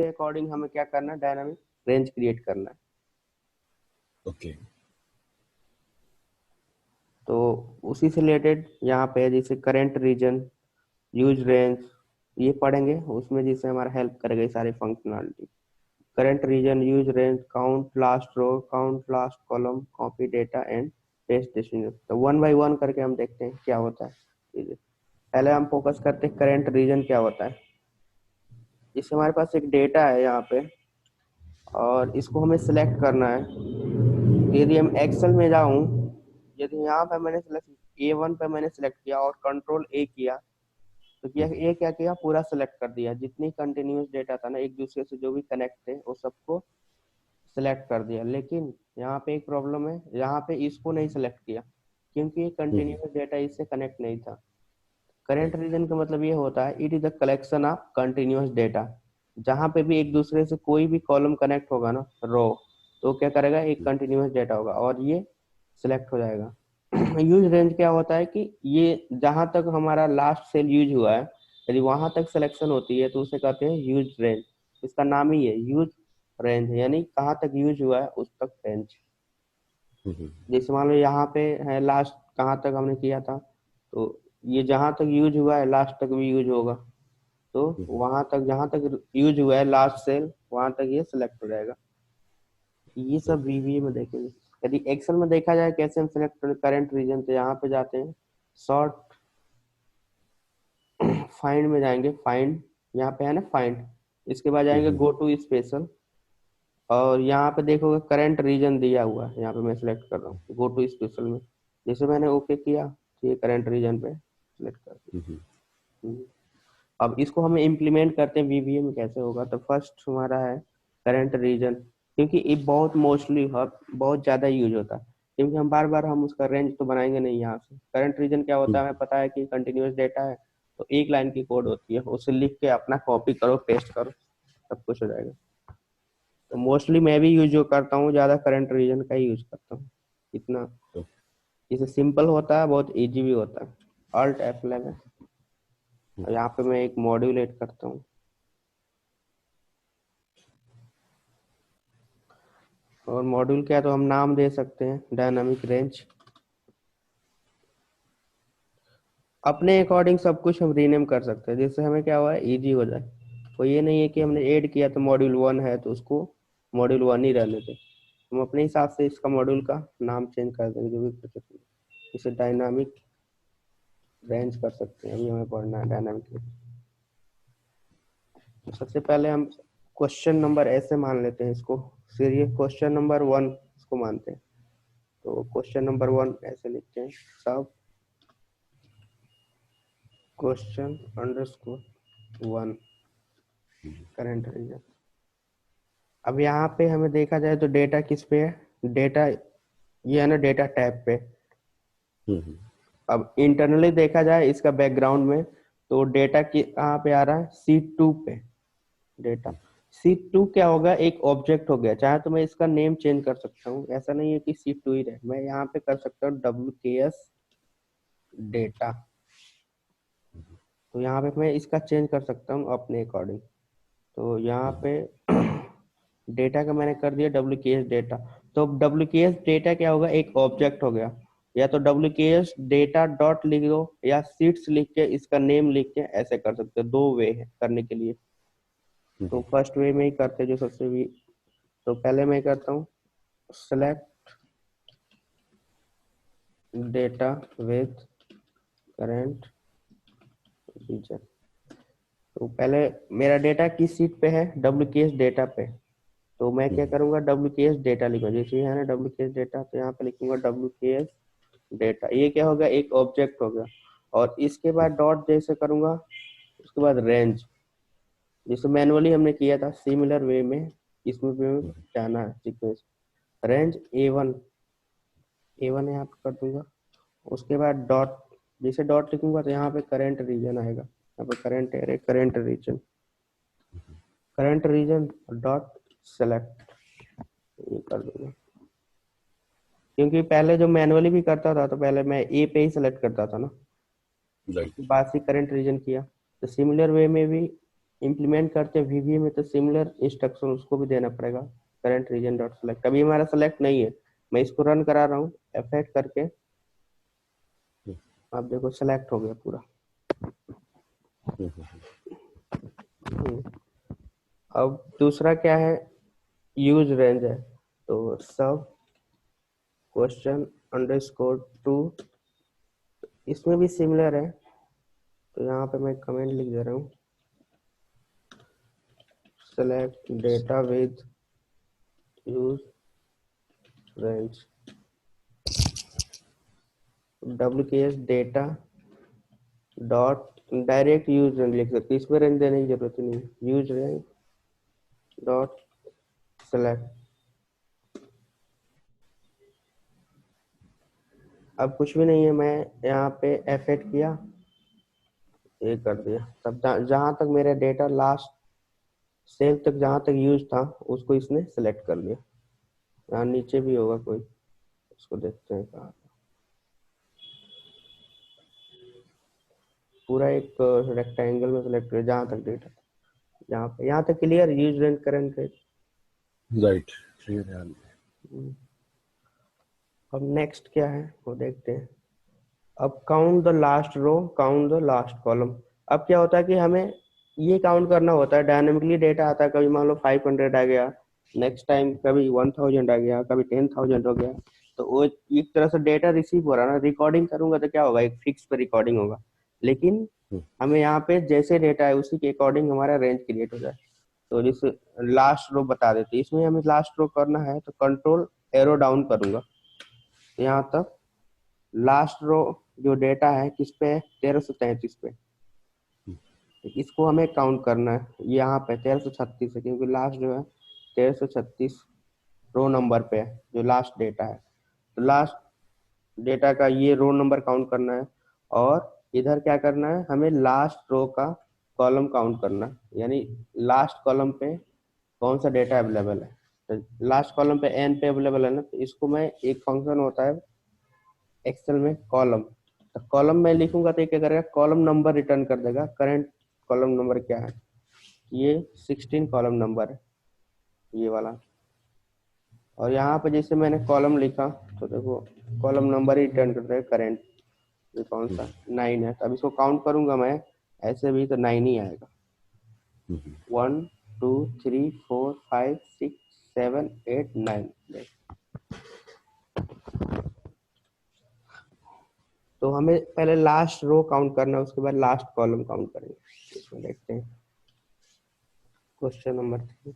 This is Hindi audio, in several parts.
अकॉर्डिंग हमें क्या करना है, डायनामिक रेंज क्रिएट करना है। ओके तो उसी से रिलेटेड यहाँ पे जैसे करंट रीजन, यूज रेंज, ये पढ़ेंगे उसमें, जिससे हमारा हेल्प करेगा ये सारी functionality. Current region, use range, count last row, count last column, copy data and paste destination. तो वन बाय वन करके हम देखते हैं क्या होता है। पहले हम फोकस करते हैं करंट रीजन क्या होता है। जैसे हमारे पास एक डेटा है यहाँ पे और इसको हमें सिलेक्ट करना है। यदि हम एक्सेल में जाऊं, यदि यहाँ पे मैंने सिलेक्ट A1 पे मैंने सिलेक्ट किया और कंट्रोल A किया, तो ये क्या किया, पूरा सिलेक्ट कर दिया। जितनी कंटिन्यूअस डेटा था ना, एक दूसरे से जो भी कनेक्ट थे वो सबको सिलेक्ट कर दिया। लेकिन यहाँ पे एक प्रॉब्लम है, यहाँ पे इसको नहीं सिलेक्ट किया क्योंकि कंटिन्यूअस डेटा इससे कनेक्ट नहीं था। करंट रीजन का मतलब ये होता है, it is the collection of continuous data. जहां पे भी एक दूसरे से कोई भी कॉलम कनेक्ट होगा ना, रो, तो क्या करेगा, एक कंटिन्यूअस डेटा होगा और ये सिलेक्ट हो जाएगा। यूज रेंज क्या होता है कि ये जहां तक हमारा लास्ट सेल यूज हुआ है, यदि वहां तक सिलेक्शन होती है तो उसे कहते हैं यूज रेंज। इसका नाम ही है यूज रेंज, यानी कहाँ तक यूज हुआ है उस तक रेंज। जैसे मान लो यहाँ पे है लास्ट, कहाँ तक हमने किया था, तो ये जहां तक यूज हुआ है लास्ट तक भी यूज होगा। तो वहां तक जहां तक यूज हुआ है लास्ट सेल, वहां तक ये सिलेक्ट हो जाएगा। ये सब वीवीए में देखेंगे। यदि एक्सेल में देखा जाए कैसे हम सिलेक्ट करें करंट रीजन, तो यहाँ पे जाते हैं शॉर्ट फाइंड में जाएंगे, फाइंड, यहाँ पे है ना फाइंड, इसके बाद जाएंगे गो टू स्पेशल और यहाँ पे देखोगे करंट रीजन दिया हुआ है, यहाँ पे मैं सिलेक्ट कर रहा हूँ गो टू स्पेशल में। जैसे मैंने ओके किया तो ये करंट रीजन पे सिलेक्ट कर दिया। अब इसको हमें इम्प्लीमेंट करते हैं वीवीए में, कैसे होगा। तो फर्स्ट हमारा है करंट रीजन, क्योंकि ये बहुत मोस्टली बहुत ज्यादा यूज होता है, क्योंकि हम बार बार हम उसका रेंज तो बनाएंगे नहीं यहाँ से। करंट रीजन क्या होता है, हमें पता है कि कंटिन्यूअस डेटा है, तो एक लाइन की कोड होती है, उसे लिख के अपना कॉपी करो, पेस्ट करो, सब कुछ हो जाएगा। तो मोस्टली मैं भी यूज जो करता हूँ ज्यादा करंट रीजन का ही यूज करता हूँ। इतना इसे सिंपल होता है, बहुत इजी भी होता है। ऑल्ट F11 और यहाँ पे मैं एक मॉड्यूल ऐड करता हूँ। और मॉड्यूल क्या है, तो हम नाम दे सकते हैं डायनामिक रेंज। अपने अकॉर्डिंग सब कुछ हम रीनेम कर सकते हैं, जिससे हमें क्या हुआ है, इजी हो जाए। तो ये नहीं है कि हमने ऐड किया तो मॉड्यूल 1 है तो उसको मॉड्यूल 1 ही रहने दें। हम अपने हिसाब से इसका मॉड्यूल का नाम चेंज कर देंगे, जो भी कर सकते हैं। इसे डायनामिक रेंज कर सकते हैं। अभी हमें पढ़ना है डायनामिक रेंज। तो सबसे पहले हम क्वेश्चन नंबर ऐसे मान लेते हैं इसको, सीरियल क्वेश्चन नंबर 1 इसको मानते हैं। तो क्वेश्चन नंबर 1 ऐसे लिखते हैं, सब क्वेश्चन अंडरस्कोर 1 करंट रीजन। अब यहाँ पे हमें देखा जाए तो डेटा किस पे है, डेटा ये है ना डेटा टैब पे। अब इंटरनली देखा जाए इसका बैकग्राउंड में, तो डेटा की कहाँ पे आ रहा है, C2 पे। डेटा C2 क्या होगा, एक ऑब्जेक्ट हो गया। चाहे तो मैं इसका नेम चेंज कर सकता हूँ, ऐसा नहीं है कि C2 ही रहे, मैं यहाँ पे कर सकता हूँ WKS डेटा। तो यहाँ पे मैं इसका चेंज कर सकता हूँ अपने अकॉर्डिंग। तो यहाँ पे डेटा का मैंने कर दिया WKS डेटा। तो WKS डेटा क्या होगा, एक ऑब्जेक्ट हो गया। या तो WKS डेटा डॉट लिख दो, या सीट्स लिख के इसका नेम लिख के ऐसे कर सकते हो। दो वे है करने के लिए। तो फर्स्ट वे में ही करते जो सबसे भी, तो पहले मैं करता हूँ select data with current region. तो पहले मेरा डेटा किस सीट पे है, WKS डेटा पे। तो मैं क्या करूंगा, WKS डेटा लिखूंगा। जैसे है ना WKS डेटा, तो यहाँ पे लिखूंगा WKS डेटा। ये क्या होगा, एक ऑब्जेक्ट हो गया। और इसके बाद डॉट जैसे करूंगा, उसके बाद रेंज, जैसे मैनुअली हमने किया था सिमिलर वे में इसमें भी जाना है सीक्वेंस। रेंज A1 यहाँ पे कर दूंगा। उसके बाद डॉट, जैसे डॉट लिखूंगा तो यहाँ पे करंट रीजन आएगा। यहाँ पे current array, current region, current region dot select, ये कर दूंगा। क्योंकि पहले जो मैनुअली भी करता था, तो पहले मैं ए पे ही सिलेक्ट करता था ना, उसके बाद ही करंट रीजन किया। तो सिमिलर वे में भी इम्प्लीमेंट करते VBA में तो सिमिलर इंस्ट्रक्शन उसको भी देना पड़ेगा, करंट रीजन डॉट सेलेक्ट। अभी हमारा सेलेक्ट नहीं है, मैं इसको रन करा रहा हूँ F8 करके। आप देखो सेलेक्ट हो गया पूरा। हम्म, अब दूसरा क्या है, यूज रेंज है। तो सब क्वेश्चन अंडरस्कोर टू, इसमें भी सिमिलर है। तो यहाँ पे मैं कमेंट लिख दे रहा हूँ, select data with use range, WKS data dot, direct use range लिख सकते, इसमें रेंज देने की जरूरत नहीं, यूज रेंज डॉट सेलेक्ट। अब कुछ भी नहीं है, मैं यहाँ पे F8 किया, ये कर दिया। तब जहां तक मेरा डेटा लास्ट सेल तक जहां तक यूज था उसको इसने सेलेक्ट कर लिया। यहाँ नीचे भी होगा कोई, उसको देखते हैं कहाँ। पूरा एक रेक्टेंगल में सेलेक्ट किया जहां तक डेटा, जहाँ पे, यहाँ तक clear, use range current range. Right, clear है। अब नेक्स्ट क्या है वो देखते हैं। अब count the last row, count the last column. अब क्या होता है कि हमें ये काउंट करना होता है, डायनेमिकली डेटा आता है, कभी मान लो 500 आ गया, नेक्स्ट टाइम कभी 1000 आ गया, कभी 10,000 हो गया। तो वो एक तरह से डेटा रिसीव हो रहा है ना, रिकॉर्डिंग करूंगा तो क्या होगा, एक फिक्स पे रिकॉर्डिंग होगा। लेकिन हमें यहाँ पे जैसे डेटा है उसी के अकॉर्डिंग हमारा रेंज क्रिएट हो जाए। तो जैसे लास्ट रो बता देते, इसमें हमें लास्ट रो करना है तो कंट्रोल एरो डाउन करूंगा यहाँ तक। लास्ट रो जो डेटा है किस पे है, 1333 पे। इसको हमें काउंट करना है, यहाँ पे 1336 है, क्योंकि लास्ट जो है 1336 रो नंबर पे है, जो लास्ट डेटा है। तो लास्ट डेटा का ये रो नंबर काउंट करना है, और इधर क्या करना है, हमें लास्ट रो का कॉलम काउंट करना है, यानी लास्ट कॉलम पे कौन सा डेटा अवेलेबल है। तो लास्ट कॉलम पे एन पे अवेलेबल है ना, तो इसको मैं, एक फंक्शन होता है एक्सेल में कॉलम, तो कॉलम में लिखूंगा तो क्या करेगा, कॉलम नंबर रिटर्न कर देगा। करंट कॉलम नंबर क्या है, ये 16 कॉलम नंबर है, ये वाला। और यहाँ पे जैसे मैंने कॉलम लिखा तो देखो कॉलम नंबर ही रिटर्न कर देगा करंट, ये कौन सा 9 है। तो अब इसको काउंट करूंगा मैं ऐसे भी तो 9 ही आएगा। 1 2 3 4 5 6 7 8 9। तो हमें पहले लास्ट रो काउंट करना है, उसके बाद लास्ट कॉलम काउंट करेंगे। इसमें देखते हैं question number 3।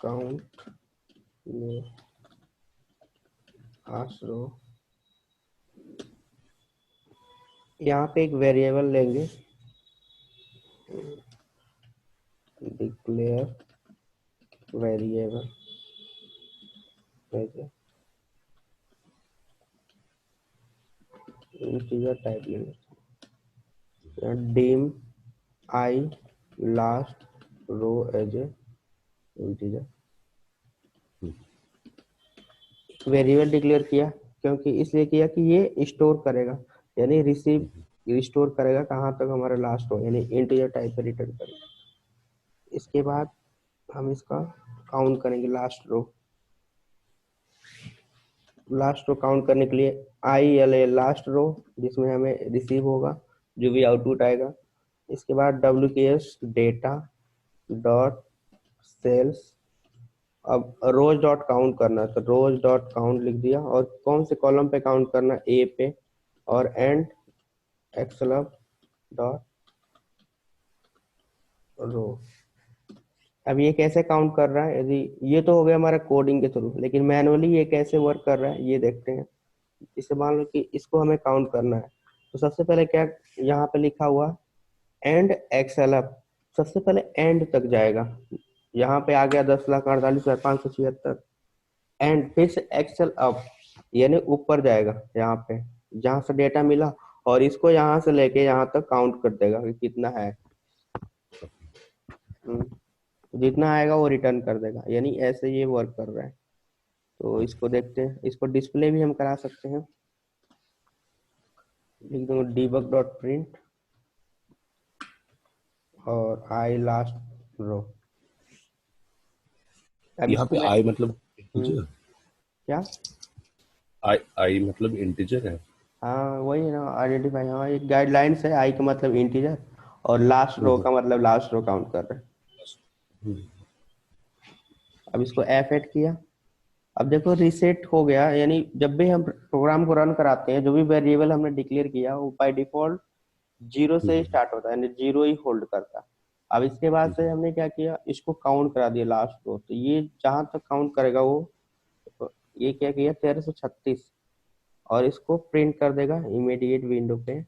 Count last row, यहाँ पे एक वेरिएबल लेंगे, डिक्लेयर वेरिएबल, इंटीजर टाइप लेंगे, dim I last row as a integer. Variable declare किया, क्योंकि इसलिए किया कि ये स्टोर करेगा, यानी रिसीव रिस्टोर करेगा कहाँ तक, हमारा लास्ट रो, यानी इंटीजर टाइप पे रिटर्न करेगा। इसके बाद हम इसका काउंट करेंगे last row. Last row count करने के लिए ILA लास्ट रो, जिसमें हमें रिसीव होगा जो भी आउटपुट आएगा। इसके बाद WKS डेटा डॉट सेल्स। अब रोज डॉट काउंट करना है तो रोज डॉट काउंट लिख दिया, और कौन से कॉलम पे काउंट करना है, ए पे, और एंड एक्सलब डॉट रो। अब ये कैसे काउंट कर रहा है, यदि ये तो हो गया हमारा कोडिंग के थ्रू, लेकिन मैनुअली ये कैसे वर्क कर रहा है ये देखते हैं। इसे मान लो कि इसको हमें काउंट करना है, तो सबसे पहले क्या यहाँ पे लिखा हुआ एंड एक्सएलएफ, सबसे पहले एंड तक जाएगा। यहाँ पे आ गया 10,48,576, एंड फिर से एक्सेल अप, यानी ऊपर जाएगा यहाँ पे जहाँ से डेटा मिला, और इसको यहाँ से लेके यहाँ तक काउंट कर देगा कि कितना है। जितना आएगा वो रिटर्न कर देगा, यानी ऐसे ये वर्क कर रहा है। तो इसको देखते हैं, इसको डिस्प्ले भी हम करा सकते हैं। लिख दूंगा debug डॉट प्रिंट और आई लास्ट रो। अब यहाँ इसको पे मैं आई मतलब इंटीजर, क्या, आई आई मतलब इंटीजर है। हाँ वही है ना आइडेंटिफाई, हाँ एक गाइडलाइंस है, आई का मतलब इंटीजर और लास्ट रो हम्म, का मतलब लास्ट रो काउंट कर रहे हैं। हम्म, अब इसको F8 किया। अब देखो रीसेट हो गया, यानी जब भी हम प्रोग्राम को रन कराते हैं जो भी वेरिएबल हमने डिक्लेयर किया वो बाय डिफॉल्ट जीरो से हम्म, स्टार्ट होता है, यानी जीरो ही होल्ड करता है। अब इसके बाद से हम्म, हमने क्या किया, इसको काउंट करा दिया लास्ट रो, तो ये जहां तक काउंट करेगा वो, तो ये क्या किया 1336, और इसको प्रिंट कर देगा इमीडिएट विंडो पे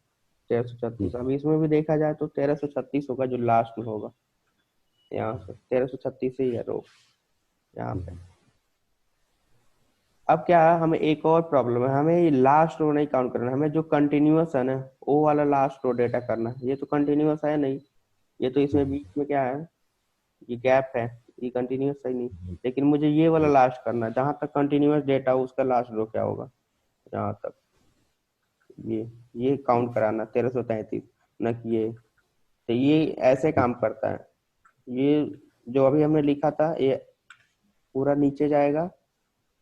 1336। हम्म, अब इसमें भी देखा जाए तो 1336 होगा जो लास्ट में होगा, यहाँ से 1336 ही है रो यहाँ पे। हम्म, अब क्या है, हमें एक और प्रॉब्लम है, हमें लास्ट रो नहीं काउंट करना, हमें जो कंटिन्यूअस है ना वो वाला लास्ट रो डेटा करना है। ये तो कंटिन्यूअस है नहीं, ये तो इसमें बीच में क्या है, ये गैप है, ये कंटिन्यूअस है नहीं। लेकिन मुझे ये वाला लास्ट करना है, जहां तक कंटिन्यूअस डेटा हो उसका लास्ट रो क्या होगा, यहाँ तक ये ये काउंट कराना 1333 न कि ये। तो ये ऐसे काम करता है, ये जो अभी हमने लिखा था ये पूरा नीचे जाएगा,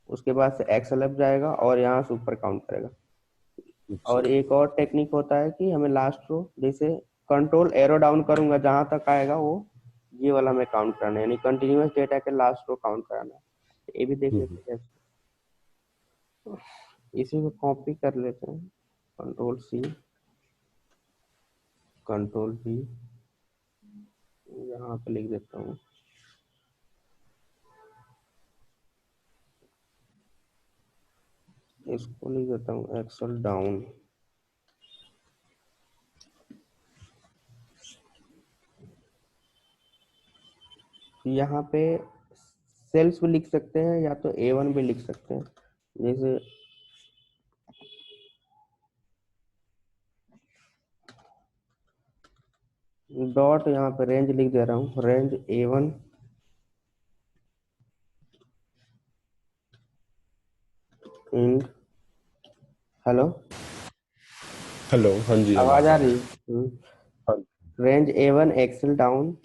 उसके बाद से एक्सएलएफ जाएगा और यहाँ से ऊपर काउंट करेगा। अच्छा, और एक और टेक्निक होता है कि हमें लास्ट रो जैसे कंट्रोल एरो डाउन करूंगा जहां तक आएगा वो ये वाला हमें काउंट करना है, यानी कंटिन्यूअस डेटा के लास्ट रो काउंट कराना है। ये भी देख हम्म, लेते हैं कैसे। इसी को कॉपी कर लेते हैं, कंट्रोल सी कंट्रोल वी, यहाँ पे लिख देता हूँ। इसको लिख देता हूँ एक्सेल डाउन। यहाँ पे सेल्स भी लिख सकते हैं या तो A1 भी लिख सकते हैं, जैसे डॉट यहाँ पे रेंज लिख दे रहा हूँ, रेंज A1 इन, हेलो हेलो, हाँ जी, आवाज आवाज आ आ रही रही है? है। हाँ। Range A1 Excel down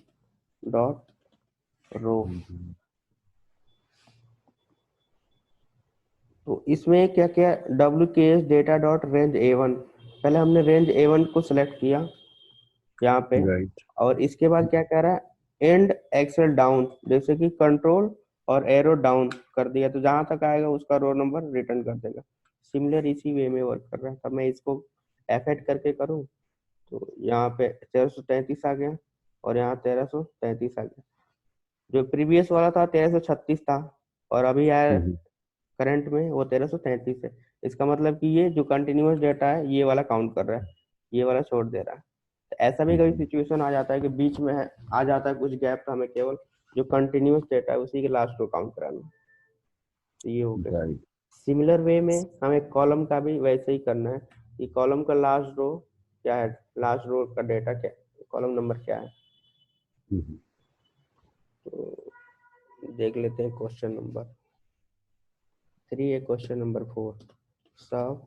dot row. हम्म, तो इसमें क्या क्या, डब्ल्यू के S data dot range A1, पहले हमने रेंज A1 को सिलेक्ट किया यहाँ पे, राइट। और इसके बाद क्या कह रहा है एंड एक्सेल डाउन, जैसे कि कंट्रोल और एरो डाउन कर दिया तो जहां तक आएगा उसका रो नंबर रिटर्न कर देगा। सिमिलर इसी वे में वर्क कर रहा है। तब मैं इसको F8 करके करूँ तो यहाँ पे 1333 आ गया और यहाँ 1333 आ गया। जो प्रीवियस वाला था 1336 था, और अभी आया हम्म, करंट में वो 1333 है। इसका मतलब कि ये जो कंटिन्यूअस डेटा है ये वाला काउंट कर रहा है, ये वाला छोड़ दे रहा है। तो ऐसा भी कभी हम्म, सिचुएशन आ जाता है कि बीच में है, आ जाता है कुछ गैप, तो हमें केवल जो कंटिन्यूअस डेटा है उसी के लास्ट को काउंट कराना है। तो ये हो गया। राइट। सिमिलर वे में हमें कॉलम का भी वैसे ही करना है कि कॉलम का लास्ट रो क्या है, लास्ट रो का डेटा क्या, कॉलम नंबर क्या है। हम्म, तो देख लेते हैं क्वेश्चन नंबर 3 है, क्वेश्चन नंबर 4 सब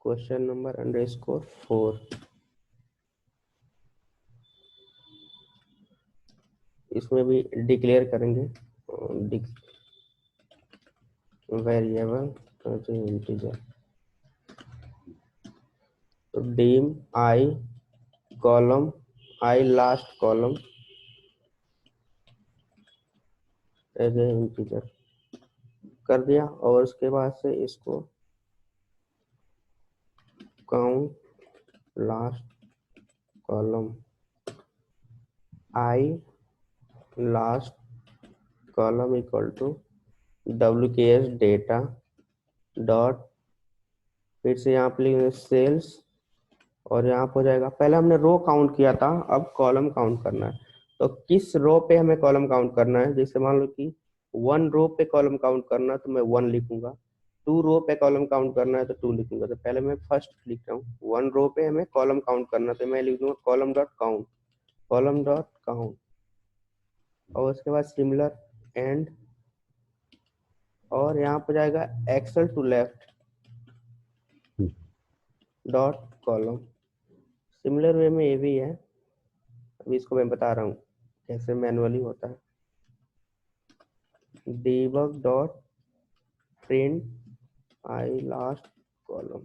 क्वेश्चन नंबर अंडरस्कोर 4। इसमें भी डिक्लेयर करेंगे वेरिएबल इंटीजर, तो dim I column, I last column as a integer कर दिया, और उसके बाद से इसको count last column I last column equal to WKS data dot, फिर से यहाँ पे लिखेंगे सेल्स, और यहाँ पे हो जाएगा, पहले हमने रो काउंट किया था अब कॉलम काउंट करना है। तो किस रो पे हमें कॉलम काउंट करना है, जैसे मान लो कि 1 रो पे कॉलम काउंट करना है तो मैं 1 लिखूंगा, 2 रो पे कॉलम काउंट करना है तो 2 लिखूंगा। तो पहले मैं फर्स्ट लिख रहा हूँ, 1 रो पे हमें कॉलम काउंट करना है तो मैं लिख दूंगा column dot count, column dot count. और उसके बाद सिमिलर एंड, और यहाँ पे जाएगा excel to left hmm, dot column. Similar way में ये भी है, अभी इसको मैं बता रहा हूँ कैसे मैनुअली होता है। debug dot print I last column.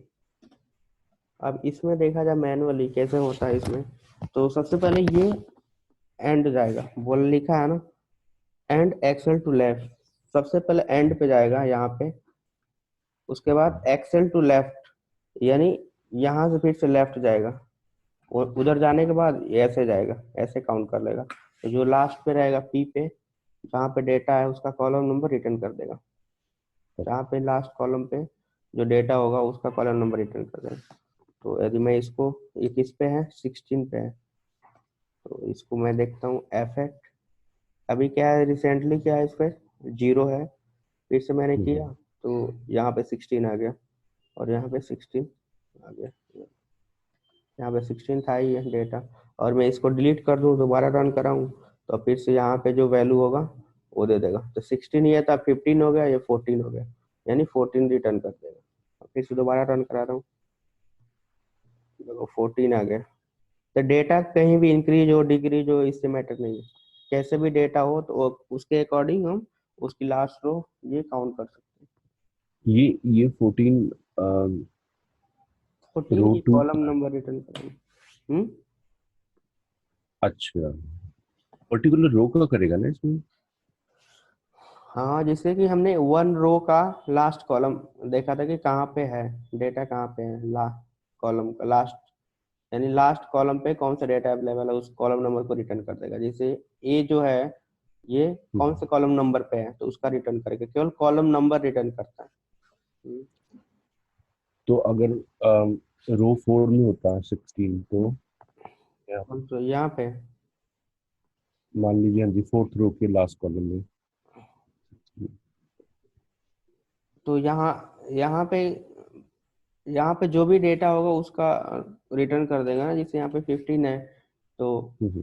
अब इसमें देखा जाए मैनुअली कैसे होता है इसमें, तो सबसे पहले ये एंड जाएगा, बोल लिखा है ना एंड एक्सेल टू लेफ्ट, सबसे पहले एंड पे जाएगा यहाँ पे, उसके बाद एक्सेल टू लेफ्ट, यानी यहाँ से फिर से लेफ्ट जाएगा, और उधर जाने के बाद ये ऐसे जाएगा, ऐसे काउंट कर लेगा। तो जो लास्ट पे रहेगा पी पे, जहाँ पे डेटा है उसका कॉलम नंबर रिटर्न कर देगा, जहाँ पे लास्ट कॉलम पे जो डेटा होगा उसका कॉलम नंबर रिटर्न कर देगा। तो यदि मैं इसको, ये किस पे है, 16 पे है, तो इसको मैं देखता हूँ इफेक्ट। अभी क्या है, रिसेंटली क्या है इस पे, 0 है, फिर से मैंने किया तो यहाँ पे 16 आ गया, और यहाँ पे 16 आ गया, यहाँ पे 16 था ही है डेटा। और मैं इसको डिलीट कर दूँ, दोबारा रन कराऊँ, तो फिर से यहाँ पे जो वैल्यू होगा वो दे देगा। तो 16 ये था, 15 हो गया, ये 14 हो गया, यानी 14 रिटर्न कर देगा। फिर से दोबारा रन करा रहा हूँ, देखो 14 आ गया। तो डेटा कहीं भी इंक्रीज हो डिक्रीज हो इससे मैटर नहीं है, कैसे भी डेटा हो तो उसके अकॉर्डिंग हम उसकी लास्ट रो ये काउंट कर सकते हैं। ये 14 14 रो की टू कॉलम का है। नंबर रिटर्न करेंगे। हम्म। अच्छा, पर्टिकुलर रो का करेगा ना इसमें? हाँ, जैसे कि हमने वन रो का लास्ट कॉलम देखा था कि कहाँ पे है, डेटा कहाँ पे है, कॉलम का लास्ट, यानी लास्ट कॉलम पे कौन सा डेटा अवेलेबल है उस कॉलम नंबर को रिटर्न कर देगा। जैसे ए जो है ये कौन से कॉलम नंबर पे है तो उसका रिटर्न करेगा, केवल कॉलम नंबर रिटर्न करता है। हम्म, तो अगर रो 4 में होता है 16, तो क्या? तो यहाँ पे, मान लीजिए, हाँ जी, 4th रो के लास्ट कॉलम में। तो यहाँ पे जो भी डेटा होगा उसका रिटर्न कर देगा ना। जैसे यहाँ पे 15 है, तो हम्म,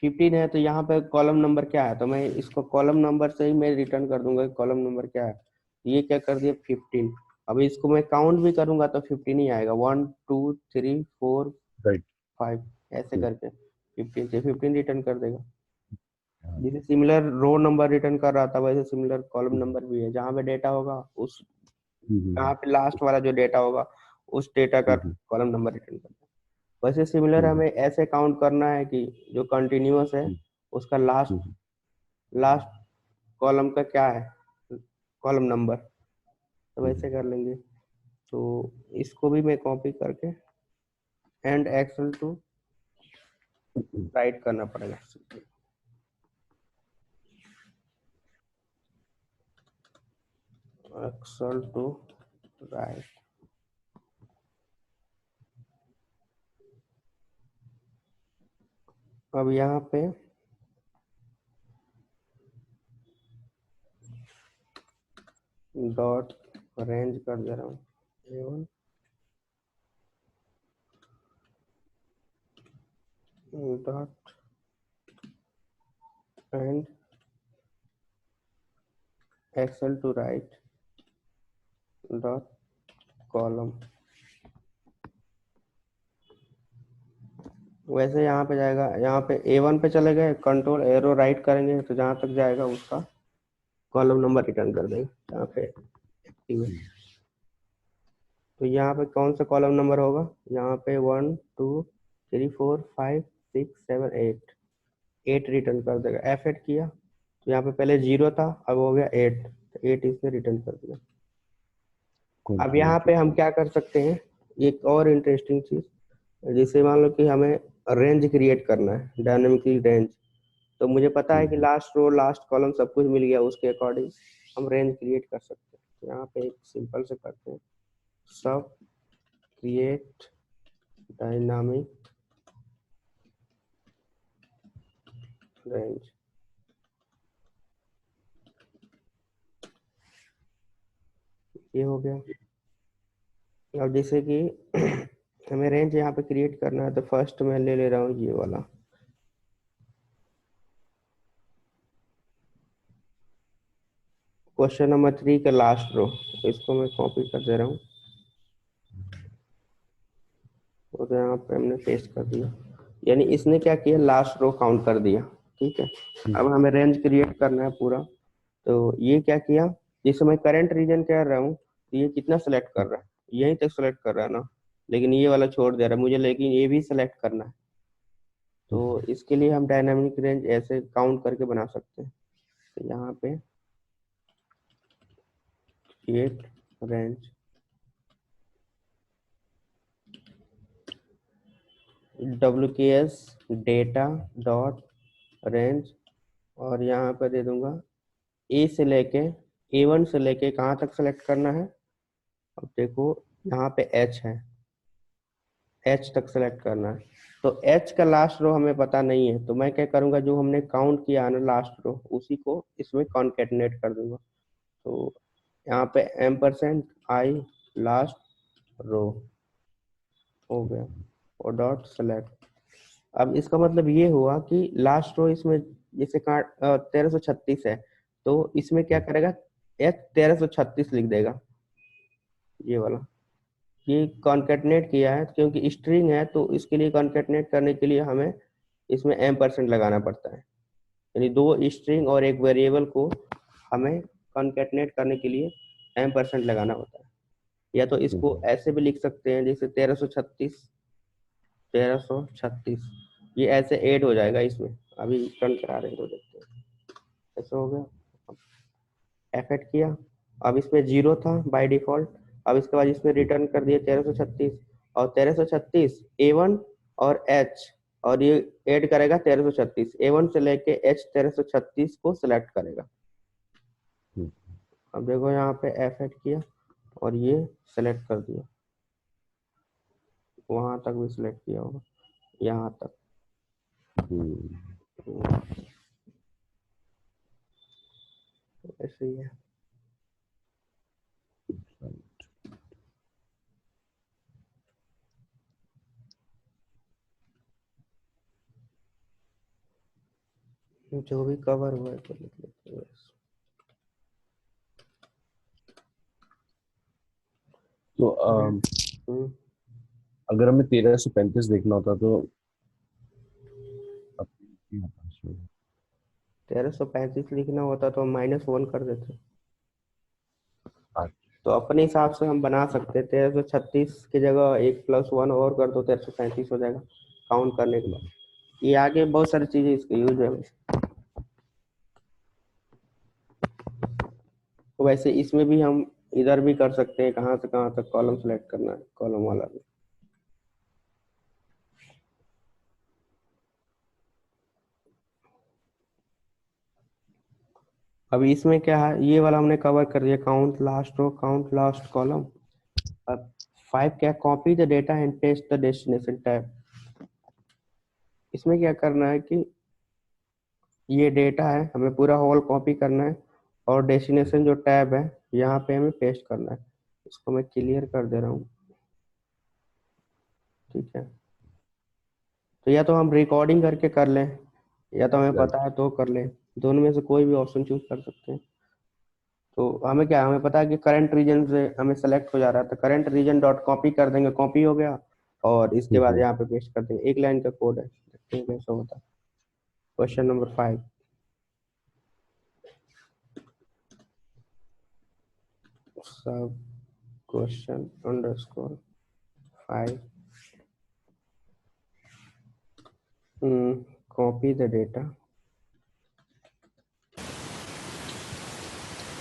15 है तो यहाँ पे कॉलम नंबर क्या है, तो मैं इसको कॉलम नंबर से ही मैं रिटर्न कर दूंगा कि कॉलम नंबर क्या है। ये क्या कर दिया, 15। अब इसको मैं काउंट भी करूंगा तो 15 ही आएगा, 1 2 3 4 राइट। 5 ऐसे करके 15 से 15 रिटर्न कर देगा। जैसे सिमिलर रो नंबर रिटर्न कर रहा था वैसे सिमिलर कॉलम नंबर भी है, जहाँ पे डेटा होगा उस, यहाँ पे लास्ट वाला जो डेटा होगा उस डेटा का कॉलम नंबर रिटर्न कर देगा। वैसे सिमिलर हमें ऐसे काउंट करना है कि जो कंटिन्यूअस है उसका लास्ट लास्ट कॉलम का क्या है, कॉलम नंबर, तो वैसे कर लेंगे। तो इसको भी मैं कॉपी करके एंड एक्सेल टू राइट करना पड़ेगा, एक्सेल टू राइट। अब यहाँ पे डॉट रेंज कर दे रहा हूँ, A1 dot end excel to right dot column. वैसे यहाँ पे जाएगा, यहाँ पे A1 पे चले गए, कंट्रोल एरो राइट करेंगे तो जहाँ तक जाएगा उसका कॉलम नंबर रिटर्न कर देगा यहाँ पे एक्टिव है। तो यहाँ पे कौन सा कॉलम नंबर होगा, यहाँ पे 1 2 3 4 5 6 7 8, 8 रिटर्न कर देगा। F8 किया तो यहाँ पे पहले 0 था, अब हो गया 8, तो 8 इसने रिटर्न कर दिया। अब यहाँ पे हम क्या कर सकते हैं, एक और इंटरेस्टिंग चीज, जैसे मान लो कि हमें रेंज क्रिएट करना है, डायनेमिकली रेंज, तो मुझे पता है कि लास्ट रो लास्ट कॉलम सब कुछ मिल गया, उसके अकॉर्डिंग हम रेंज क्रिएट कर सकते हैं। तो यहाँ पे एक सिंपल से करते हैं, सब क्रिएट डायनामिक रेंज, ये हो गया। अब जैसे कि हमें रेंज यहाँ पे क्रिएट करना है, तो फर्स्ट मैं ले ले रहा हूँ ये वाला, क्वेश्चन नंबर 3 का लास्ट रो, इसको मैं कॉपी कर दे रहा हूँ और यहाँ पे हमने पेस्ट कर दिया। यानी इसने क्या किया, लास्ट रो काउंट कर दिया। ठीक है, अब हमें रेंज क्रिएट करना है पूरा। तो ये क्या किया, जैसे मैं करंट रीजन कह रहा हूँ तो ये कितना सेलेक्ट कर रहा है, यहीं तक सेलेक्ट कर रहा है ना, लेकिन ये वाला छोड़ दे रहा है मुझे, लेकिन ये भी सेलेक्ट करना है। तो इसके लिए हम डायनामिक रेंज ऐसे काउंट करके बना सकते हैं। तो यहाँ पे create range WKS data dot range, और यहाँ पे दे दूंगा ए से लेके A1 से लेके कहाँ तक सेलेक्ट करना है। अब देखो यहाँ पे H है, H तक सेलेक्ट करना है। तो H का लास्ट रो हमें पता नहीं है, तो मैं क्या करूंगा, जो हमने काउंट किया है ना लास्ट रो, उसी को इसमें कॉन्केटनेट कर दूंगा। तो यहाँ पे %i लास्ट रो हो गया और डॉट सेलेक्ट। अब इसका मतलब ये हुआ कि लास्ट रो इसमें जैसे 1336 है, तो इसमें क्या करेगा, H 1336 लिख देगा, ये वाला। ये कॉन्केटनेट किया है क्योंकि स्ट्रिंग है, तो इसके लिए कॉन्केटनेट करने के लिए हमें इसमें %% लगाना पड़ता है। यानी दो स्ट्रिंग और एक वेरिएबल को हमें कॉन्केटनेट करने के लिए %% लगाना होता है। या तो इसको ऐसे भी लिख सकते हैं, जैसे 1336 ये ऐसे ऐड हो जाएगा इसमें। अभी रन करा रहे हैं तो देखते हैं, ऐसा हो गया, एफेक्ट किया। अब इसमें 0 था बाय डिफॉल्ट, अब इसके बाद इसमें रिटर्न कर दिया 1336, और 1336 A1 और H, और ये ऐड करेगा 1336 A1 से लेके H 1336 को सिलेक्ट करेगा। अब देखो यहाँ पे एफेक्ट किया और ये सिलेक्ट कर दिया, वहां तक भी सिलेक्ट किया होगा, यहाँ तक। ऐसे ही है। जो भी कवर हुआ है तो लिख लेते हैं। तो अगर हमें 1335 देखना होता तो 1335 लिखना होता तो -1 कर देते, तो अपने हिसाब से हम बना सकते। 1336 की जगह एक +1 और कर दो, 1335 हो जाएगा काउंट करने के बाद। ये आगे बहुत सारी चीजें इसके यूज है। तो वैसे इसमें भी हम इधर भी कर सकते हैं, कहाँ से कहाँ तक कॉलम सेलेक्ट करना है, कॉलम वाला भी। अभी इसमें क्या है, ये वाला हमने कवर कर दिया, count last row count last column. अब 5 क्या, copy the data and paste the destination tab. इसमें क्या करना है कि ये डेटा है, हमें पूरा होल कॉपी करना है, और डेस्टिनेशन जो टैब है यहाँ पे हमें पेस्ट करना है। इसको मैं क्लियर कर दे रहा हूँ। ठीक है, तो या तो हम रिकॉर्डिंग करके कर लें, या तो हमें पता है तो कर लें, दोनों में से कोई भी ऑप्शन चूज कर सकते हैं। तो हमें क्या, हमें पता है कि करंट रीजन से हमें सेलेक्ट हो जा रहा है, तो करंट रीजन डॉट कॉपी कर देंगे, कॉपी हो गया, और इसके बाद यहाँ पे पेस्ट कर देंगे। एक लाइन का कोड है, देखते हैं कैसा होता है। क्वेश्चन नंबर 5, सब question _ 5, copy the data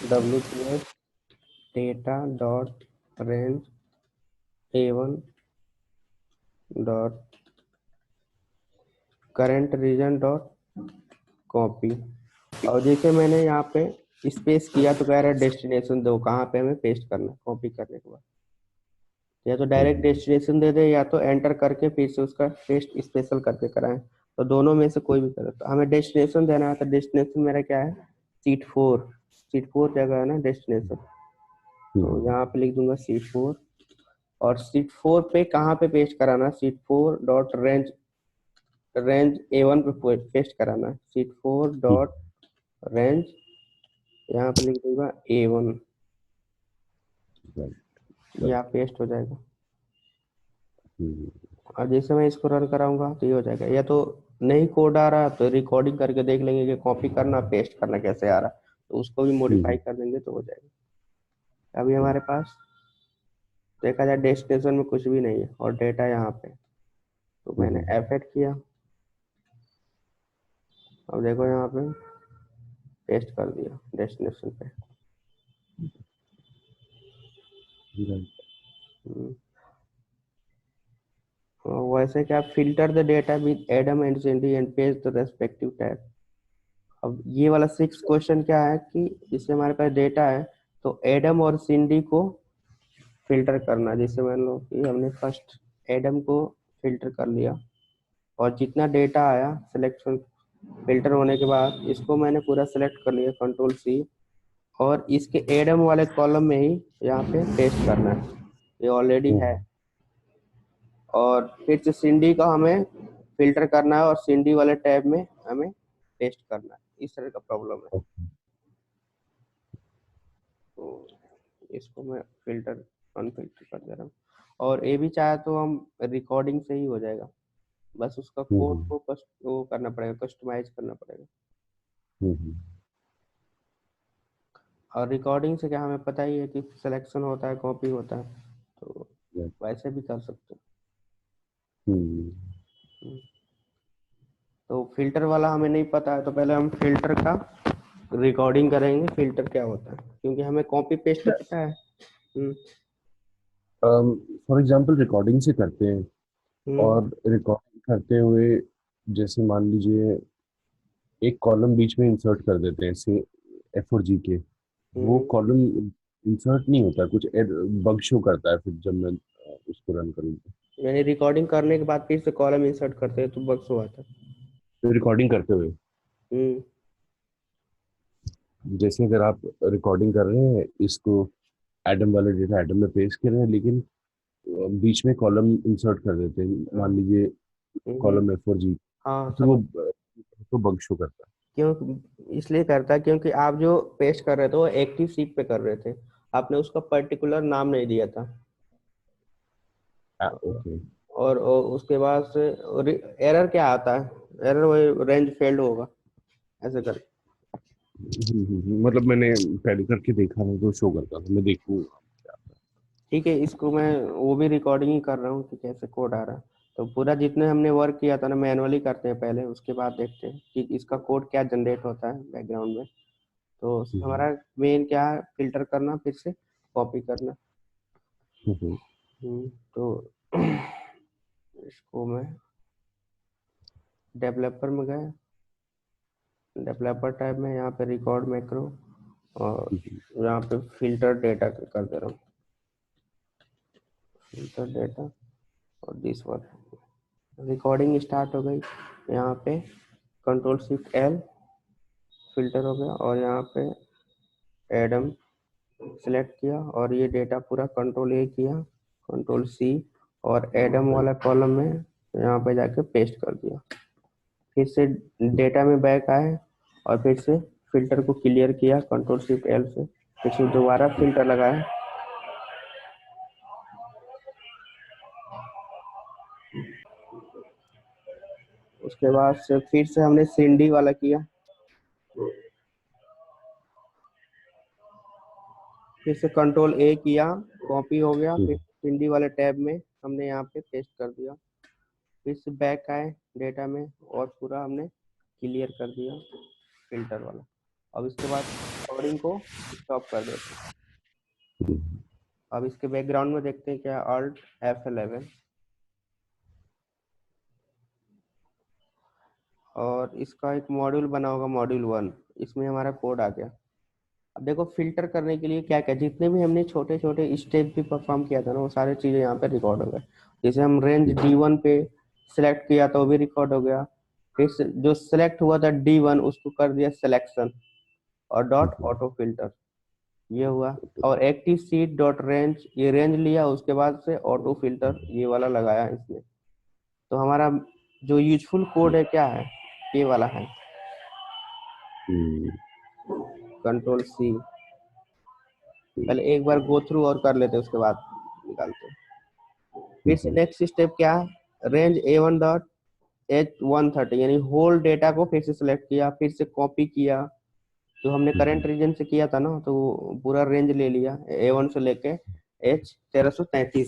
WPS data dot range A1 dot current region dot copy। और जैसे मैंने यहाँ पे स्पेस किया तो कह रहा है डेस्टिनेशन दो, कहाँ पे हमें पेस्ट करना है कॉपी करने के बाद। या तो डायरेक्ट डेस्टिनेशन दे दे, या तो एंटर करके फिर से उसका पेस्ट स्पेशल करके कराएं, तो दोनों में से कोई भी करे। तो हमें डेस्टिनेशन देना है, तो डेस्टिनेशन मेरा क्या है, सीट 4 जगह है ना डेस्टिनेशन, तो यहाँ पे लिख दूंगा सीट 4। और सीट 4 पे कहाँ पे पेस्ट कराना, सीट 4 डॉट रेंज A1 पे पेस्ट कराना है, सीट 4 डॉट रेंज यहाँ पे लिख दूंगा A1, राइट। या पेस्ट हो जाएगा। हम्म, और जैसे मैं इसको रन कराऊंगा तो ये हो जाएगा। या तो नहीं कोड आ रहा तो रिकॉर्डिंग करके देख लेंगे कि कॉपी करना पेस्ट करना कैसे आ रहा, तो उसको भी मॉडिफाई हम्म, कर देंगे तो हो जाएगा। अभी हमारे पास देखा जाए डेस्टिनेशन में कुछ भी नहीं है और डेटा यहाँ पे, तो मैंने हम्म, F8 किया। अब देखो यहाँ पे पेस्ट कर दिया डेस्टिनेशन पे। राइट। हम्म, वैसे क्या, filter the data with Adam and Cindy and paste the respective tag. अब ये वाला 6 क्वेश्चन क्या है कि इससे हमारे पास डेटा है, तो एडम और सिंडी को फिल्टर करना। जैसे मान लो कि हमने फर्स्ट एडम को फिल्टर कर लिया, और जितना डेटा आया सिलेक्शन फिल्टर होने के बाद इसको मैंने पूरा सिलेक्ट कर लिया, कंट्रोल C, और इसके एडम वाले कॉलम में ही यहाँ पे पेस्ट करना है, ये ऑलरेडी है। हम्म, और फिर से सिंडी का हमें फिल्टर करना है और सिंडी वाले टैब में हमें पेस्ट करना है। इस तरह का प्रॉब्लम है। ओके। तो इसको मैं फिल्टर अनफिल्टर कर दे रहा हूँ। और ये भी चाहे तो हम रिकॉर्डिंग से ही हो जाएगा, बस उसका कोड हम्म, को वो करना पड़ेगा, कस्टमाइज करना पड़ेगा। हम्म, और रिकॉर्डिंग से क्या, हमें पता ही है कि सिलेक्शन होता है, कॉपी होता है, तो राइट। वैसे भी कर सकते हम्म, हैं। तो फिल्टर वाला हमें नहीं पता है, तो पहले हम फिल्टर का रिकॉर्डिंग करेंगे, फिल्टर क्या होता है, क्योंकि हमें कॉपी पेस्ट तो पता है। हम्म। फॉर एग्जांपल रिकॉर्डिंग से करते हैं, हम्म। और रिकॉर्डिंग करते हुए जैसे मान लीजिए एक कॉलम बीच में इंसर्ट कर देते हैं, से F4G के, वो हम्म। कॉलम इंसर्ट नहीं होता, कुछ बग शो करता है फिर जब मैं उसको रन करूँ यानी रिकॉर्डिंग करने के बाद फिर से कॉलम इंसर्ट करते हैं तो बग्स हुआ था। तो रिकॉर्डिंग करते हुए। हम्म। जैसे अगर आप रिकॉर्डिंग कर रहे हैं इसको, एडम वाले डेटा एडम में पेस्ट कर रहे हैं, लेकिन बीच में कॉलम इंसर्ट कर देते हैं, मान हाँ। लीजिए हम्म। कॉलम F4G, हाँ तो वो समझ। तो बग शो करता क्यों इसलिए करता है, क्योंकि आप जो पेस्ट कर रहे थे वो एक्टिव सीट पे कर रहे थे, आपने उसका पर्टिकुलर नाम नहीं दिया था। है। ओके। और उसके बाद से एरर क्या आता है, एरर वही रेंज फेल्ड होगा, ऐसे कर। मतलब मैंने पहले करके देखा था तो शो करता था, मैं देखूंगा। ठीक है, इसको मैं वो भी रिकॉर्डिंग ही कर रहा हूँ कि कैसे कोड आ रहा है। तो पूरा जितने हमने वर्क किया था ना, मैनुअली करते हैं पहले, उसके बाद देखते हैं कि इसका कोड क्या जनरेट होता है बैकग्राउंड में। तो हम्म, हमारा मेन क्या है, फिल्टर करना, फिर से कॉपी करना। हम्म, तो इसको मैं डेवलपर में गए, डेवलपर टैब में यहाँ पे रिकॉर्ड मैक्रो, और हम्म, यहाँ पे फिल्टर डेटा कर दे रहा हूँ, फिल्टर डेटा, और दिस वन। रिकॉर्डिंग स्टार्ट हो गई। यहाँ पे Ctrl+Shift+L, फिल्टर हो गया, और यहाँ पे एडम सेलेक्ट किया, और ये डेटा पूरा Ctrl+A किया, Ctrl+C, और एडम वाला कॉलम में यहाँ पे जाके पेस्ट कर दिया। फिर से डेटा में बैक आए, और फिर से फिल्टर को क्लियर किया Ctrl+Shift+L से, फिर से दोबारा फिल्टर लगाया। उसके बाद से फिर से हमने सिंडी वाला किया, फिर से Ctrl+A किया, कॉपी हो गया, फिर हम्म, सिंडी वाले टैब में हमने यहाँ पे पेस्ट कर दिया। फिर से बैक आए डेटा में, और पूरा हमने क्लियर कर दिया फिल्टर वाला। अब इसके बाद रिकॉर्डिंग को स्टॉप कर देते हैं। हम्म, अब इसके बैकग्राउंड में देखते हैं क्या, Alt F11, और इसका एक मॉड्यूल बना होगा, मॉड्यूल 1, इसमें हमारा कोड आ गया। अब देखो फिल्टर करने के लिए क्या क्या, जितने भी हमने छोटे छोटे स्टेप भी परफॉर्म किया था ना, वो सारी चीजें यहाँ पे रिकॉर्ड हो गए। जैसे हम रेंज D1 पे सिलेक्ट किया तो वो भी रिकॉर्ड हो गया। फिर जो सिलेक्ट हुआ था D1 उसको कर दिया सिलेक्शन, और डॉट हम्म, ऑटो फिल्टर, ये हुआ। और एक्टिव सीट डॉट रेंज, ये रेंज लिया, उसके बाद से ऑटो फिल्टर ये वाला लगाया इसमें। तो हमारा जो यूजफुल कोड है क्या है, ये वाला है। हम्म, कंट्रोल सी, पहले एक बार गो थ्रू और कर लेते उसके बाद निकालते। फिर से नेक्स्ट स्टेप क्या है, रेंज A1.H130 यानी होल डेटा को फिर से सिलेक्ट किया, फिर से कॉपी किया, जो हमने करंट रीजन से किया था ना, तो पूरा रेंज ले लिया A1 से लेके H1333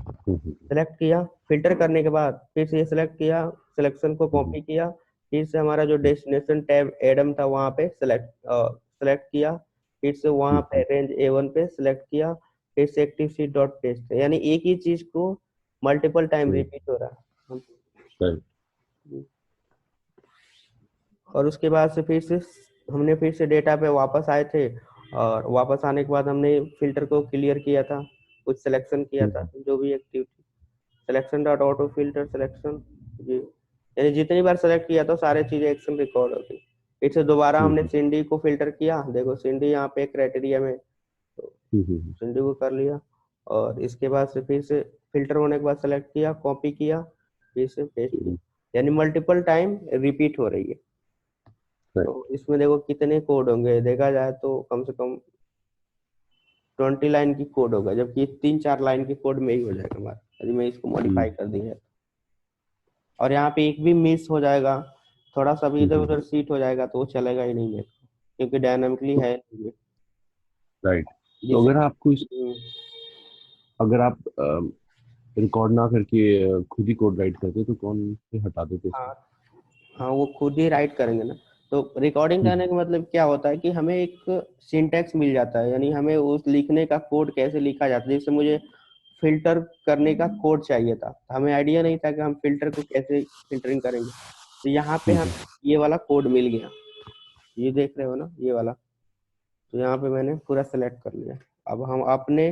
सेलेक्ट किया। फिल्टर करने के बाद फिर से सिलेक्ट किया, सिलेक्शन को कॉपी किया, फिर से हमारा जो डेस्टिनेशन टैब एडम था वहां पे सेलेक्ट किया, फिर से वहां पे रेंज A1 पे सिलेक्ट किया, फिर से एक्टिव सीट डॉट टेस्ट, यानी एक ही चीज को मल्टीपल टाइम रिपीट हो रहा है। और उसके बाद से फिर से डेटा पे वापस आए थे, और वापस आने के बाद हमने फिल्टर को क्लियर किया था, कुछ सिलेक्शन किया था जो भी एक्टिव थी, selection dot auto filter selection, ये यानी जितनी बार सेलेक्ट किया था सारे चीजें एक्शन रिकॉर्ड होती। फिर से दोबारा हमने सिंडी को फिल्टर किया, देखो सिंडी यहाँ पे क्राइटेरिया में, तो सिंडी को कर लिया। और इसके बाद से फिर से फिल्टर होने के बाद सेलेक्ट किया, कॉपी किया, फिर से पेस्ट किया, यानी मल्टीपल टाइम रिपीट हो रही है। तो इसमें देखो कितने कोड होंगे, देखा जाए तो कम से कम 20 लाइन की कोड होगा, जबकि 3-4 लाइन की कोड में ही हो जाएगा हमारा, यदि मैं इसको मॉडिफाई कर दी है। और यहाँ पे एक भी मिस हो जाएगा, थोड़ा सा भी इधर उधर सीट हो जाएगा तो वो चलेगा ही नहीं है, क्योंकि डायनामिकली है राइट। तो जैसे। अगर आप रिकॉर्ड ना करके खुद ही कोड राइट करते तो कौन से हटा देते इसमें? हाँ हाँ, वो खुद ही राइट करेंगे ना। तो रिकॉर्डिंग करने का मतलब क्या होता है कि हमें एक सिंटैक्स मिल जाता है, यानी हमें उस लिखने का कोड कैसे लिखा जाता है। जैसे मुझे फिल्टर करने का कोड चाहिए था, हमें आइडिया नहीं था कि हम फिल्टर को कैसे फिल्टरिंग करेंगे, तो यहाँ पे हम ये वाला कोड मिल गया, ये देख रहे हो ना ये वाला, तो यहाँ पे मैंने पूरा सेलेक्ट कर लिया। अब हम अपने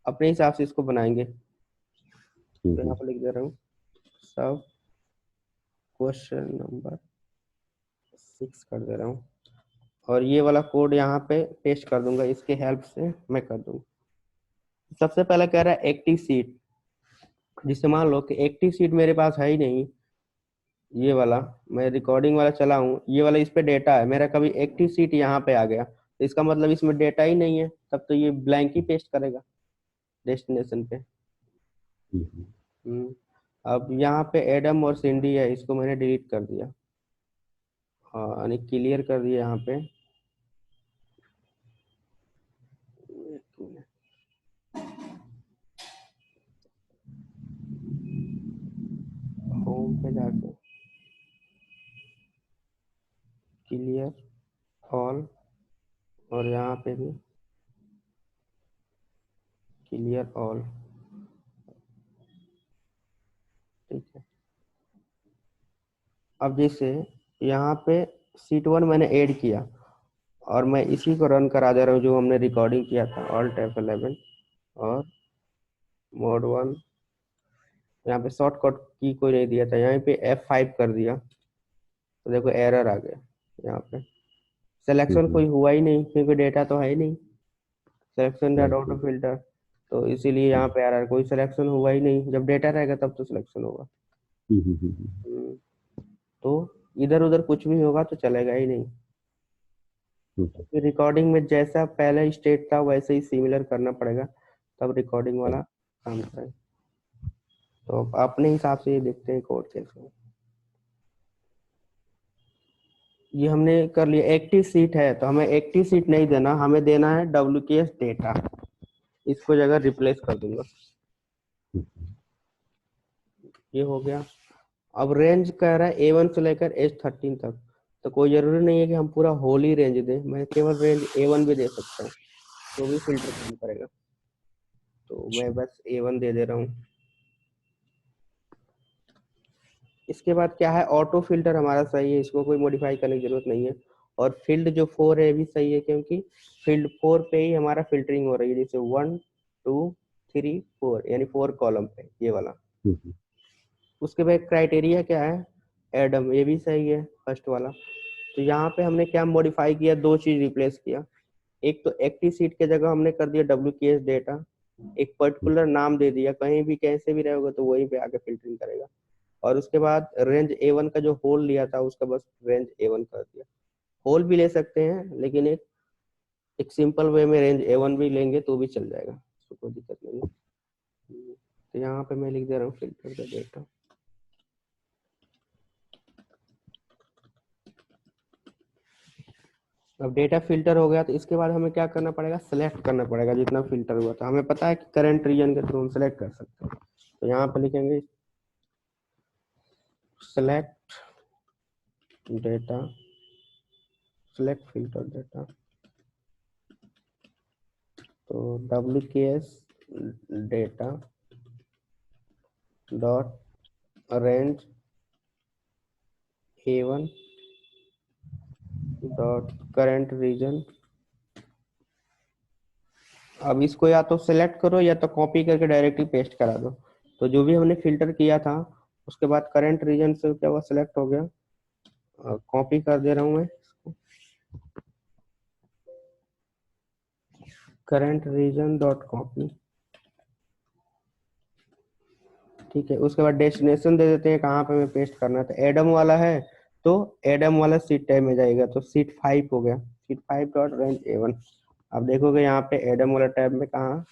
अपने हिसाब से इसको बनाएंगे, तो यहाँ पे लिख दे रहा हूँ सब क्वेश्चन नंबर 6 कर दे रहा हूँ, और ये वाला कोड यहाँ पे पेस्ट कर दूंगा, इसके हेल्प से मैं कर दूंगा। सबसे पहले कह रहा है एक्टिव सीट, जिससे मान लो कि एक्टिव सीट मेरे पास है ही नहीं, ये वाला मैं रिकॉर्डिंग वाला चला हूँ, ये वाला इस पे डेटा है मेरा, कभी एक्टिव सीट यहाँ पे आ गया तो इसका मतलब इसमें डेटा ही नहीं है, तब तो ये ब्लैंक ही पेस्ट करेगा डेस्टिनेशन पे। अब यहाँ पे एडम और सिंडी है, इसको मैंने डिलीट कर दिया, हाँ यानी क्लियर कर दिया यहाँ पे। होम पे जाके क्लियर ऑल, और यहाँ पे भी क्लियर ऑल, ठीक है। अब जैसे यहाँ पे सीट 1 मैंने ऐड किया, और मैं इसी को रन करा दे रहा हूँ जो हमने रिकॉर्डिंग किया था, ऑल्ट F11 और मोड 1, यहाँ पे शॉर्टकट की कोई नहीं दिया था, यहाँ पे F5 कर दिया, तो देखो एरर आ गया। यहाँ पे सिलेक्शन कोई हुआ ही नहीं, क्योंकि डेटा तो है ही नहीं, सिलेक्शन डॉट ऑटो फिल्टर, तो इसीलिए यहाँ पे एरर, कोई सिलेक्शन हुआ ही नहीं, जब डेटा रहेगा तब तो सिलेक्शन होगा। तो इधर उधर कुछ भी होगा तो चलेगा ही नहीं। तो रिकॉर्डिंग में जैसा पहले स्टेट था वैसे ही सिमिलर करना पड़ेगा, तब रिकॉर्डिंग वाला काम करें। तो अपने हिसाब से ये देखते हैं कोड कैसे। ये हमने कर लिया, एक्टिव सीट है तो हमें एक्टिव सीट नहीं देना, हमें देना है WKS डेटा, इसको जगह रिप्लेस कर दूंगा, ये हो गया। अब रेंज कह रहा है A1 से लेकर H13 तक, तो कोई जरूरी नहीं है कि हम पूरा होल ही रेंज दें, मैं केवल रेंज A1 भी दे सकता हूँ, तो भी फिल्टर काम करेगा, तो मैं बस A1 दे दे रहा हूँ। इसके बाद क्या है, ऑटो फिल्टर हमारा सही है, इसको कोई मॉडिफाई करने की जरूरत नहीं है। और फील्ड जो 4 है भी सही है, क्योंकि फील्ड 4 पे ही हमारा फिल्टरिंग हो रही है, जैसे 1 2 3 4, यानी 4 कॉलम पे ये वाला। उसके बाद क्राइटेरिया क्या है, एडम, ये भी सही है फर्स्ट वाला। तो यहाँ पे हमने क्या मॉडिफाई किया, दो चीज रिप्लेस किया, एक तो एक्टिव सीट के जगह हमने कर दिया WKS डेटा, एक पर्टिकुलर नाम दे दिया, कहीं भी कैसे भी रहेगा तो वहीं पे आके फिल्टरिंग करेगा। और उसके बाद रेंज A1 का जो होल लिया था उसका बस रेंज A1 कर दिया, होल भी ले सकते हैं, लेकिन एक सिंपल वे में रेंज A1 भी लेंगे तो भी चल जाएगा, तो कोई दिक्कत नहीं है। तो यहाँ पे मैं लिख दे रहा हूँ फिल्टर द डेटा। अब डेटा फिल्टर हो गया, तो इसके बाद हमें क्या करना पड़ेगा, सेलेक्ट करना पड़ेगा जितना फिल्टर हुआ था। हमें पता है कि करंट रीजन के थ्रू हम सेलेक्ट कर सकते हैं, तो यहाँ पे लिखेंगे select data, select filter data. तो WKS data dot range A1 dot current region. अब इसको या तो सेलेक्ट करो या तो कॉपी करके डायरेक्टली पेस्ट करा दो। तो जो भी हमने फिल्टर किया था उसके बाद करंट रीजन से क्या हुआ, सेलेक्ट हो गया। कॉपी कर दे रहा हूँ मैं इसको, करंट रीजन डॉट कॉपी। ठीक है, उसके बाद डेस्टिनेशन दे देते हैं कहाँ पे हमें पेस्ट करना है। तो एडम वाला है तो एडम वाला सीट टैब में जाएगा, तो सीट 5 हो गया, सीट 5 डॉट रेंज A1। अब देखोगे यहाँ पे एडम वाला टैब में कहाँ,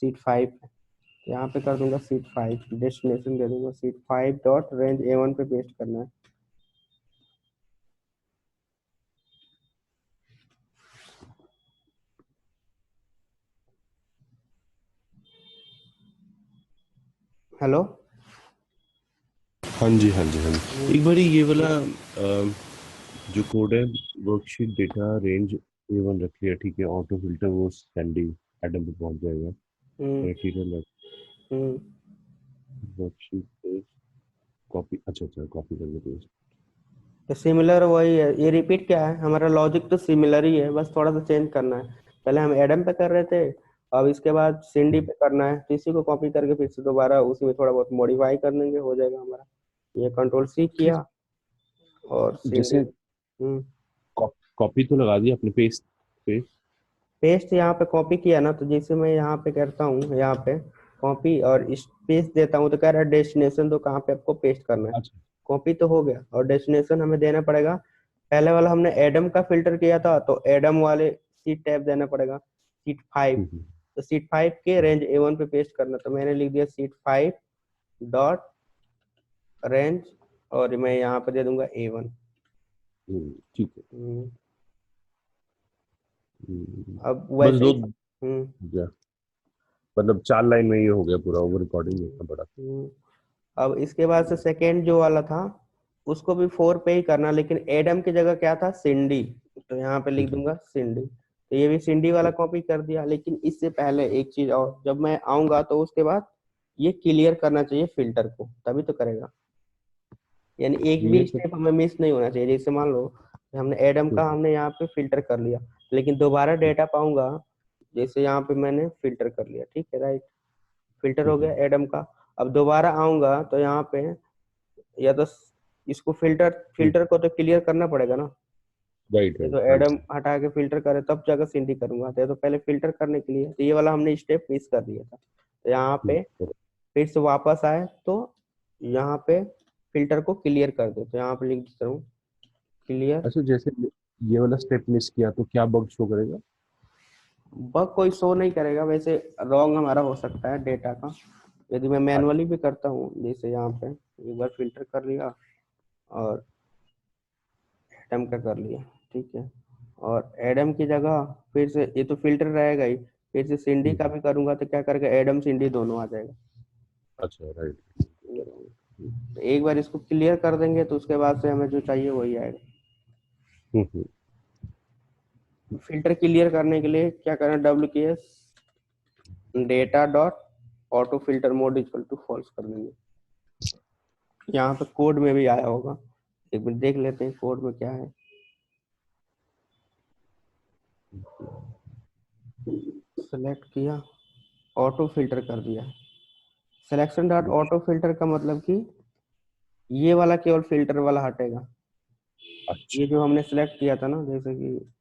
सीट 5 है, यहाँ पे कर दूंगा सीट 5, डेस्टिनेशन दे दूंगा सीट 5 डॉट रेंज A1 पे पेस्ट करना है। हेलो। हाँ जी, हाँ जी, हाँ जी। एक बार ये वाला जो कोड है, वर्कशीट डेटा रेंज A1 रख लिया, ठीक है। ऑटो फिल्टर वो सैंडी एडम पे पहुंच जाएगा। हम्म क्राइटेरिया हम्म वर्कशीट पे कॉपी, अच्छा अच्छा, कॉपी करके पेस्ट। तो सिमिलर वही है, ये रिपीट क्या है, हमारा लॉजिक तो सिमिलर ही है, बस थोड़ा सा चेंज करना है। पहले हम एडम पे कर रहे थे, अब इसके बाद सिंडी पे करना है, तो इसी को कॉपी करके फिर से दोबारा उसी में थोड़ा बहुत मॉडिफाई कर लेंगे, हो जाएगा हमारा। ये कंट्रोल C किया और सिंडी। जैसे कॉपी तो लगा दी आपने, पेस्ट पेस्ट। पेस्ट यहाँ पे कॉपी किया ना, तो जैसे मैं यहाँ पे करता हूँ, यहाँ पे कॉपी और स्पेस देता हूँ, तो कह रहा है डेस्टिनेशन तो कहाँ पे आपको पेस्ट करना है। अच्छा। कॉपी तो हो गया और डेस्टिनेशन हमें देना पड़ेगा। पहले वाला हमने एडम का फिल्टर किया था, तो एडम वाले सीट टैब देना पड़ेगा, सीट 5। हम्म, तो सीट 5 के रेंज A1 पे पेस्ट करना, तो मैंने लिख दिया सीट 5 डॉट रेंज, और मैं यहाँ पे दे दूंगा A1। ठीक है। हम्म, हम्म, अब बस वैसे दो। ही। हम्म या, मतलब 4 लाइन में ये हो गया पूरा, ओवर रिकॉर्डिंग इतना बड़ा। हम्म। अब इसके बाद से सेकेंड जो वाला था उसको भी 4 पे ही करना, लेकिन एडम की जगह क्या था, सिंडी। तो यहाँ पे लिख हम्म, दूंगा सिंडी, तो ये भी सिंडी वाला कॉपी कर दिया। लेकिन इससे पहले एक चीज और, जब मैं आऊंगा तो उसके बाद ये क्लियर करना चाहिए फिल्टर को, तभी तो करेगा। यानी एक भी क्लियर कर। स्टेप हमें मिस नहीं होना चाहिए। जैसे मान लो कि हमने एडम का हमने यहाँ पे फिल्टर कर लिया, लेकिन दोबारा डेटा पाऊंगा, जैसे यहाँ पे मैंने फिल्टर कर लिया, ठीक है, राइट, फिल्टर हो गया एडम का। अब दोबारा आऊंगा तो यहाँ पे या तो इसको फिल्टर फिल्टर को तो क्लियर करना पड़ेगा ना। राइट ये राइट तो राइट। एडम हटा के फिल्टर करे तब जाकर सिंडी करूंगा, तो ये तो पहले फिल्टर करने के लिए, तो ये वाला हमने स्टेप मिस कर दिया था। तो यहाँ पे फिर से वापस आए तो यहाँ पे फिल्टर को क्लियर कर दो, तो यहाँ पे लिख देता हूँ क्लियर। अच्छा, जैसे ये वाला स्टेप मिस किया तो क्या बग शो करेगा? बग कोई शो नहीं करेगा, वैसे रॉन्ग हमारा हो सकता है डेटा का, यदि मैं अच्छा। मैनुअली भी करता हूँ। जैसे यहाँ पे एक बार फिल्टर कर लिया और एडम का कर लिया, ठीक है, और एडम की जगह फिर से ये तो फिल्टर रहेगा ही, फिर से सिंडी का भी करूंगा तो क्या करेगा, एडम सिंडी दोनों आ जाएगा। अच्छा, राइट। तो एक बार इसको क्लियर कर देंगे तो उसके बाद से हमें जो चाहिए वही आएगा। हम्म। फिल्टर क्लियर करने के लिए क्या करना, WKS data dot auto filter mode equal to false कर देंगे। यहाँ पे कोड में भी आया होगा, एक बार देख लेते हैं कोड में क्या है। सेलेक्ट किया, ऑटो फिल्टर कर दिया। सिलेक्शन डॉट ऑटो फिल्टर का मतलब कि ये वाला केवल फिल्टर वाला हटेगा, ये अच्छा। जो हमने सेलेक्ट किया था ना, जैसे कि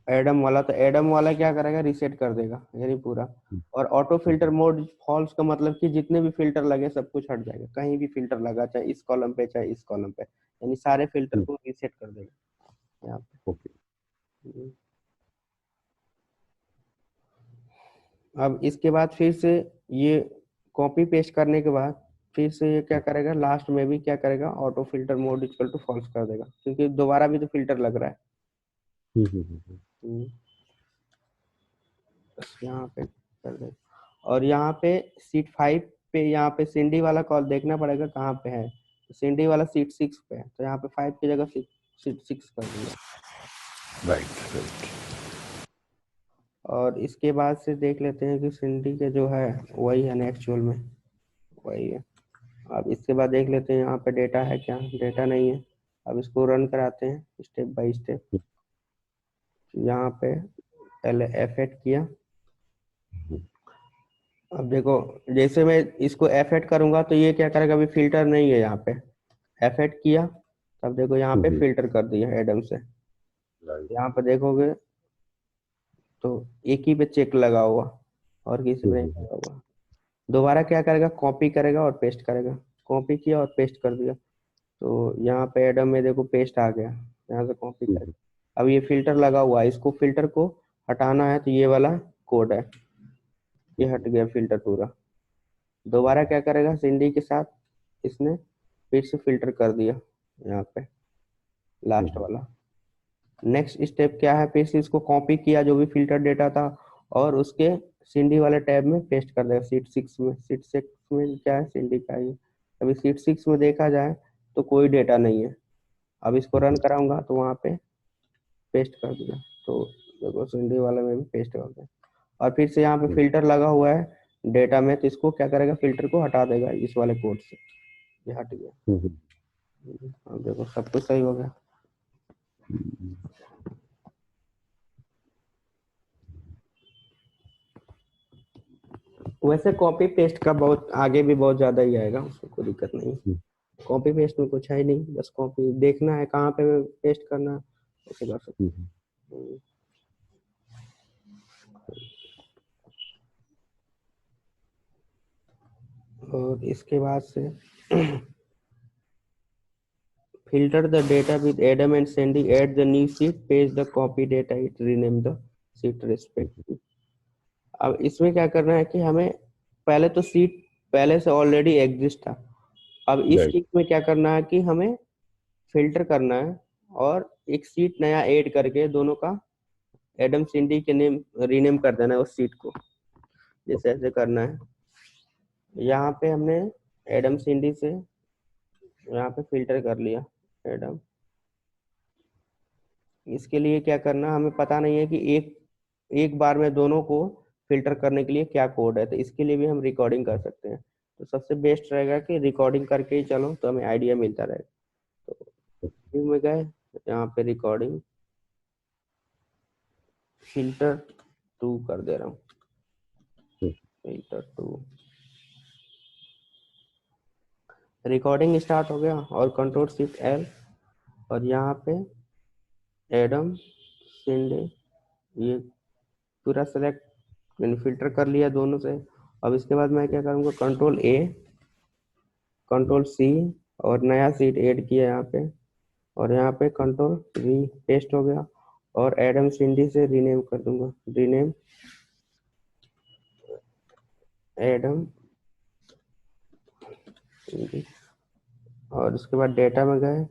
एडम वाला, तो एडम वाला क्या करेगा, रिसेट कर देगा यानी पूरा। और ऑटो फिल्टर मोड फॉल्स का मतलब कि जितने भी फिल्टर लगे सब कुछ हट जाएगा, कहीं भी फिल्टर लगा चाहे इस कॉलम पे चाहे इस कॉलम पे, यानी सारे फिल्टर को रिसेट कर देगा। यहाँ पे। ओके। अब इसके बाद फिर से ये कॉपी पेस्ट करने के बाद फिर से ये क्या करेगा, लास्ट में भी क्या करेगा, auto filter mode equal to false कर देगा, क्योंकि दोबारा भी तो फिल्टर लग रहा है। हम्म, बस यहाँ पे कर दे। और यहाँ पे सीट 5 पे यहाँ पे सिंडी वाला कॉल देखना पड़ेगा कहाँ पे है। तो सिंडी वाला सीट 6 पे है, तो यहाँ पे 5 की जगह सीट 6 कर दिया। Right right. और इसके बाद से देख लेते हैं कि सिंडी के जो है वही है ना, एक्चुअल में वही है। अब इसके बाद देख लेते हैं यहाँ पे डेटा है क्या, डेटा नहीं है। अब इसको रन कराते हैं स्टेप बाय स्टेप। यहाँ पे पहले F8 किया। अब देखो जैसे मैं इसको F8 करूंगा तो ये क्या करेगा, अभी फिल्टर नहीं है यहाँ पे। F8 किया, तब देखो यहाँ पे फिल्टर कर दिया एडम से। राइट। यहाँ पे देखोगे तो एक ही पे चेक लगा हुआ और किसी पे नहीं लगा हुआ। दोबारा क्या करेगा, कॉपी करेगा और पेस्ट करेगा। कॉपी किया और पेस्ट कर दिया, तो यहाँ पे एडम में देखो पेस्ट आ गया, यहाँ से कॉपी करेगा। अब ये फिल्टर लगा हुआ है, इसको फिल्टर को हटाना है, तो ये वाला कोड है, ये हट गया फिल्टर पूरा। दोबारा क्या करेगा, सिंडी के साथ इसने फिर से फिल्टर कर दिया यहाँ पे लास्ट वाला। नेक्स्ट स्टेप क्या है, फिर से इसको कॉपी किया जो भी फिल्टर डेटा था और उसके सिंडी वाले टैब में पेस्ट कर देगा सीट 6 में। सीट 6 में क्या है, सिंडी का ही। अभी सीट 6 में देखा जाए तो कोई डेटा नहीं है। अब इसको रन कराऊंगा तो वहां पे पेस्ट कर दिया, तो देखो सिंडी वाले में भी पेस्ट कर दिया। और फिर से यहाँ पे फिल्टर लगा हुआ है डेटा में, तो इसको क्या करेगा, फिल्टर को हटा देगा इस वाले कोड से। ये हट गया। अब देखो सब कुछ सही हो गया। वैसे कॉपी पेस्ट का बहुत आगे भी बहुत ज्यादा ही आएगा, उसमें कोई दिक्कत नहीं। कॉपी पेस्ट में कुछ है ही नहीं, बस कॉपी देखना है कहाँ पे पेस्ट करना है, ऐसे कर सकते हैं। और इसके बाद से filter the data with Adam and Sandy, add the new sheet, paste the copy data, it rename the sheet respectively। अब इसमें क्या करना है कि हमें पहले तो सीट पहले से ऑलरेडी एग्जिस्ट था। अब इस राइट। केस में क्या करना है कि हमें फिल्टर करना है और एक सीट नया ऐड करके दोनों का एडम सिंडी के नेम रीनेम कर देना है उस सीट को। जैसे ऐसे करना है। यहाँ पे हमने एडम सिंडी से यहाँ पे फिल्टर कर लिया एडम। इसके लिए क्या करना, हमें पता नहीं है कि एक एक बार में दोनों को फिल्टर करने के लिए क्या कोड है, तो इसके लिए भी हम रिकॉर्डिंग कर सकते हैं। तो सबसे बेस्ट रहेगा कि रिकॉर्डिंग करके ही चलो, तो हमें आइडिया मिलता रहेगा। तो व्यू में गए, यहाँ पे रिकॉर्डिंग फिल्टर 2 कर दे रहा हूँ, फिल्टर 2। रिकॉर्डिंग स्टार्ट हो गया और कंट्रोल शिफ्ट L, और यहाँ पे एडम सिंडे ये पूरा सेलेक्ट मैंने फिल्टर कर लिया दोनों से। अब इसके बाद मैं क्या करूँगा, कंट्रोल A कंट्रोल C और नया सीट ऐड किया यहाँ पे, और यहाँ पे कंट्रोल V पेस्ट हो गया और एडम सिंडी से रीनेम कर दूंगा, रीनेम एडम सिंडी। और उसके बाद डेटा में गए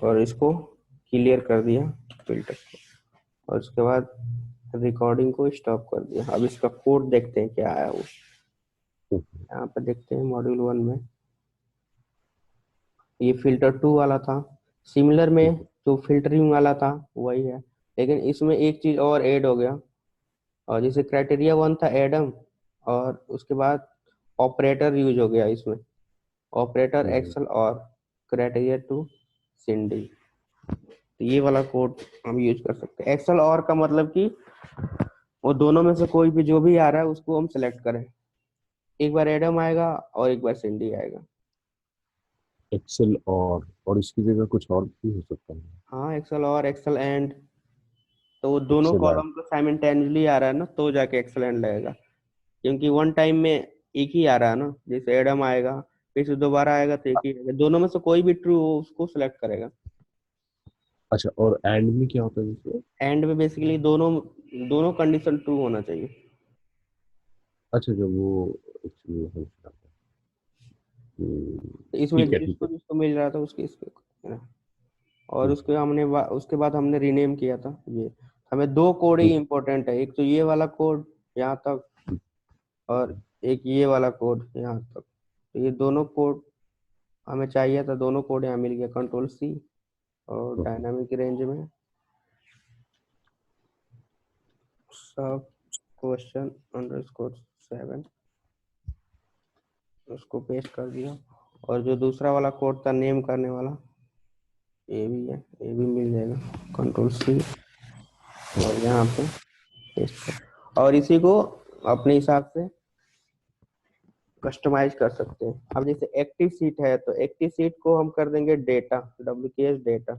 और इसको क्लियर कर दिया फिल्टर को, और उसके बाद रिकॉर्डिंग को स्टॉप कर दिया। अब इसका कोड देखते हैं क्या आया वो। यहाँ पे देखते हैं मॉड्यूल 1 में ये फिल्टर 2 वाला था, सिमिलर में जो फिल्टरिंग वाला था वही है, लेकिन इसमें एक चीज और ऐड हो गया। और जैसे क्राइटेरिया 1 था एडम, और उसके बाद ऑपरेटर यूज हो गया इसमें, ऑपरेटर एक्सेल और क्राइटेरिया 2 सिंडी। तो ये वाला कोड हम यूज कर सकते हैं। एक्सेल और का मतलब कि वो दोनों में से कोई भी जो भी आ रहा है उसको हम सेलेक्ट करें, एक बार एडम आएगा और एक बार सिंडी आएगा। एक्सेल और इसकी जगह कुछ और भी हो सकता है। हाँ एक्सेल और एक्सेल एंड, तो वो दोनों एक्सेल कॉलम तो साइमल्टेनियसली आ रहा है ना, तो जाके एक्सेल एंड लगेगा। क्योंकि वन टाइम में एक ही आ रहा है ना, जैसे एडम आएगा फिर से दोबारा आएगा तो एक ही आएगा, दोनों में से कोई भी ट्रू हो उसको सिलेक्ट करेगा। अच्छा, और एंड में क्या होता है इसमें? एंड में बेसिकली दोनों दोनों कंडीशन ट्रू होना चाहिए। अच्छा, जब वो एक्चुअली समझ रहा तो इसमें ठीक है, ठीक जिसको है। जिसको मिल रहा था उसके इसके है ना। और हम्म, उसके बाद हमने रीनेम किया था ये। हमें दो कोड ही हम्म, इम्पोर्टेंट है, एक तो ये वाला कोड यहाँ तक, और एक ये वाला कोड यहाँ तक। तो ये दोनों कोड हमें चाहिए था, दोनों कोड यहाँ मिल गया, कंट्रोल C और हम्म, डायनामिक रेंज में सब question_7 उसको पेस्ट कर दिया। और जो दूसरा वाला कोड था नेम करने वाला, ये भी है, ये भी मिल जाएगा, कंट्रोल C और यहाँ पे पेस्ट कर। और इसी को अपने हिसाब से कस्टमाइज कर सकते हैं। अब जैसे एक्टिव सीट है तो एक्टिव सीट को हम कर देंगे डेटा, WKS डेटा,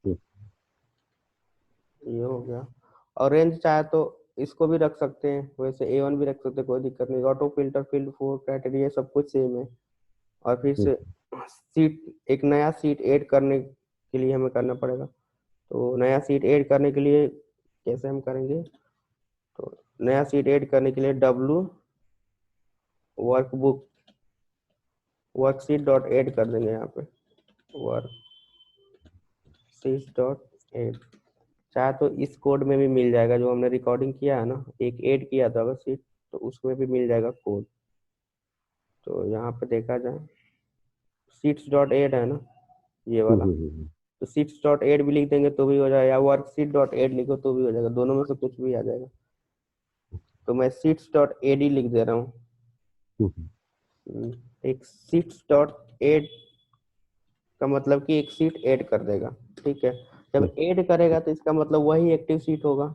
हम्म, ये हो गया। और रेंज चाहे तो इसको भी रख सकते हैं, वैसे A1 भी रख सकते हैं, कोई दिक्कत नहीं। ऑटो फिल्टर, फील्ड 4 क्राइटेरिया सब कुछ सेम है। और फिर हम्म, से सीट, एक नया सीट ऐड करने के लिए हमें करना पड़ेगा। तो नया सीट ऐड करने के लिए कैसे हम करेंगे, तो नया सीट ऐड करने के लिए W workbook worksheet dot add कर देंगे यहाँ पे, वर्कशीट डॉट ऐड। चाहे तो इस कोड में भी मिल जाएगा, जो हमने रिकॉर्डिंग किया है ना, एक ऐड किया था अगर सीट, तो उसमें भी मिल जाएगा कोड। तो यहाँ पे देखा जाए, सीट्स डॉट ऐड है ना ये हम्म, वाला, तो सीट्स डॉट ऐड भी लिख देंगे तो भी हो जाएगा, या वर्कशीट डॉट ऐड लिखो तो भी हो जाएगा, दोनों में से कुछ भी आ जाएगा। तो मैं सीट्स डॉट ऐड ही लिख दे रहा हूँ। हम्म, एक सीट्स डॉट ऐड का मतलब कि एक सीट ऐड कर देगा, ठीक है। जब ऐड करेगा तो इसका मतलब वही एक्टिव सीट होगा,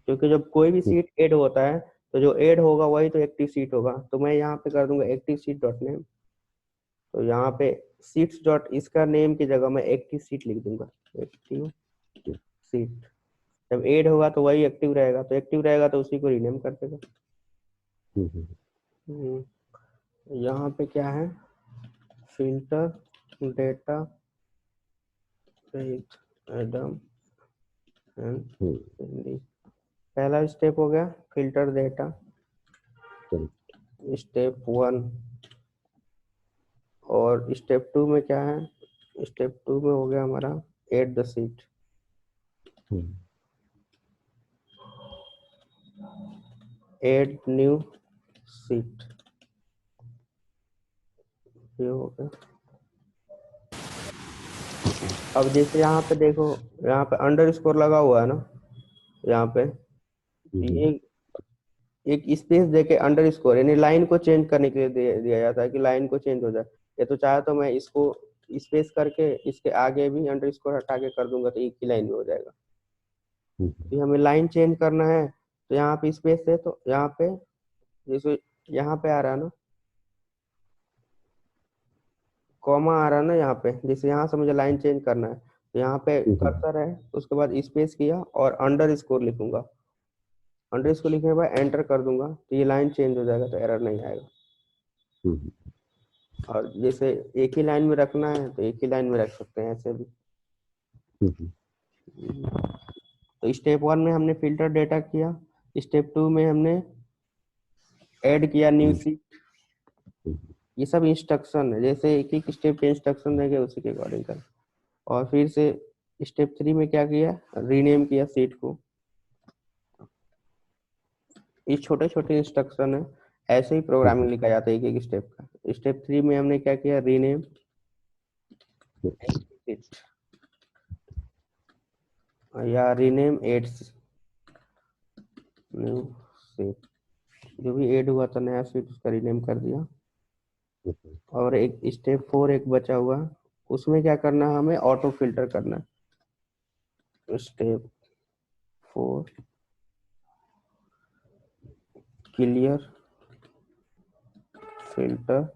क्योंकि जब कोई भी हम्म, सीट ऐड होता है तो जो ऐड होगा वही तो एक्टिव सीट होगा। तो मैं यहाँ पे कर दूंगा एक्टिव सीट डॉट नेम। तो यहाँ पे सीट्स डॉट इसका नेम की जगह मैं एक्टिव सीट लिख दूंगा, एक्टिव सीट। जब ऐड होगा तो वही एक्टिव रहेगा, तो एक्टिव रहेगा तो उसी को रीनेम कर देगा। हम्म, हम्म, यहाँ पे क्या है, filter data with Adam and hmm, Cindy. पहला स्टेप हो गया फिल्टर डेटा, correct, स्टेप 1। और स्टेप 2 में क्या है, स्टेप 2 में हो गया हमारा add the seat, hmm, add new seat, ये हो गया। अब जैसे यहाँ पे देखो, यहाँ पे अंडर स्कोर लगा हुआ है ना, यहाँ पे हम्म, ये एक स्पेस देके अंडर स्कोर, यानी लाइन को चेंज करने के लिए दिया जाता है कि लाइन को चेंज हो जाए। या तो चाहे तो मैं इसको स्पेस करके इसके आगे भी अंडर स्कोर हटा के कर दूंगा तो एक ही लाइन में हो जाएगा। हम्म, तो हमें लाइन चेंज करना है तो यहाँ पे स्पेस है, तो यहाँ पे जैसे यहाँ पे आ रहा है ना, कॉमा आ रहा है ना यहाँ पे, जैसे यहाँ से मुझे लाइन चेंज करना है तो यहाँ पे हम्म, कर्सर है, उसके बाद स्पेस किया और अंडर स्कोर लिखूंगा। अंडर स्कोर लिखने के बाद एंटर कर दूंगा तो ये लाइन चेंज हो जाएगा, तो एरर नहीं आएगा। हम्म, और जैसे एक ही लाइन में रखना है तो एक ही लाइन में रख सकते हैं ऐसे भी। हम्म, तो स्टेप 1 में हमने फिल्टर डेटा किया, स्टेप 2 में हमने ऐड किया न्यू हम्म, सीट। ये सब इंस्ट्रक्शन है, जैसे एक एक स्टेप के इंस्ट्रक्शन देंगे उसी के अकॉर्डिंग कर। और फिर से स्टेप 3 में क्या किया, रीनेम किया सीट को। ये छोटे छोटे इंस्ट्रक्शन है, ऐसे ही हम्म, प्रोग्रामिंग लिखा जाता है एक एक स्टेप का। स्टेप 3 में हमने क्या किया, रीनेम सीट, या रीनेम एड न्यू सीट, जो भी ऐड हुआ था नया सीट उसका रीनेम कर दिया। और एक स्टेप 4 एक बचा हुआ, उसमें क्या करना है, हमें ऑटो फिल्टर करना है। Step 4 clear filter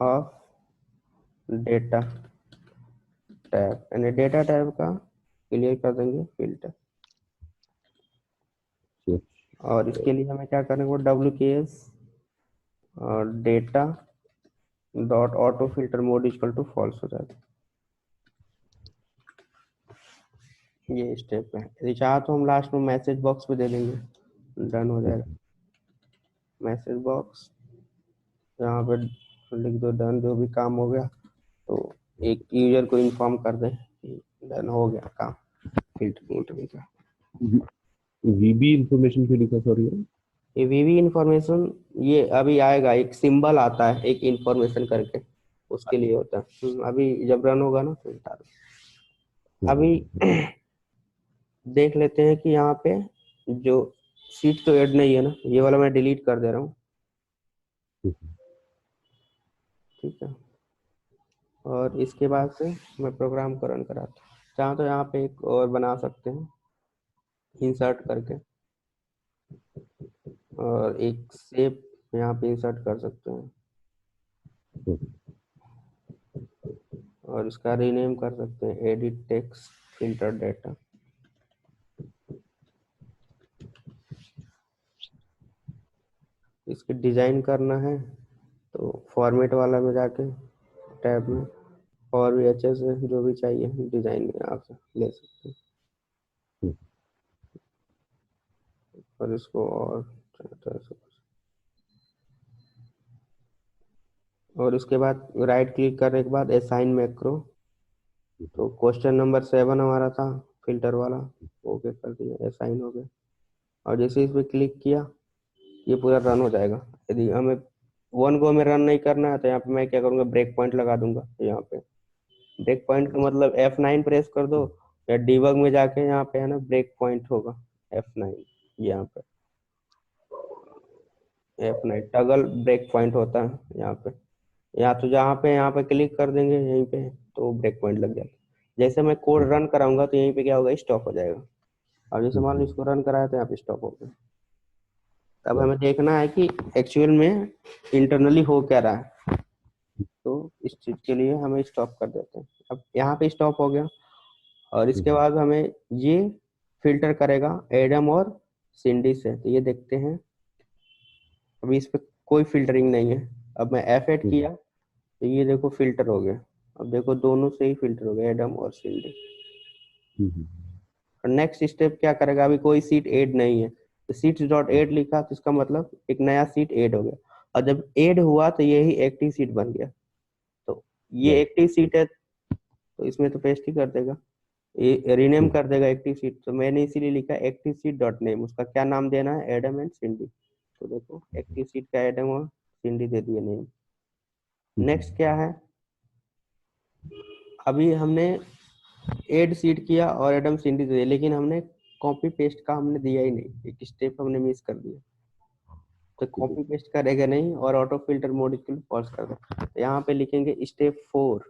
of data tab, यानी डेटा टैब का क्लियर कर देंगे फिल्टर। और इसके लिए हमें क्या करना है, वो WKS और data dot auto filter mode equal to false हो जाएगा। ये स्टेप है। यदि चाहा तो हम लास्ट में मैसेज बॉक्स पे दे देंगे, डन हो जाएगा। मैसेज बॉक्स यहाँ पे लिख दो डन, जो भी काम हो गया तो एक यूजर को इन्फॉर्म कर दे कि डन हो गया काम फिल्टर मोड का। वीबी इंफॉर्मेशन क्यों लिखा, सॉरी? ये वीवी इंफॉर्मेशन ये अभी आएगा, एक सिंबल आता है एक इंफॉर्मेशन करके, उसके लिए होता है। अभी जब रन होगा ना तो बता दो। अभी देख लेते हैं कि यहाँ पे जो सीट तो ऐड नहीं है ना, ये वाला मैं डिलीट कर दे रहा हूँ, ठीक है। और इसके बाद से मैं प्रोग्राम को रन कराता हूँ। चाहे तो यहाँ पे एक और बना सकते हैं इंसर्ट करके, और एक शेप यहाँ पे इंसर्ट कर सकते हैं, और इसका रीनेम कर सकते हैं एडिट टेक्स्ट फिल्टर डेटा। इसके डिजाइन करना है तो फॉर्मेट वाला में जाके टैब में, और भी अच्छे से जो भी चाहिए डिजाइन में आप ले सकते हैं। और इसको और उसके बाद राइट क्लिक करने के बाद असाइन मैक्रो, तो क्वेश्चन नंबर 7 हमारा था फिल्टर वाला, ओके कर दिया, असाइन हो गया। और जैसे इस पर क्लिक किया ये पूरा रन हो जाएगा। यदि हमें वन गो में रन नहीं करना है तो यहाँ पे मैं क्या करूँगा, ब्रेक पॉइंट लगा दूंगा। यहाँ पे ब्रेक पॉइंट का मतलब F9 प्रेस कर दो, या डिबग में जाके यहाँ पे है ना ब्रेक पॉइंट होगा F9, यहाँ पे F9 टगल ब्रेक पॉइंट होता है यहाँ पे। या तो यहाँ पे क्लिक कर देंगे यहीं पे तो ब्रेक पॉइंट लग जाता है। जैसे मैं कोड रन कराऊंगा तो यहीं पे क्या होगा, स्टॉप हो जाएगा। अब जैसे मान लो इसको रन कराया तो यहाँ पे स्टॉप हो गया। तब हमें देखना है कि एक्चुअल में इंटरनली हो क्या रहा है, तो इस चीज के लिए हमें स्टॉप कर देते हैं। अब यहाँ पे स्टॉप हो गया, और इसके बाद हमें ये फिल्टर करेगा एडम और सिंडी से, तो ये देखते हैं। अभी इस पे कोई फिल्टरिंग नहीं है। अब मैं F8 किया तो ये देखो फिल्टर हो गया। अब देखो दोनों से ही फिल्टर हो गया, एडम और सिंडी। और नेक्स्ट स्टेप क्या करेगा, अभी कोई सीट ऐड नहीं है तो सीट्स डॉट ऐड लिखा तो इसका मतलब एक नया सीट ऐड हो गया। और जब ऐड हुआ तो ये ही एक्टिव सीट बन गया। तो ये एक्टिव सीट है तो इसमें तो पेस्ट ही कर देगा, ये रीनेम कर देगा एक्टिव सीट। तो मैंने इसीलिए लिखा एक्टिव सीट डॉट नेम, उसका क्या नाम देना है, एडम एंड सिंडी। तो देखो एक्टिव सीट का एडम और सिंडी दे दिए नेम। नेक्स्ट क्या है, अभी हमने एड सीट किया और एडम सिंडी दे दिया, लेकिन हमने कॉपी पेस्ट का हमने दिया ही नहीं, एक स्टेप हमने मिस कर दिया। तो कॉपी पेस्ट करेगा नहीं और ऑटो फिल्टर मोड के लिए पॉज कर दो। तो यहाँ पे लिखेंगे स्टेप 4,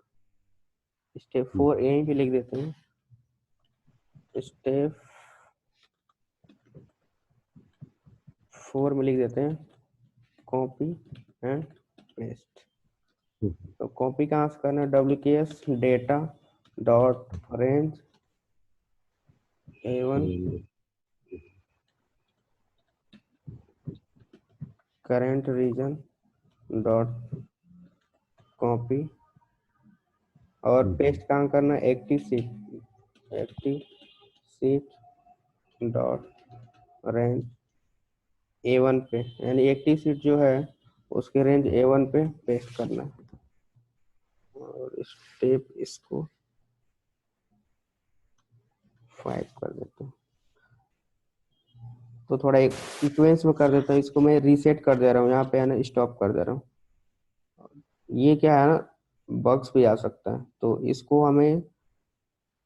स्टेप 4 यहीं पे लिख देते हैं, स्टेप 4 में लिख देते हैं कॉपी एंड पेस्ट। तो कॉपी कहाँ से करना है, WKS data dot range A1 current region dot copy, और पेस्ट कहाँ करना है, active seat dot range A1 पे, यानी एक्टिव सीट जो है उसके रेंज A1 पे पेस्ट करना है। और स्टेप इसको 5 कर देते हैं। तो थोड़ा एक सीक्वेंस में कर देता हूँ, इसको मैं रीसेट कर दे रहा हूँ, यहाँ पे है ना स्टॉप कर दे रहा हूँ। ये क्या है ना, बग्स भी आ सकता है, तो इसको हमें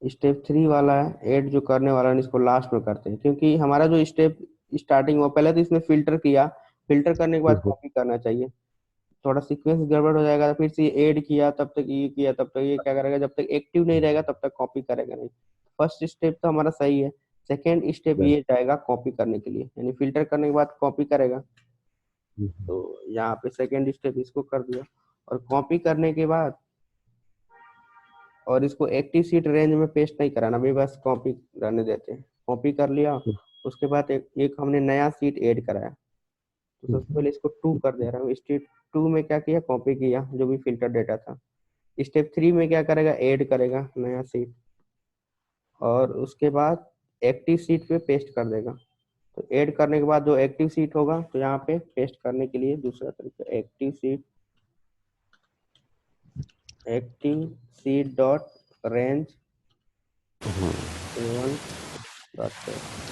स्टेप 3 वाला है ऐड जो करने वाला है इसको लास्ट में करते हैं, क्योंकि हमारा जो स्टेप स्टार्टिंग हुआ पहले तो इसने फिल्टर किया, फिल्टर करने के बाद कॉपी करना चाहिए। थोड़ा सीक्वेंस गड़बड़ हो जाएगा, तो फिर से ऐड किया तब तक ये किया, तब तक ये क्या करेगा, जब तक एक्टिव नहीं रहेगा तब तक कॉपी करेगा नहीं। फर्स्ट स्टेप तो हमारा सही है, सेकेंड स्टेप ये जाएगा कॉपी करने के लिए, यानी फिल्टर करने के बाद कॉपी करेगा। तो यहाँ पे सेकेंड स्टेप इसको कर दिया, और कॉपी करने के बाद और इसको एक्टिव सीट रेंज में पेस्ट नहीं कराना, अभी बस कॉपी रहने देते हैं। कॉपी कर लिया, उसके बाद एक हमने नया सीट ऐड कराया, तो सबसे पहले इसको 2 कर दे रहा हूँ, 2 में क्या किया, कॉपी किया जो भी फिल्टर डेटा था। स्टेप 3 में क्या करेगा, ऐड करेगा नया सीट, और उसके बाद एक्टिव सीट पे पेस्ट कर देगा। तो ऐड करने के बाद जो एक्टिव सीट होगा, तो यहाँ पे पेस्ट करने के लिए दूसरा तरीका, active seat dot range A1 dot paste.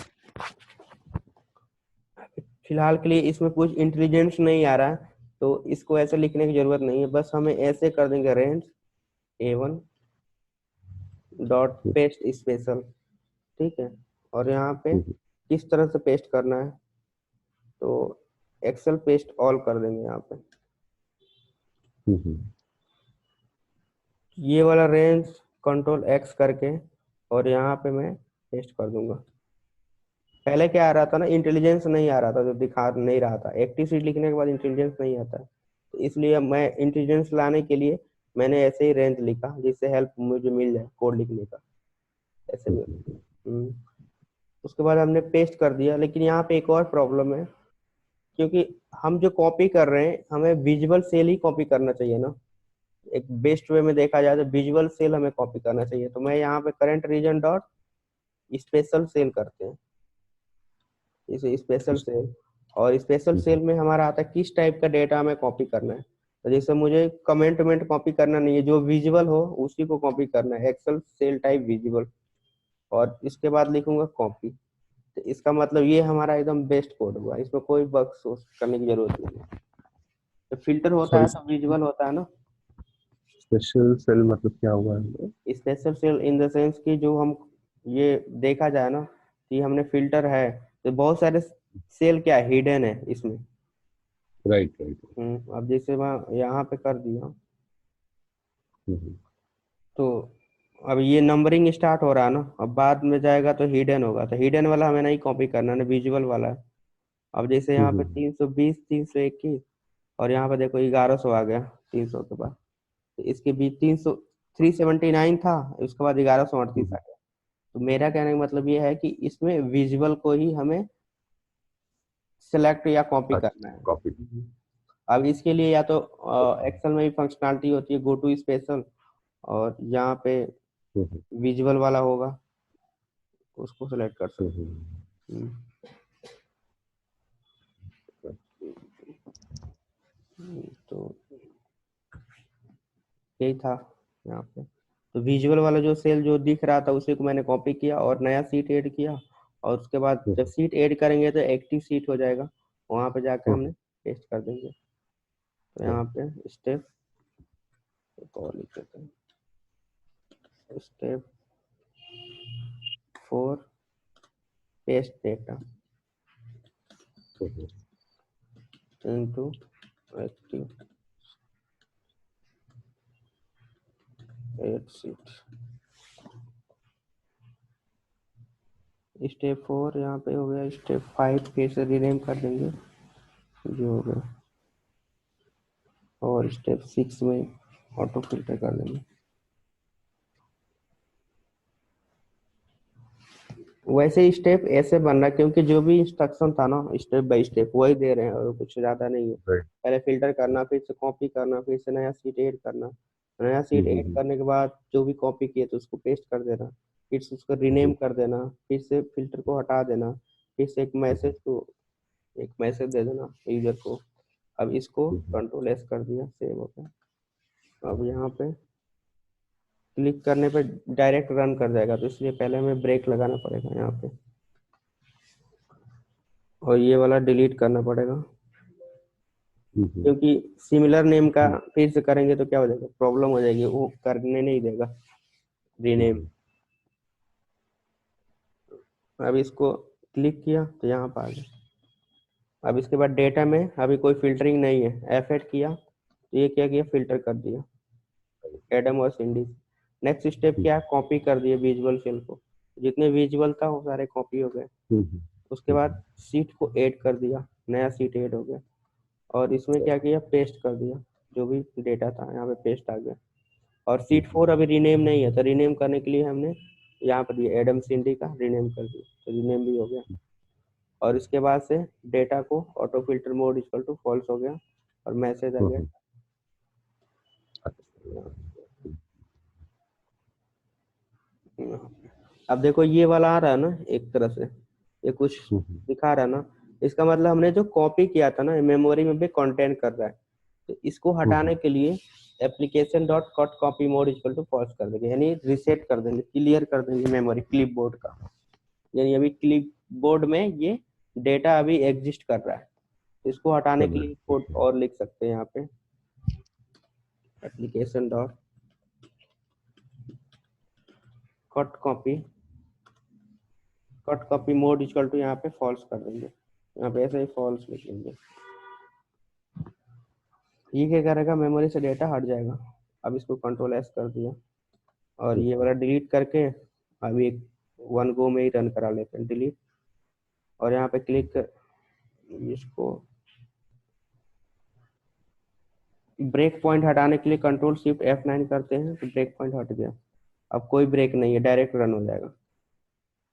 फिलहाल के लिए इसमें कुछ इंटेलिजेंस नहीं आ रहा, तो इसको ऐसे लिखने की जरूरत नहीं है, बस हमें ऐसे कर देंगे, range A1 dot paste special, ठीक है। और यहाँ पे किस तरह से पेस्ट करना है, तो एक्सेल पेस्ट ऑल कर देंगे यहाँ पे। ये वाला रेंज कंट्रोल एक्स करके, और यहाँ पे मैं पेस्ट कर दूंगा। पहले क्या आ रहा था ना, इंटेलिजेंस नहीं आ रहा था, जो दिखा नहीं रहा था, एक्टिव सीट लिखने के बाद इंटेलिजेंस नहीं आता, तो इसलिए मैं इंटेलिजेंस लाने के लिए मैंने ऐसे ही रेंज लिखा, जिससे हेल्प मुझे मिल जाए कोड लिखने का, ऐसे भी। उसके बाद हमने पेस्ट कर दिया, लेकिन यहाँ पे एक और प्रॉब्लम है, क्योंकि हम जो कॉपी कर रहे हैं, हमें विजुअल सेल ही कॉपी करना चाहिए ना। एक बेस्ट वे में देखा जाए तो विजुअल सेल हमें कॉपी करना चाहिए, तो मैं यहाँ पे current region dot special cell करते हैं, इसे स्पेशल सेल। और स्पेशल सेल में हमारा आता है किस टाइप का डेटा हमें कॉपी करना है, तो जैसे मुझे कमेंट वेमेंट कॉपी करना नहीं है, जो विजुअल हो उसी को कॉपी करना है, एक्सेल सेल टाइप विजुअल, और इसके बाद लिखूंगा कॉपी। तो इसका मतलब ये हमारा एकदम बेस्ट कोड हुआ, इसमें कोई बग सोर्स करने की जरूरत नहीं है। तो फिल्टर होता सॉरी, है तो विजुअल होता है ना। स्पेशल सेल मतलब क्या हुआ है? Special cell in the sense कि जो हम, ये देखा जाए ना कि हमने फिल्टर है, तो बहुत सारे सेल क्या हिडन है इसमें। Right, right. अब जैसे मैं यहाँ पे कर दिया, तो अब ये नंबरिंग स्टार्ट हो रहा है ना, अब बाद में जाएगा तो हिडन होगा, तो हिडन वाला हमें नहीं कॉपी करना है, विजुअल वाला है। अब जैसे यहाँ पे 320, 321, और यहाँ पे देखो 1100 आ गया 300 के बाद, तो इसके बीच 379 था, उसके बाद 1138 आ गया। तो मेरा कहने का मतलब ये है कि इसमें विजुअल को ही हमें सिलेक्ट या कॉपी करना अच्छा, है। कॉपी। अब इसके लिए या तो एक्सेल में भी फंक्शनलिटी होती है, गो टू स्पेशल, और यहाँ पे विजुअल वाला होगा, उसको सेलेक्ट कर सकते हैं। तो यही था यहाँ पे। तो विजुअल वाला जो सेल जो दिख रहा था, उसी को मैंने कॉपी किया और नया सीट ऐड किया, और उसके बाद जब सीट ऐड करेंगे तो एक्टिव सीट हो जाएगा, वहां पे जाके हमने पेस्ट कर देंगे। तो यहाँ पे स्टेप और लिख देते हैं, step 4 paste data into active add sheet. Step 4 यहाँ पे हो गया, स्टेप 5 फिर से रीनेम कर देंगे जो हो गया, और स्टेप 6 में ऑटो फिल्टर कर देंगे। वैसे स्टेप ऐसे बन रहा, क्योंकि जो भी इंस्ट्रक्शन था ना स्टेप बाय स्टेप वही दे रहे हैं, और कुछ ज्यादा नहीं है। पहले फिल्टर करना, फिर से कॉपी करना, फिर से नया सीट ऐड करना, नया सीट ऐड करने के बाद जो भी कॉपी किए तो उसको पेस्ट कर देना, फिर से उसको रीनेम कर देना, फिर से फिल्टर को हटा देना, फिर से एक मैसेज दे देना यूजर को। अब इसको कंट्रोल एस कर दिया, सेव हो गया। अब यहाँ पे क्लिक करने पे डायरेक्ट रन कर जाएगा, तो इसलिए पहले हमें ब्रेक लगाना पड़ेगा यहाँ पे, और ये वाला डिलीट करना पड़ेगा, क्योंकि सिमिलर नेम का फिर से करेंगे तो क्या हो जाएगा, प्रॉब्लम हो जाएगी, वो करने नहीं देगा रीनेम। अब इसको क्लिक किया तो यहाँ पर आ गया। अब इसके बाद डेटा में अभी कोई फिल्टरिंग नहीं है, F8 किया तो ये क्या किया, फिल्टर कर दिया एडम और सिंडी। नेक्स्ट स्टेप क्या, कॉपी कर दिए विजुअल सेल को, जितने विजुअल था वो सारे कॉपी हो गए। उसके बाद सीट को ऐड कर दिया, नया सीट ऐड हो गया, और इसमें क्या किया, पेस्ट कर दिया, जो भी डेटा था यहाँ पे पेस्ट आ गया। और सीट 4 अभी रीनेम नहीं है, तो रीनेम करने के लिए हमने यहाँ पर दिया एडम सिंडी का, रीनेम कर दिया, तो रीनेम भी हो गया। और इसके बाद से डेटा को auto filter mode equal to false हो गया, और मैसेज आ गया। अब देखो ये वाला आ रहा है ना, एक तरह से ये कुछ दिखा रहा है ना, इसका मतलब हमने जो कॉपी किया था ना मेमोरी में भी कंटेंट कर रहा है, तो इसको हटाने के लिए application dot cut copy mode equal to false कर देंगे, यानी रिसेट कर देंगे, क्लियर कर देंगे मेमोरी क्लिपबोर्ड का। यानी अभी क्लिपबोर्ड में ये डेटा अभी एग्जिस्ट कर रहा है, तो इसको हटाने के लिए कोड और लिख सकते हैं यहाँ पे, application dot cut copy mode equal to यहाँ पे फॉल्स कर देंगे, यहाँ पे ऐसे ही फॉल्स लिख लेंगे। ये क्या करेगा, मेमोरी से डेटा हट जाएगा। अब इसको कंट्रोल एस कर दिया और ये वाला डिलीट करके अभी एक वन गो में ही रन करा लेते हैं, डिलीट। और यहाँ पे क्लिक कर, इसको ब्रेक पॉइंट हटाने के लिए कंट्रोल शिफ्ट F9 करते हैं, तो ब्रेक पॉइंट हट गया। अब कोई ब्रेक नहीं है, डायरेक्ट रन हो जाएगा।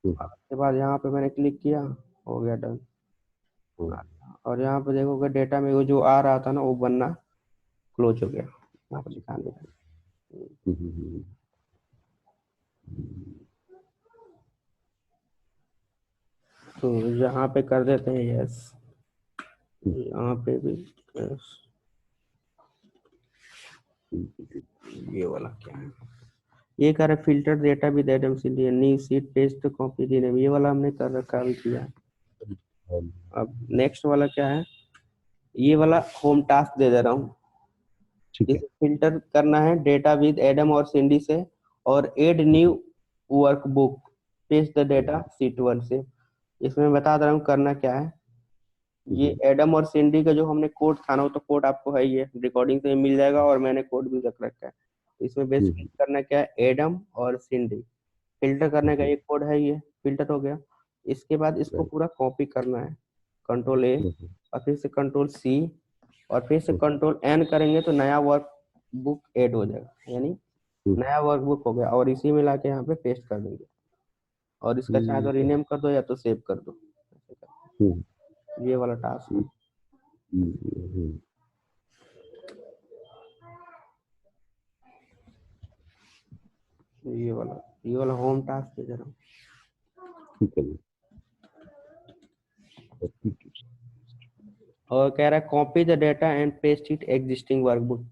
उसके बाद यहाँ पे मैंने क्लिक किया, हो गया डन। और यहाँ पे देखोगे डेटा में वो जो आ रहा था ना वो बनना क्लोज हो गया, यहाँ पे दिखा दे। तो यहाँ पे कर देते हैं यस, यहाँ पे भी यस। ये वाला क्या है, ये कर रहा filter data with Adam CD new seat paste copy rename, ये वाला हमने कर रखा अभी किया। अब नेक्स्ट वाला क्या है, ये वाला होम टास्क दे रहा हूँ, इसे फिल्टर करना है डेटा विद एडम और सिंडी से, और add new workbook paste the data sheet 1 से। इसमें बता दे रहा हूँ करना क्या है। ये एडम और सिंडी का जो हमने कोड था ना, वो तो कोड आपको है ही है, रिकॉर्डिंग से मिल जाएगा और मैंने कोड भी रख रखा है। इसमें बेसिकली करना क्या है, एडम और सिंडी फिल्टर करने का एक कोड है, ये फिल्टर हो गया। इसके बाद इसको पूरा कॉपी करना है, कंट्रोल ए और फिर से कंट्रोल सी और फिर से कंट्रोल एन करेंगे तो नया वर्क बुक ऐड हो जाएगा, यानी नया वर्क बुक हो गया। और इसी में लाके यहाँ पे पेस्ट कर देंगे और इसका चाहे तो रीनेम कर दो या तो सेव कर दो। ये वाला टास्क है। ये वाला होम टास्क है जरा। और कह रहा है copy the data and paste it existing workbook.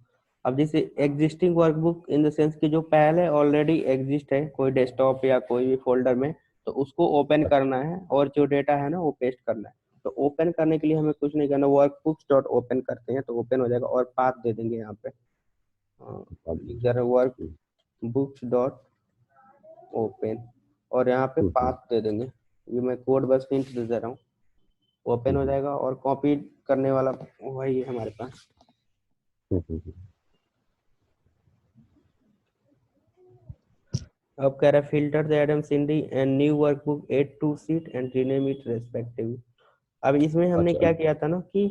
अब जैसे existing workbook in the sense कि जो पहले ऑलरेडी एग्जिस्ट है कोई डेस्कटॉप या कोई भी फोल्डर में, तो उसको ओपन करना है और जो डेटा है ना वो पेस्ट करना है। तो ओपन करने के लिए हमें कुछ नहीं करना, वर्कबुक्स डॉट ओपन करते हैं तो ओपन हो जाएगा। और पाथ दे देंगे यहाँ पे, जरा वर्कबुक्स डॉट ओपन और यहाँ पे पाथ दे देंगे। ये मैं कोड बस हिंट दे रहा हूँ, ओपन हो जाएगा। और कॉपी करने वाला वही है हमारे पास। अब कह रहा है filter the Adam Cindy and new workbook add to sheet and rename it respectively. अब इसमें हमने क्या किया था ना कि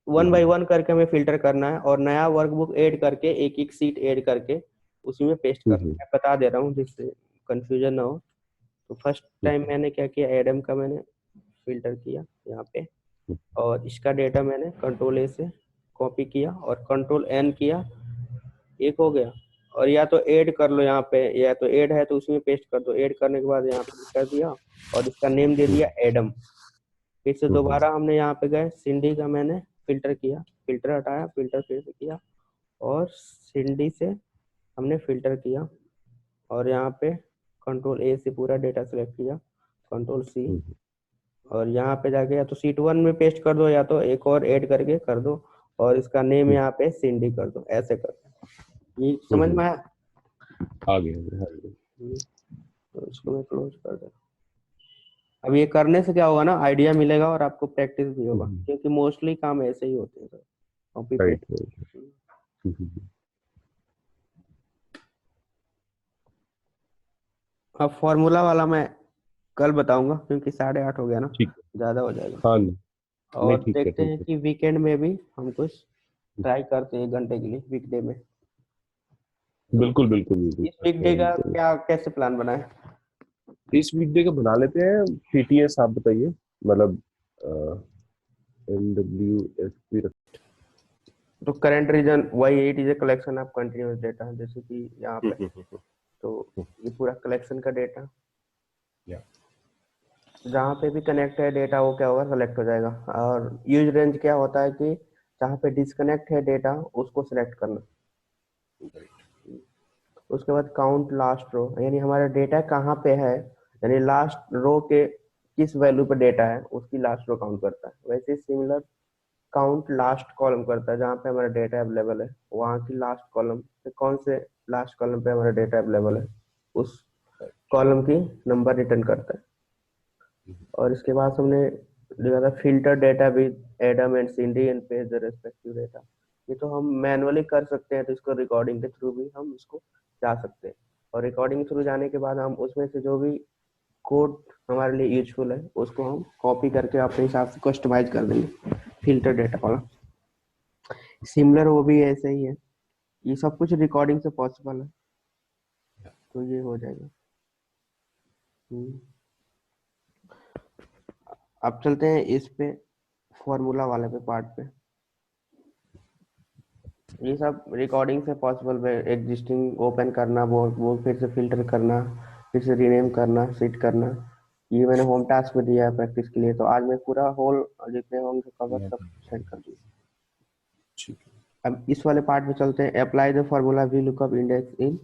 1 by 1 करके हमें फिल्टर करना है और नया वर्कबुक ऐड करके एक एक सीट ऐड करके उसी में पेस्ट करना है। मैं बता दे रहा हूँ जिससे कंफ्यूजन ना हो। तो फर्स्ट टाइम मैंने क्या किया, एडम का मैंने फिल्टर किया यहाँ पे और इसका डेटा मैंने कंट्रोल ए से कॉपी किया और कंट्रोल एन किया, एक हो गया। और या तो ऐड कर लो यहाँ पे, या तो ऐड है तो उसमें पेस्ट कर दो। ऐड करने के बाद यहाँ पे कर दिया और इसका नेम दे दिया एडम। फिर से दोबारा हमने यहाँ पे गए, सिंडी का मैंने फिल्टर किया, फिल्टर हटाया, फिल्टर फिर से किया और सिंडी से हमने फिल्टर किया और यहाँ पे कंट्रोल ए से पूरा डेटा सेलेक्ट किया, कंट्रोल सी और यहाँ पे जाके या तो सीट 1 में पेस्ट कर दो या तो एक और ऐड करके कर दो और इसका नेम यहाँ पे सिंडी कर दो, ऐसे कर दो। ये समझ में आया? आ गया। तो इसको मैं क्लोज कर दे। अब ये करने से क्या होगा ना, आइडिया मिलेगा और आपको प्रैक्टिस भी होगा, क्योंकि मोस्टली काम ऐसे ही होते हैं सर, कॉपी पेस्ट। अब फॉर्मूला वाला मैं कल बताऊंगा क्योंकि 8:30 हो गया ना, ज्यादा हो जाएगा। हाँ, और देखते हैं कि वीकेंड में भी हम कुछ ट्राई करते हैं 1 घंटे के लिए, वीकडे में। बिल्कुल बिल्कुल। इस वीकडे का क्या कैसे प्लान बना है? इस वीकडे का बना लेते हैं TTS, आप बताइए। मतलब NWSP तो करंट रीजन वही, it is a collection of continuous data, जैसे कि यहाँ पे, तो ये पूरा कलेक्शन का डेटा, या जहाँ पे भी कनेक्ट है डेटा वो क्या होगा, सेलेक्ट हो जाएगा। और यूज रेंज क्या होता है कि जहाँ पे डिस्कनेक्ट है डेटा उसको सिलेक्ट करना। उसके बाद काउंट लास्ट रो, यानी हमारा डेटा कहाँ पे है, यानी लास्ट रो के किस वैल्यू पे डेटा है उसकी लास्ट रो काउंट करता है। वैसे सिमिलर काउंट लास्ट कॉलम करता है, जहाँ पे हमारा डेटा अवेलेबल है वहाँ की लास्ट कॉलम पे, कौन से लास्ट कॉलम पे हमारा डेटा अवेलेबल है उस कॉलम की नंबर रिटर्न करता है। और इसके बाद हमने लिखा था filter data with Adam and Cindy and page the respective data. ये तो हम मैनुअली कर सकते हैं, तो इसको रिकॉर्डिंग के थ्रू भी हम इसको जा सकते हैं। और रिकॉर्डिंग के थ्रू जाने के बाद हम उसमें से जो भी कोड हमारे लिए यूजफुल है उसको हम कॉपी करके अपने हिसाब से कस्टमाइज कर देंगे फिल्टर डेटा वाला। सिमिलर वो भी ऐसे ही है, ये सब कुछ रिकॉर्डिंग से पॉसिबल है, तो ये हो जाएगा। हम्म। अब चलते हैं इस पे, फॉर्मूला वाले पे, पार्ट पे। ये सब रिकॉर्डिंग से पॉसिबल है, एग्जिस्टिंग ओपन करना, वो फिर से फिल्टर करना, फिर से रीनेम करना, सेट करना। ये मैंने होम टास्क में दिया है प्रैक्टिस के लिए, तो आज मैं पूरा होल जितने होंगे कवर सब सेट कर दूँ। ठीक है। अब इस वाले पार्ट में चलते हैं, apply the formula V lookup index in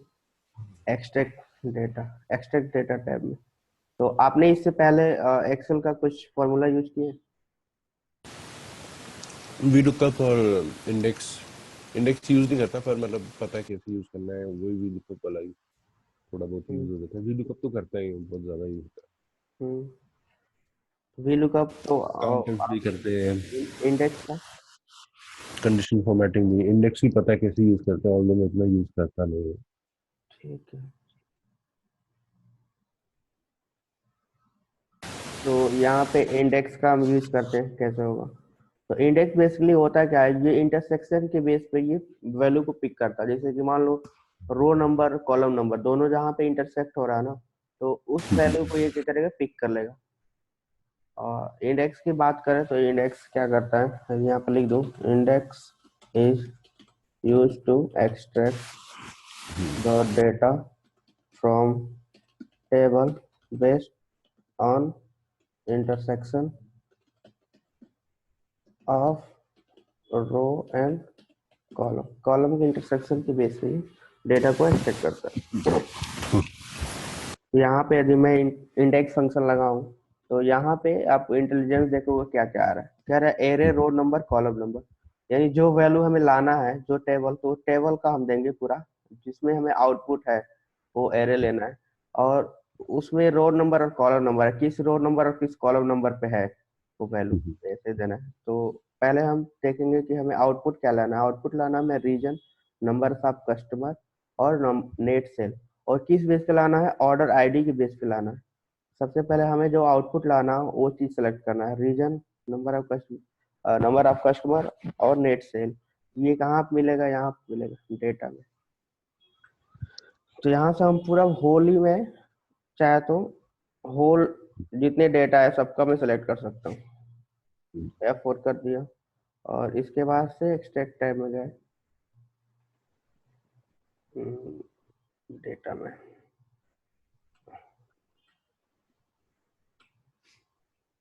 extract data tab में। तो आपने इससे पहले एक्सेल का कुछ फॉर्मूला यूज किए? VLOOKUP और इंडेक्स इंडेक्स यूज नहीं करता, पर मतलब पता है कैसे यूज करना है, वही VLOOKUP वाला ही थोड़ा बहुत यूज हो जाता है। VLOOKUप तो करता ही हूँ, बहुत ज्यादा यूज होता वी लुकअप तो है। काउंटर्स भी करते हैं, इंडेक्स का। कंडीशन फॉर्मेटिंग भी। इंडेक्स भी पता है कैसे यूज करते हैं, ऑल्दो मैं इतना यूज करता नहीं हूँ। ठीक है, तो यहाँ पे इंडेक्स का हम यूज करते हैं, कैसे होगा? तो इंडेक्स बेसिकली होता है क्या है, ये इंटरसेक्शन के बेस पे ये वैल्यू को पिक करता है। जैसे कि मान लो रो नंबर कॉलम नंबर दोनों जहाँ पे इंटरसेक्ट हो रहा है ना, तो उस वैल्यू को ये क्या करेगा, पिक कर लेगा। और इंडेक्स की बात करें तो इंडेक्स क्या करता है, यहाँ पर लिख दूं, index is use to extract the data from table based on intersection of row and column. Column के इंटरसेक्शन के बेस पे डेटा को एक्सट्रैक्ट करता है। तो यहाँ पे यदि मैं इंडेक्स फंक्शन लगाऊं, तो यहाँ पे आप इंटेलिजेंस देखोगे क्या क्या आ रहा है, कह रहा है array row number column number, यानी जो वैल्यू हमें लाना है जो टेबल, तो टेबल का हम देंगे पूरा, जिसमें हमें आउटपुट है वो एरे लेना है। और उसमें रो नंबर और कॉलम नंबर है, किस रो नंबर और किस कॉलम नंबर पे है वो वैल्यू ऐसे देना है। तो पहले हम देखेंगे कि हमें आउटपुट क्या लाना है। आउटपुट लाना है रीजन, नंबर ऑफ कस्टमर और नेट सेल। और किस बेस पे लाना है, ऑर्डर आईडी के बेस पे लाना है। सबसे पहले हमें जो आउटपुट लाना हो वो चीज सेलेक्ट करना है, रीजन, नंबर ऑफ कस्टमर और नेट सेल। ये कहाँ पे मिलेगा, यहाँ पे मिलेगा डेटा में। तो यहाँ से हम पूरा होल ही में चाहे तो होल जितने डेटा है सबका मैं सेलेक्ट कर सकता हूँ। F4 कर दिया, और इसके बाद से एक्सट्रैक्ट टैब में गए, डेटा में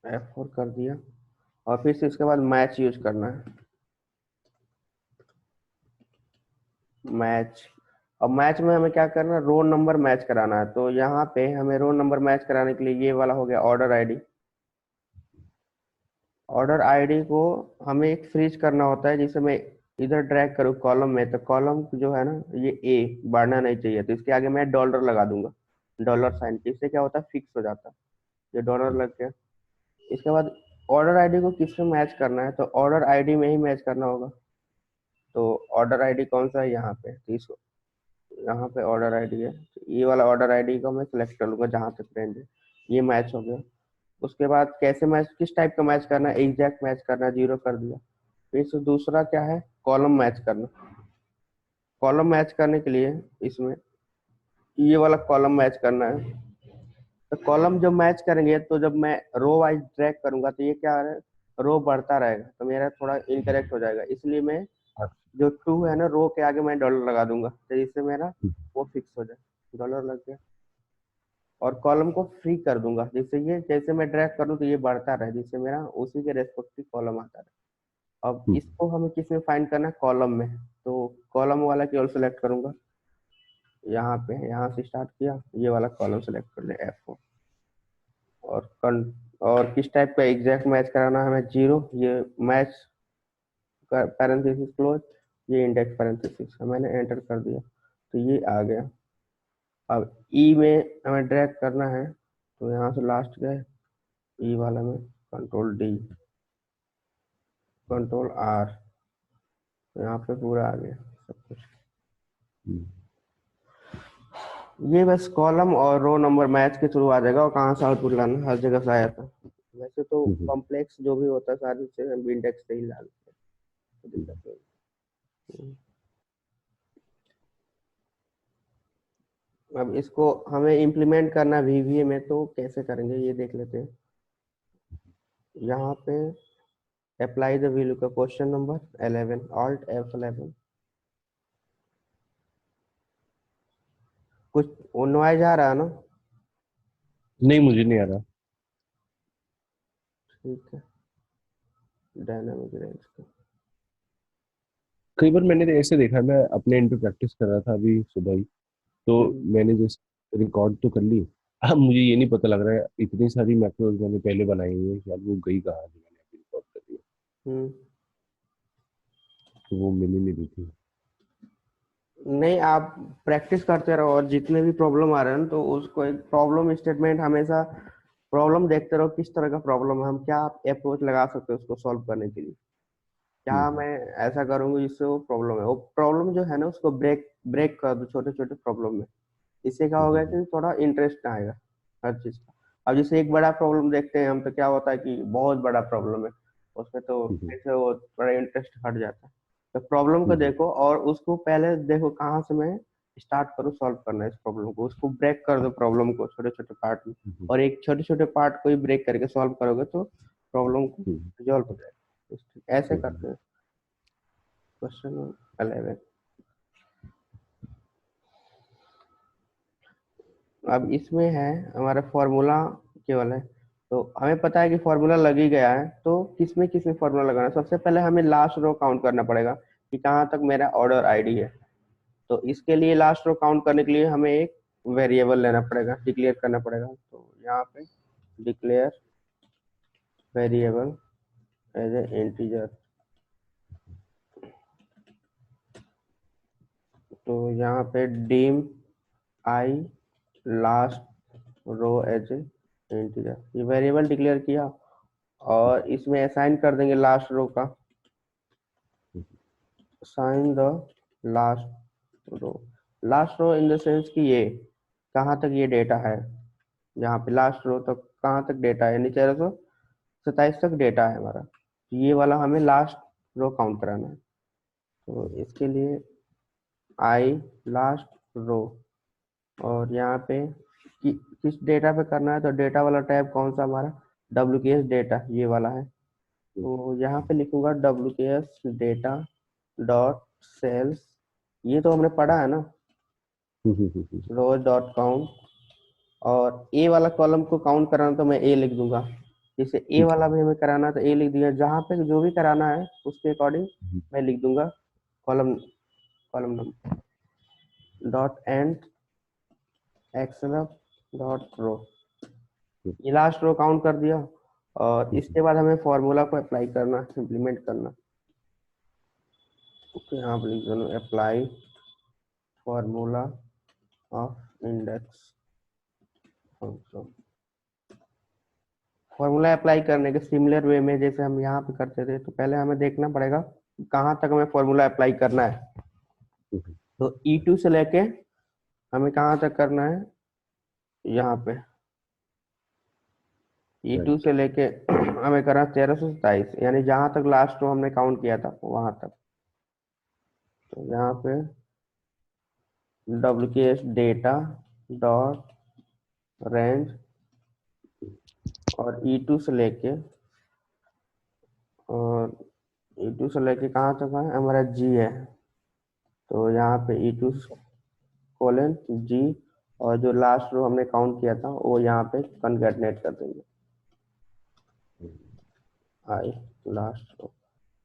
F4 कर दिया, और फिर से इसके बाद मैच यूज करना है, मैच। अब मैच में हमें क्या करना है, रोल नंबर मैच कराना है। तो यहाँ पे हमें रोल नंबर मैच कराने के लिए ये वाला हो गया ऑर्डर आईडी। ऑर्डर आईडी को हमें एक फ्रीज करना होता है, जिसे मैं इधर ड्रैग करूँ कॉलम में, तो कॉलम जो है ना ये ए बढ़ना नहीं चाहिए, तो इसके आगे मैं डॉलर लगा दूंगा, डॉलर साइन। इससे क्या होता है, फिक्स हो जाता है, ये डॉलर लग गया। इसके बाद ऑर्डर आईडी को किससे मैच करना है, तो ऑर्डर आईडी में ही मैच करना होगा। तो ऑर्डर आईडी कौन सा है, यहाँ पे, तो इसको यहाँ पे ऑर्डर आईडी है, तो ये वाला ऑर्डर आईडी को मैं सिलेक्ट कर लूंगा जहाँ तक रेंज है। ये मैच हो गया। उसके बाद कैसे मैच, किस टाइप का मैच करना है, एग्जैक्ट मैच करना है, 0 कर दिया। फिर से दूसरा क्या है, कॉलम मैच करना। कॉलम मैच करने के लिए इसमें ये वाला कॉलम मैच करना है। तो कॉलम जब मैच करेंगे तो जब मैं रो वाइज ड्रैग करूंगा तो ये क्या है, रो बढ़ता रहेगा, तो मेरा थोड़ा इनकरेक्ट हो जाएगा, इसलिए मैं जो टू है ना, रो के आगे मैं डॉलर लगा दूंगा, तो इससे मेरा वो फिक्स हो जाए, डॉलर लग गया। और कॉलम को फ्री कर दूंगा, जिससे ये जैसे मैं ड्रैग करूँ तो ये बढ़ता रहे, जिससे मेरा उसी के रेस्पेक्टिव कॉलम आता रहे। अब इसको हमें किस में फाइंड करना है, कॉलम में। तो कॉलम वाला केवल सेलेक्ट करूंगा, यहाँ पे, यहाँ से स्टार्ट किया, ये वाला कॉलम सेलेक्ट कर लिया F4। और और किस टाइप का एग्जैक्ट मैच कराना है, हमें जीरो, ये मैच पैरेंथेसिस क्लोज, ये इंडेक्स पैरेंथेसिस, मैंने एंटर कर दिया तो ये आ गया। अब ई में हमें ड्रैग करना है, तो यहाँ से लास्ट गए, ई वाला में कंट्रोल डी, कंट्रोल आर, यहाँ पे पूरा आ गया सब कुछ। ये बस कॉलम और रो नंबर मैच के थ्रू आ जाएगा, और कहाँ से आउटपुट लाना हर जगह से आया था। वैसे तो कॉम्प्लेक्स जो भी होता है सारी चीजें हम इंडेक्स से ही डालते हैं, तो दिक्कत नहीं। अब इसको हमें इम्प्लीमेंट करना VBA में, तो कैसे करेंगे ये देख लेते हैं। यहाँ पे अप्लाई द वैल्यू का क्वेश्चन नंबर 11, ऑल्ट F11। कुछ नॉइज आ रहा है ना? नहीं, मुझे नहीं आ रहा। ठीक है, डायनामिक रेंज का। कई बार मैंने तो ऐसे देखा, मैं अपने एंड पे प्रैक्टिस कर रहा था अभी सुबह ही, तो हम्म मैंने जैसे रिकॉर्ड तो कर ली। अब मुझे ये नहीं पता लग रहा है, इतनी सारी मैक्रोज मैंने पहले बनाई हुई है, शायद वो गई कहाँ जो मैंने अभी रिकॉर्ड कर लिया, हम्म। तो वो मिल ही नहीं रही थी। नहीं, आप प्रैक्टिस करते रहो, और जितने भी प्रॉब्लम आ रहे हैं ना, तो उसको एक प्रॉब्लम स्टेटमेंट, हमेशा प्रॉब्लम देखते रहो, किस तरह का प्रॉब्लम है, हम क्या अप्रोच लगा सकते हैं उसको सॉल्व करने के लिए। क्या हम्म मैं ऐसा करूंगी जिससे वो प्रॉब्लम है, वो प्रॉब्लम जो है ना, उसको ब्रेक ब्रेक कर दो छोटे छोटे प्रॉब्लम में। इससे क्या होगा हम्म कि थोड़ा इंटरेस्ट आएगा हर चीज का। अब जैसे एक बड़ा प्रॉब्लम देखते हैं हम, तो क्या होता है कि बहुत बड़ा प्रॉब्लम है, उसमें तो हम्म फिर से वो थोड़ा इंटरेस्ट हट जाता है। तो प्रॉब्लम को हम्म देखो, और उसको पहले देखो कहाँ से मैं स्टार्ट करूँ सॉल्व करना है इस प्रॉब्लम को, उसको ब्रेक कर दो प्रॉब्लम को छोटे छोटे पार्ट में। हम्म और एक छोटे छोटे पार्ट को ही ब्रेक करके सॉल्व करोगे तो प्रॉब्लम को हम्म रिजॉल्व हो जाएगा। ऐसे हम्म करते हैं। क्वेश्चन 11। अब इसमें है हमारा फॉर्मूला केवल है, तो हमें पता है कि फॉर्मूला लग ही गया है, तो किसमें किसमें फॉर्मूला लगाना है। सबसे पहले हमें लास्ट रो काउंट करना पड़ेगा कि कहाँ तक मेरा ऑर्डर आईडी है। तो इसके लिए लास्ट रो काउंट करने के लिए हमें एक वेरिएबल लेना पड़ेगा, डिक्लेयर करना पड़ेगा। तो यहाँ पे declare variable as a integer. तो यहाँ पे dim I last row as a integer, ये वेरिएबल डिक्लेयर किया, और इसमें असाइन कर देंगे लास्ट रो का, assign the last row. Last row in the sense कि ये कहाँ तक ये डेटा है, यहाँ पे लास्ट रो तक कहाँ तक डेटा है, यानी 1327 तक डेटा है हमारा, तो ये वाला हमें लास्ट रो काउंट कराना है। तो इसके लिए आई लास्ट रो, और यहाँ पे किस डेटा पे करना है, तो डेटा वाला टैब कौन सा हमारा, WKS डेटा, ये वाला है। तो यहाँ पे लिखूंगा WKS डेटा डॉट सेल्स, ये तो हमने पढ़ा है ना, रोज डॉट काउंट। और ए वाला कॉलम को काउंट कराना तो मैं ए लिख दूंगा, जैसे ए वाला भी हमें कराना तो ए लिख दिया, जहाँ पे जो भी कराना है उसके अकॉर्डिंग मैं लिख दूंगा column, column number dot and XLF dot row. ये लास्ट रो काउंट कर दिया, और इसके बाद हमें फॉर्मूला को अप्लाई करना, इम्प्लीमेंट करना। तो यहाँ पर लिख दो apply formula of index function. Formula apply करने के सिमिलर वे में जैसे हम यहाँ पे करते थे, तो पहले हमें देखना पड़ेगा कहाँ तक हमें फॉर्मूला अप्लाई करना है। तो E2 से लेके हमें कहाँ तक करना है, यहाँ पे E2 राइट। से लेके हमें करना 1327, यानी जहाँ तक लास्ट रो हमने काउंट किया था वहां तक। तो यहाँ पे WKS डेटा डॉट रेंज, और E2 से लेके और E2 से लेके कहाँ तक है हमारा G है, तो यहाँ पे E2 कोलन G, और जो लास्ट रो हमने काउंट किया था वो यहाँ पे कॉन्कैटिनेट कर देंगे आई लास्ट रो।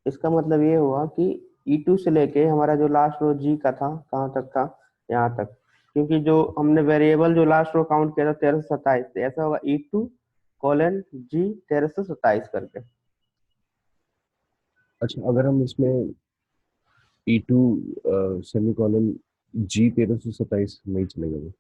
इसका मतलब ये हुआ कि E2 से लेके हमारा जो लास्ट रो G का था कहाँ तक था, यहाँ तक, क्योंकि जो हमने वेरिएबल जो लास्ट रो काउंट किया था 1327, तो ऐसा होगा E2 कोलन G 1327 करके। अच्छा, अगर हम इसमें E2 सेमीकोलन G 1327 नहीं चलेगा वो?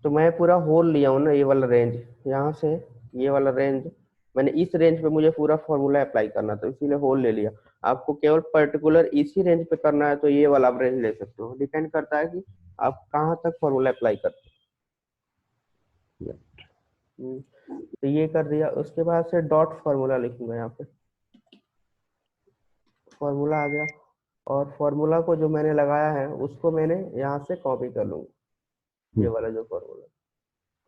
तो मैं पूरा होल लिया हूँ ना, ये वाला रेंज, यहाँ से ये वाला रेंज, मैंने इस रेंज पे मुझे पूरा फॉर्मूला अप्लाई करना था, इसीलिए होल ले लिया। आपको केवल पर्टिकुलर इसी रेंज पे करना है तो ये वाला आप रेंज ले सकते हो, डिपेंड करता है कि आप कहाँ तक फॉर्मूला अप्लाई करते हो। तो ये कर दिया, उसके बाद से डॉट फार्मूला लिखूंगा यहाँ पे, फार्मूला आ गया, और फार्मूला को जो मैंने लगाया है उसको मैंने यहाँ से कॉपी कर लूंगा, ये वाला जो फार्मूला,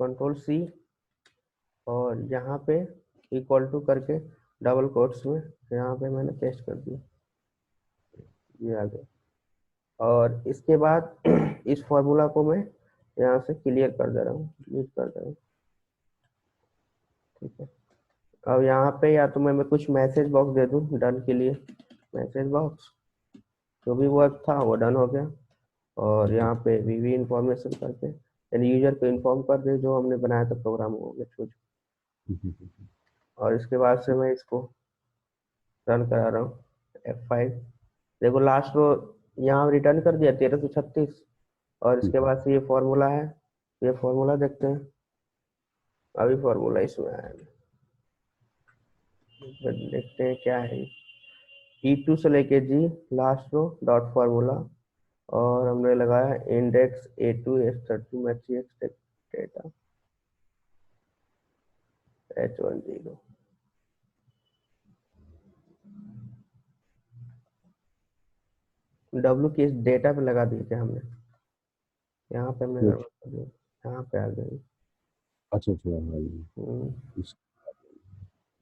कंट्रोल C, और यहाँ पे इक्वल टू करके डबल कोट्स में यहाँ पे मैंने पेस्ट कर दिया, ये आ गया। और इसके बाद इस फार्मूला को मैं यहाँ से क्लियर कर दे रहा हूँ, डिलीट कर दे रहा हूँ, ठीक है। अब यहाँ पे या तो मैं कुछ मैसेज बॉक्स दे दूँ डन के लिए, मैसेज बॉक्स, जो भी वर्क था वो डन हो गया। और यहाँ पे वीवी इंफॉर्मेशन करके यानी यूजर को इन्फॉर्म कर दे जो हमने बनाया था प्रोग्राम हो गया छूट। और इसके बाद से मैं इसको रन करा रहा हूँ F5। देखो लास्ट रो यहाँ रिटर्न कर दिया 1336, और इसके बाद से ये फॉर्मूला है, ये फॉर्मूला देखते हैं, अभी फॉर्मूला इसमें आया है, देखते हैं क्या है। E2 से लेके G last row dot formula, और हमने लगाया index A2 S30 matrix data H10, W की इस डेटा पे लगा दी क्या हमने, यहाँ पे हमने गड़बड़ कर दी, यहाँ पे आ गई। अच्छा अच्छा, हाँ ये इस-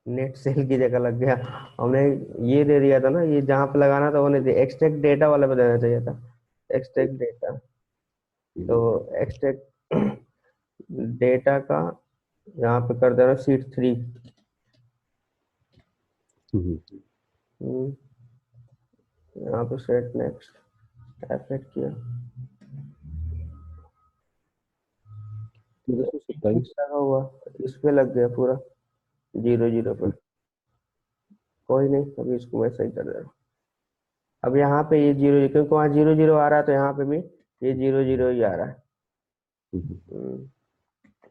नेट सेल की जगह लग गया, हमने ये दे दिया था ना, ये जहाँ पे लगाना था वो नहीं दिया, एक्सट्रैक्ट डेटा वाले पे देना चाहिए था, एक्सट्रैक्ट डेटा। तो एक्सट्रैक्ट डेटा का यहाँ पे कर देना शीट 3। यहाँ पे सेट नेक्स्ट एफेक्ट किया, 1327। लगा हुआ, इस पे लग गया पूरा 00 पे, कोई नहीं, अभी इसको मैं सही कर दे रहा हूँ। अब यहाँ पे ये 0, क्योंकि वहाँ 00 आ रहा है तो यहाँ पे भी ये 00 ही आ रहा है।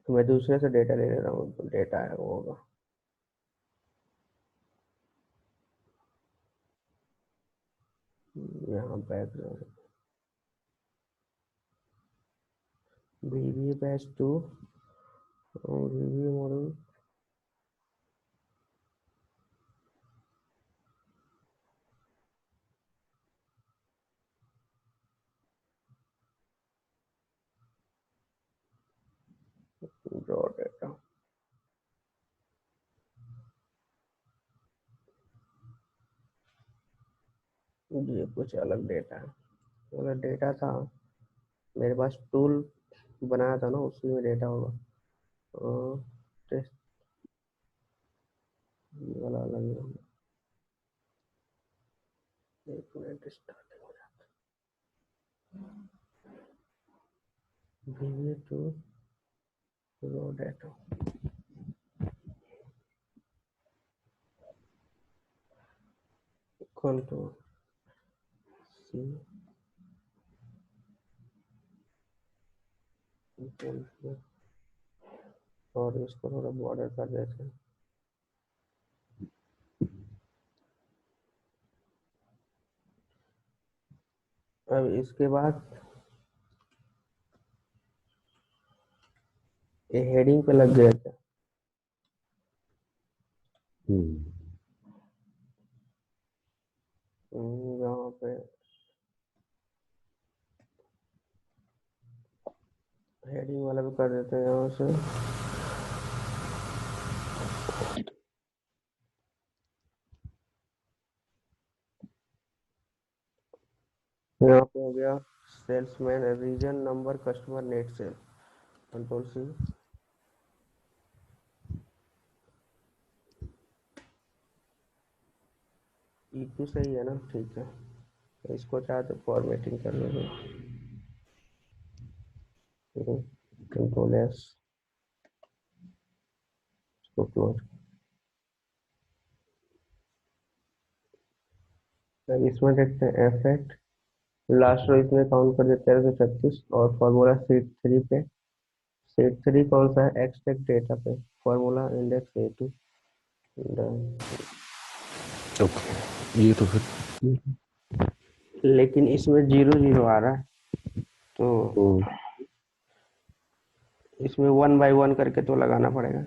तो मैं दूसरे से डेटा ले ले रहा हूँ, तो डेटा है वो होगा, यहाँ बैकग्राउंड VB बैच 2 और VB मॉडल ड्रॉ डेटा, ये कुछ अलग डेटा है, अगर डेटा था मेरे पास टूल बनाया था ना उसी में डेटा होगा, टेस्ट वाला अलग ही होगा। एक मिनट स्टार्टिंग हो जाता है, VB2 रो डेटा, कंट्रोल C, और इसको थोड़ा बॉर्डर कर देते हैं। अब इसके बाद ये हेडिंग पे लग गया क्या, यहाँ पे हेडिंग वाला भी कर देते हैं यहाँ से। यहाँ पे हो गया salesman region number customer net sale, control C. E2 सही है ना, ठीक है। तो इसको चाहे तो फॉर्मेटिंग कर लो, कंट्रोल एस, इसको क्लोज। अब इसमें देखते हैं एफेक्ट, लास्ट रो इसमें काउंट कर देते हैं 1336 और फॉर्मूला सीट 3 पे। सीट 3 कौन सा है, एक्सट्रैक्ट डेटा पे, फॉर्मूला इंडेक्स A2। ओके, ये तो फिर लेकिन इसमें 0 0 आ रहा है, तो हम्म, इसमें 1 by 1 करके तो लगाना पड़ेगा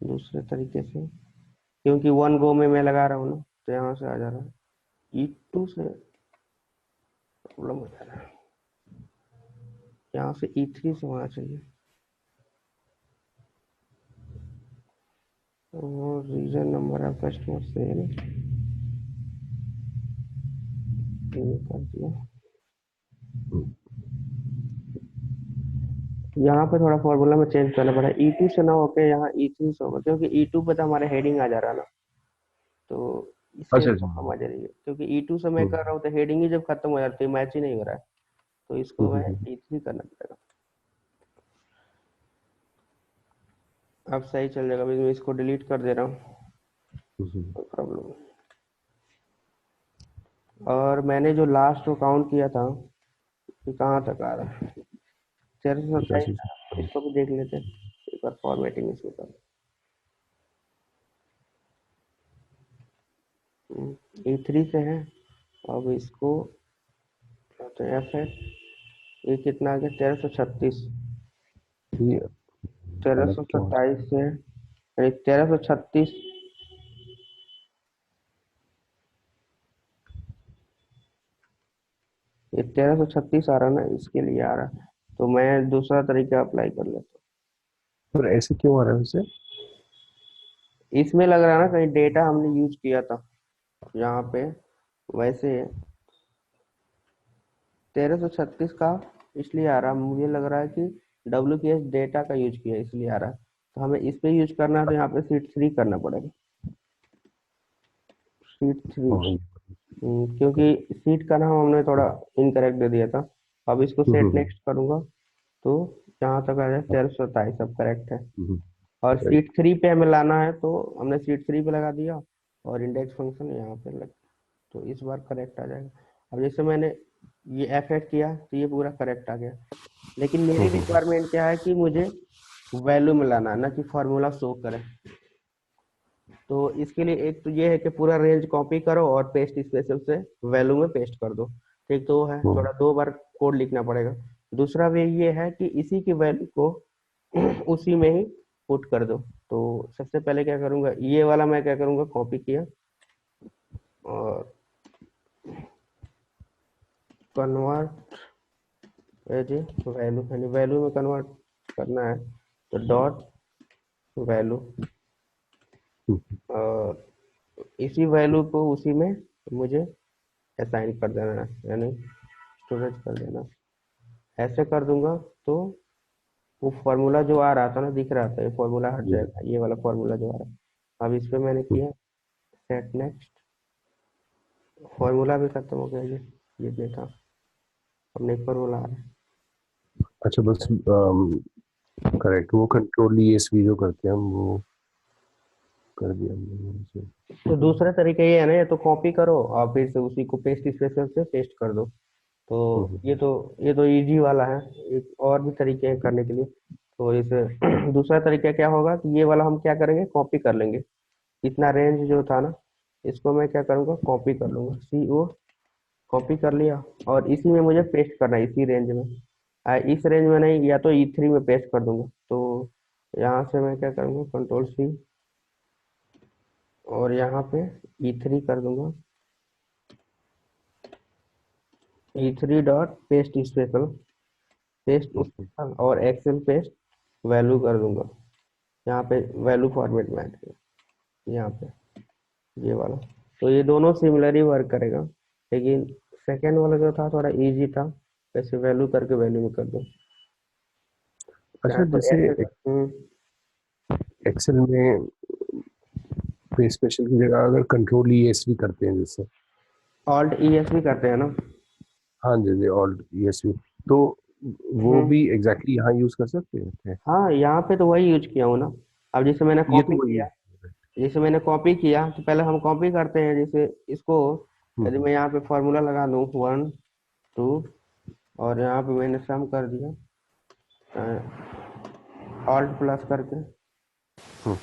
दूसरे तरीके से, क्योंकि 1 गो में मैं लगा रहा हूँ ना, तो यहाँ से आ जा रहा है। E2 से प्रॉब्लम हो जा रहा है, यहाँ से E3 से होना चाहिए। और region number of customer sale ये कर दिया। यहाँ पे थोड़ा फॉर्मूला में चेंज करना पड़ा, E2 से ना होके यहाँ E3 से होगा, क्योंकि E2 पे तो हमारे हेडिंग आ जा रहा है ना, तो इसलिए अच्छा अच्छा। प्रॉब्लम आ जा रही है। क्योंकि E2 से मैं हम्म, कर रहा हूँ तो हेडिंग ही जब खत्म हो जाती है, मैच ही नहीं हो रहा है, तो इसको मैं E3 करना पड़ेगा। अब सही चल जाएगा, अभी मैं इसको डिलीट कर दे रहा हूँ, हम्म, कोई प्रॉब्लम। और मैंने जो लास्ट को काउंट किया था, ये कहाँ तक आ रहा है, 427। 85। इसको भी देख लेते हैं एक बार, फॉर्मेटिंग इसको कर। E3 से है, अब इसको एफ है, ये कितना आ गया, 1336। ये तेरह अलग सौ क्या हो सत्ताईस से 1336, ये 1336 आ रहा ना, इसके लिए आ रहा, तो मैं दूसरा तरीका अप्लाई कर लेता पर ऐसे क्यों आ रहा है वैसे? हूँ। इसमें लग रहा है ना कहीं डेटा हमने यूज किया था यहाँ पे, वैसे 1336 का इसलिए आ रहा, मुझे लग रहा है कि WPS डेटा का यूज किया इसलिए आ रहा है। तो हमें इस पे यूज करना है, तो यहाँ पे सीट 3 करना पड़ेगा, सीट 3। हाँ ये क्योंकि सीट का नाम हमने थोड़ा इनकरेक्ट दे दिया था। अब इसको सेट हम्म, नेक्स्ट करूंगा, तो जहाँ तक आ जाए 1327 सब करेक्ट है। हम्म, और राइट। सीट 3 पे हमें लाना है, तो हमने सीट 3 पे लगा दिया, और इंडेक्स फंक्शन यहाँ पे लग, तो इस बार करेक्ट आ जाएगा। अब जैसे मैंने ये एफ ऐड किया, तो ये पूरा करेक्ट आ गया। लेकिन मेरी रिक्वायरमेंट क्या है कि मुझे वैल्यू में लाना है, ना कि फॉर्मूला शो करे। तो इसके लिए एक तो ये है कि पूरा रेंज कॉपी करो और पेस्ट स्पेशल से वैल्यू में पेस्ट कर दो। ठीक, तो वो है, हम्म, थोड़ा 2 बार कोड लिखना पड़ेगा। दूसरा वे ये है कि इसी की वैल्यू को उसी में ही पुट कर दो। तो सबसे पहले क्या करूंगा, ये वाला मैं क्या करूंगा, कॉपी किया और कन्वर्ट एज ए वैल्यू, यानी वैल्यू में कन्वर्ट करना है, तो डॉट वैल्यू, हम्म, और इसी वैल्यू को उसी में मुझे असाइन कर देना है, यानी स्टोरेज कर देना। ऐसे कर दूंगा, तो वो फॉर्मूला जो आ रहा था ना, दिख रहा था, ये फॉर्मूला हट हम्म, जाएगा, ये वाला फॉर्मूला जो आ रहा है। अब इस पे मैंने हम्म। किया सेट नेक्स्ट, फॉर्मूला भी खत्म हो गया, ये देखा, अब नेक्स्ट फॉर्मूला आ रहा है। अच्छा बस करेक्ट, वो कंट्रोल ESV जो करते हैं हम वो कर दिया हमने वहाँ से। तो दूसरा तरीका ये है ना, ये तो कॉपी करो और फिर से उसी को पेस्ट स्पेशल से पेस्ट कर दो। तो हम्म, ये तो इजी वाला है। एक और भी तरीके हैं करने के लिए। तो इसे दूसरा तरीका क्या होगा कि ये वाला हम क्या करेंगे, कॉपी कर लेंगे। इतना रेंज जो था ना, इसको मैं क्या करूंगा, कॉपी कर लूंगा, CO, कॉपी कर लिया, और इसी में मुझे पेस्ट करना है, इसी रेंज में। इस रेंज में नहीं, या तो E3 में पेस्ट कर दूंगा। तो यहाँ से मैं क्या करूंगा, कंट्रोल C, और यहाँ पे E3 कर दूंगा, E3 dot paste special, paste okay. Special और एक्सेल पेस्ट वैल्यू कर दूंगा। यहाँ पे वैल्यू फॉर्मेट में ऐड किया, यहाँ पे ये वाला। तो ये दोनों सिमिलर ही वर्क करेगा, लेकिन सेकेंड वाला जो था थोड़ा इजी था, वैसे वैल्यू करके वैल्यू में कर दो। अच्छा, यहाँ पर जैसे ऐसे एक्सेल में पे स्पेशल की जगह अगर कंट्रोल ई एस वी करते हैं जैसे, ऑल्ट ई एस भी करते हैं ना। हाँ जी जी, ऑल्ट ई एस वी, तो वो हम्म भी एग्जैक्टली यहाँ यूज कर सकते हैं? हाँ, यहाँ पे तो वही यूज किया हूँ ना। अब जैसे मैंने ये कॉपी तो वही किया, है। जैसे मैंने कॉपी किया तो पहले हम कॉपी करते हैं, जैसे इसको यदि हम्म मैं यहाँ पे फॉर्मूला लगा दूँ 1 2, और यहाँ पे मैंने सम कर दिया ऑल्ट प्लस करके, हम्म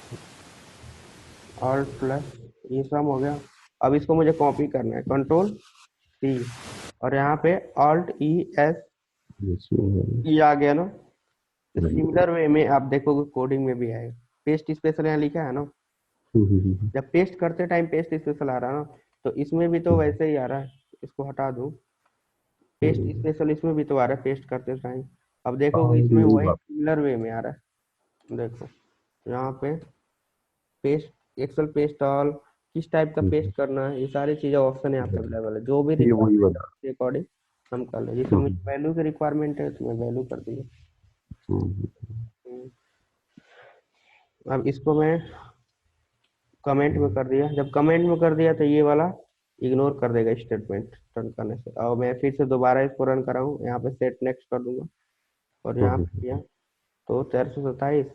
ऑल्ट प्लस, ये सम हो गया। अब इसको मुझे कॉपी करना है, कंट्रोल सी, और यहाँ पे ऑल्ट ई एस, yes, हम्म ई आ गया ना। तो हम्म सिमिलर वे में आप देखोगे कोडिंग में भी आएगा। पेस्ट स्पेशल यहाँ लिखा है ना, जब पेस्ट करते टाइम पेस्ट स्पेशल आ रहा है ना, तो इसमें भी तो वैसे ही आ रहा है। इसको हटा दूं, पेस्ट स्पेशल इसमें भी तो आ रहा है पेस्ट करते टाइम। अब देखोगे इसमें वही सिमिलर वे में आ रहा है, देखो यहाँ पे पेस्ट एक्सेल पेस्ट ऑल, किस टाइप का पेस्ट करना है, ये सारी चीजें ऑप्शन यहाँ पे अवेलेबल है, जो भी ये वही रिक्वायरमेंट है बना। उसके अकॉर्डिंग हम कर लें। जैसे मुझे वैल्यू की रिक्वायरमेंट है तो मैं वैल्यू कर दी। अब इसको मैं कमेंट में कर दिया, जब कमेंट में कर दिया तो ये वाला इग्नोर कर देगा स्टेटमेंट रन करने से। और मैं फिर से दोबारा इसको रन कराऊँ, यहाँ पे सेट नेक्स्ट कर दूंगा, और यहाँ पे किया तो 1327,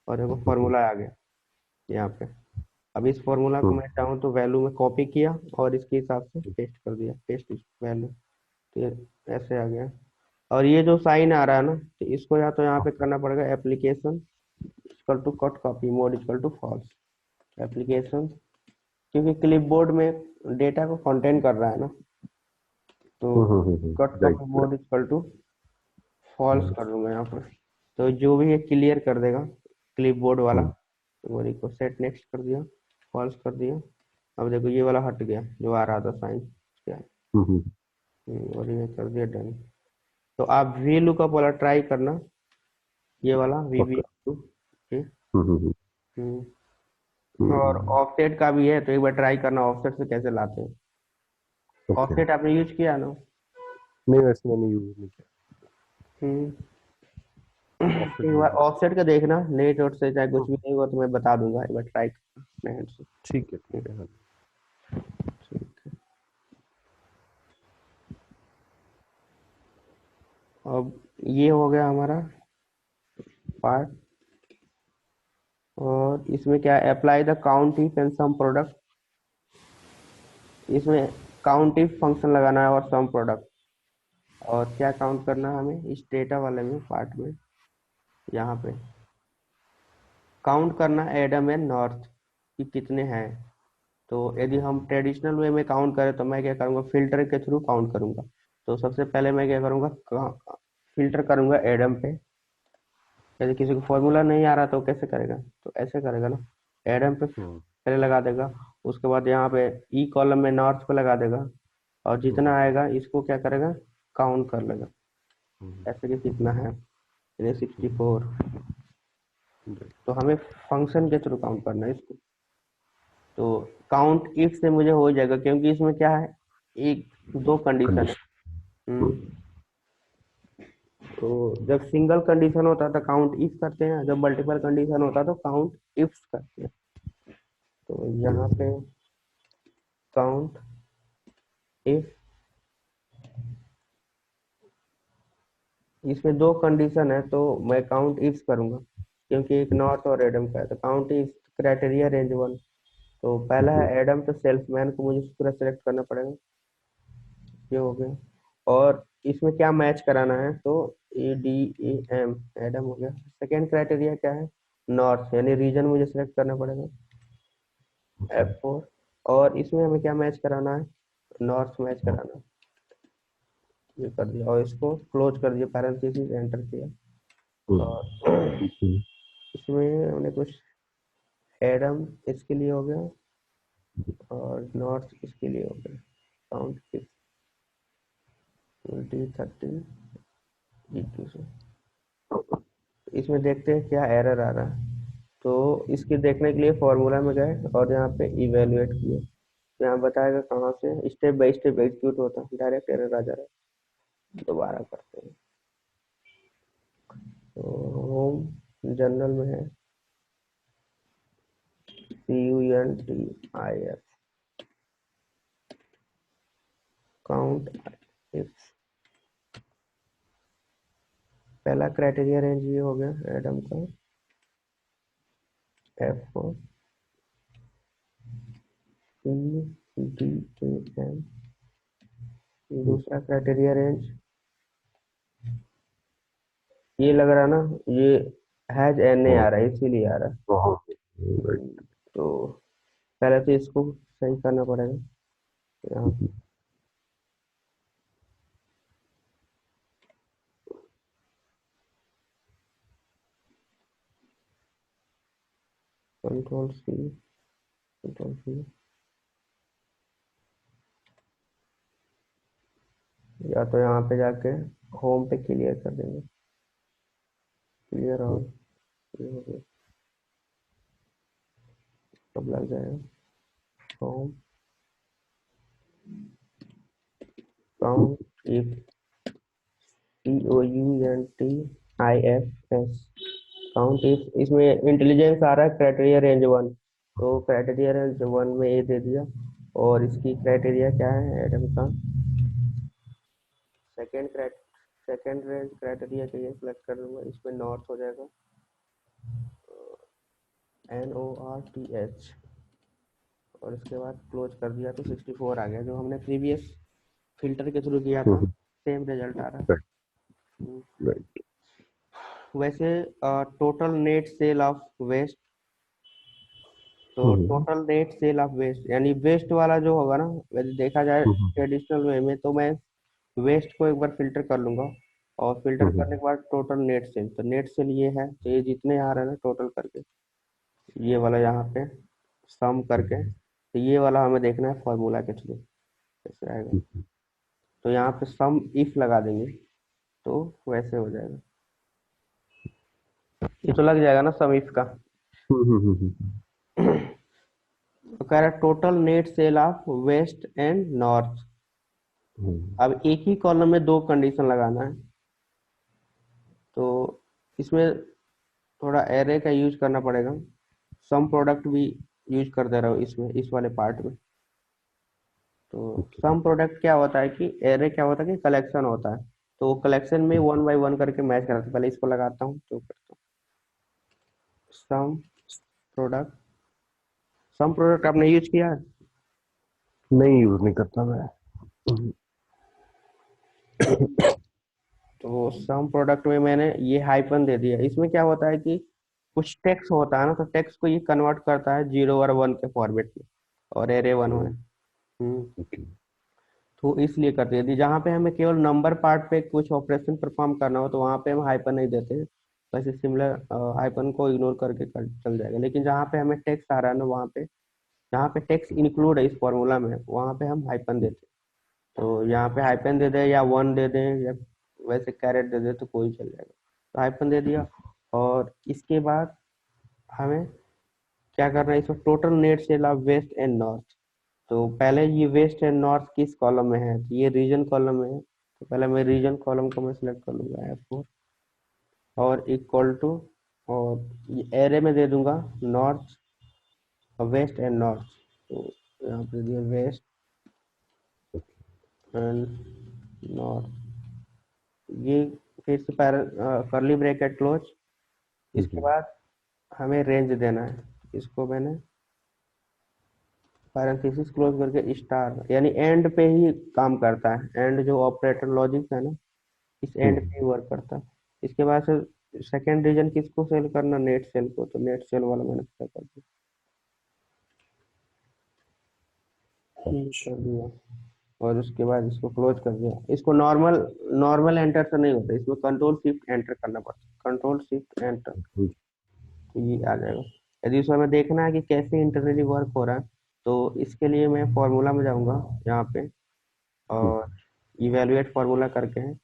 और देखो फॉर्मूला आ गया यहाँ पे। अब इस फॉर्मूला को मैं चाहूँ तो वैल्यू में कॉपी किया और इसके हिसाब से पेस्ट कर दिया, पेस्ट वैल्यू, तो ये ऐसे आ गया। और ये जो साइन आ रहा है ना, तो इसको या तो यहाँ पे करना पड़ेगा application equal to cut copy mode equal to false, application, क्योंकि क्लिपबोर्ड में डेटा को कंटेन कर रहा है ना, तो cut right copy mode equal to false कर दूंगा यहाँ पर। तो जो भी है क्लियर कर देगा क्लिपबोर्ड वाला, मेमोरी को सेट नेक्स्ट कर दिया, फॉल्स कर दिया। अब देखो ये वाला हट गया जो आ रहा था साइन, क्या, और ये कर दिया डन। तो आप वी लुकअप वाला ट्राई करना, ये वाला वी वी पक्का। ठीक। और हम्म ऑफसेट का भी है, तो एक बार ट्राई करना ऑफसेट से कैसे लाते हैं। ओके। ऑफसेट आपने यूज किया ना। नहीं, वैसे मैंने यूज नहीं किया हम्म ऑफसेट एक बार यूज। ऑफसेट का देखना, नेट वोट से चाहे कुछ भी नहीं हुआ तो मैं बता दूंगा, एक बार ट्राई करना अपने hand से। ठीक है ठीक है, हाँ। ठीक है। अब ये हो गया हमारा पार्ट, और इसमें क्या, apply the count if and sum product. इसमें काउंट इफ फंक्शन लगाना है और सम प्रोडक्ट, और क्या काउंट करना है हमें इस डेटा वाले में पार्ट में, यहाँ पे काउंट करना एडम एंड नॉर्थ कि कितने हैं। तो यदि हम ट्रेडिशनल वे में काउंट करें तो मैं क्या करूँगा, फिल्टर के थ्रू काउंट करूँगा। तो सबसे पहले मैं क्या करूँगा, फिल्टर करूँगा एडम पे। यदि किसी को फॉर्मूला नहीं आ रहा तो कैसे करेगा, तो ऐसे करेगा ना, एडम पे हम्म पहले लगा देगा, उसके बाद यहाँ पे ई कॉलम में नॉर्थ पे लगा देगा, और जितना आएगा इसको क्या करेगा, काउंट कर लेगा, ऐसे कि कितना है, 64। तो हमें फंक्शन के थ्रू काउंट करना है इसको। तो काउंट इफ से मुझे हो जाएगा, क्योंकि इसमें क्या है, एक दो कंडीशन है। कंडीशन। हम्म, तो जब सिंगल कंडीशन होता है तो काउंट इफ करते हैं, जब मल्टीपल कंडीशन होता है तो काउंट इफ्स करते हैं। तो यहाँ पे काउंट इफ, इसमें दो कंडीशन है तो मैं काउंट इफ्स करूंगा, क्योंकि एक नॉर्थ और एडम का है। तो काउंट इफ क्राइटेरिया रेंज 1, तो पहला है एडम, तो सेल्समैन को मुझे पूरा सेलेक्ट करना पड़ेगा, ये हो गया। और इसमें क्या मैच कराना है, तो A D A M, Adam हो गया। सेकेंड क्राइटेरिया क्या है, नॉर्थ, यानी रीजन मुझे सेलेक्ट करना पड़ेगा, F4। और इसमें हमें क्या मैच कराना है, नॉर्थ मैच कराना है, ये कर दिया, और इसको क्लोज कर दिया, पैरेंथेसिस एंटर किया। और इसमें हमने कुछ एडम इसके लिए हो गया, और नॉर्थ इसके लिए हो गया, काउंट 20 30 E2 से। इसमें देखते हैं क्या एरर आ रहा है। तो इसके देखने के लिए फॉर्मूला में गए और यहाँ पे इवेलुएट किए, यहाँ बताएगा कहाँ से स्टेप बाय स्टेप एग्जीक्यूट होता है, डायरेक्ट एरर आ जा रहा है। दोबारा करते हैं। तो होम जनरल में है CUNTIF काउंट इफ। पहला क्राइटेरिया रेंज ये हो गया एडम का F4 CDKM। दूसरा क्राइटेरिया रेंज ये लग रहा ना, ये हैज NA आ रहा है इसीलिए आ रहा है। राइट। तो पहले तो इसको सही करना पड़ेगा यहाँ कंट्रोल C या तो यहाँ पे जाके होम पे क्लियर कर देंगे, क्लियर ऑल, ये हो गया। तब लग जाएगा home count if COUNTIFS count if. इसमें इंटेलिजेंस आ रहा है क्राइटेरिया रेंज 1, तो क्राइटेरिया रेंज 1 में ये दे दिया। और इसकी क्राइटेरिया क्या है एडम का सेकेंड रेंज क्राइटेरिया के लिए सिलेक्ट कर लूंगा, इसमें नॉर्थ हो जाएगा NORTH। और इसके बाद क्लोज कर दिया तो 64 आ गया, जो हमने प्रीवियस फिल्टर के थ्रू किया था, सेम रिजल्ट आ रहा है। राइट। वैसे total net sale of west, तो total net sale of west यानी वेस्ट वाला जो होगा ना, वैसे देखा जाए ट्रेडिशनल वे में तो मैं वेस्ट को एक बार फिल्टर कर लूंगा, और फिल्टर करने के बाद टोटल नेट सेल, तो नेट सेल ये है, तो ये जितने आ रहे हैं ना टोटल करके, ये वाला यहाँ पे सम करके, तो ये वाला हमें देखना है फॉर्मूला के थ्रू कैसे आएगा। तो यहाँ पे सम इफ लगा देंगे तो वैसे हो जाएगा। ये तो लग जाएगा ना सम इफ का। तो कह रहा है total net sale of west and north. अब एक ही कॉलम में दो कंडीशन लगाना है, तो इसमें थोड़ा एरे का यूज करना पड़ेगा। सम प्रोडक्ट भी यूज कर दे रहा हूँ इसमें, इस वाले पार्ट में। तो सम प्रोडक्ट क्या होता है कि एरे क्या होता है कि कलेक्शन होता है, तो कलेक्शन में 1 बाय 1 करके मैच कराता है। पहले इसको लगाता हूँ तो करता हूँ प्रोडक्ट सम प्रोडक्ट आपने यूज किया है? नहीं, यूज नहीं करता मैं। तो सम प्रोडक्ट में मैंने ये हाइपन दे दिया। इसमें क्या होता है कि कुछ टेक्स्ट होता है ना, तो टेक्स्ट को ये कन्वर्ट करता है 0 और 1 के फॉर्मेट में, और एरे 1 में। तो इसलिए करते हैं। यदि जहाँ पे हमें केवल नंबर पार्ट पे कुछ ऑपरेशन परफॉर्म करना हो तो वहाँ पे हम हाइपन नहीं देते हैं, वैसे सिमिलर हाइपन को इग्नोर करके चल जाएगा। लेकिन जहाँ पे हमें टेक्स्ट आ रहा है ना, वहाँ पे जहाँ पे टेक्स्ट इंक्लूड है इस फॉर्मूला में, वहाँ पे हम हाइपन देते हैं। तो यहाँ पे हाइपन दे दें या 1 दे दें या वैसे कैरेट दे दें तो कोई चल जाएगा। तो हाइपन दे दिया। और इसके बाद हमें क्या करना है, इसमें total net sale of west and north. तो पहले ये वेस्ट एंड नॉर्थ किस कॉलम में है, तो ये रीजन कॉलम में है, तो पहले मैं रीजन कॉलम को मैं सिलेक्ट कर लूंगा F4 और इक्वल टू, और ये एरे में दे दूंगा नॉर्थ और वेस्ट एंड नॉर्थ। तो यहाँ पे दिया वेस्ट एंड नॉर्थ, ये फिर से करली ब्रैकेट क्लोज। इसके बाद हमें रेंज देना है, इसको मैंने पैरेंथेसिस क्लोज करके स्टार, यानी एंड पे ही काम करता है। एंड जो ऑपरेटर लॉजिक है ना, इस एंड पे ही वर्क करता है। इसके बाद से सेकेंड रीजन किसको सेल करना, नेट सेल को, तो नेट सेल वाला मैंने क्या कर दिया, कर दिया। और उसके बाद इसको क्लोज कर दिया। इसको नॉर्मल नॉर्मल एंटर से नहीं होता, इसमें कंट्रोल शिफ्ट एंटर करना पड़ता है, कंट्रोल शिफ्ट एंटर, तो ये आ जाएगा। यदि इसमें हमें देखना है कि कैसे इंटरनली वर्क हो रहा है, तो इसके लिए मैं फॉर्मूला में जाऊंगा यहाँ पे, और इवेलुएट फार्मूला करके है,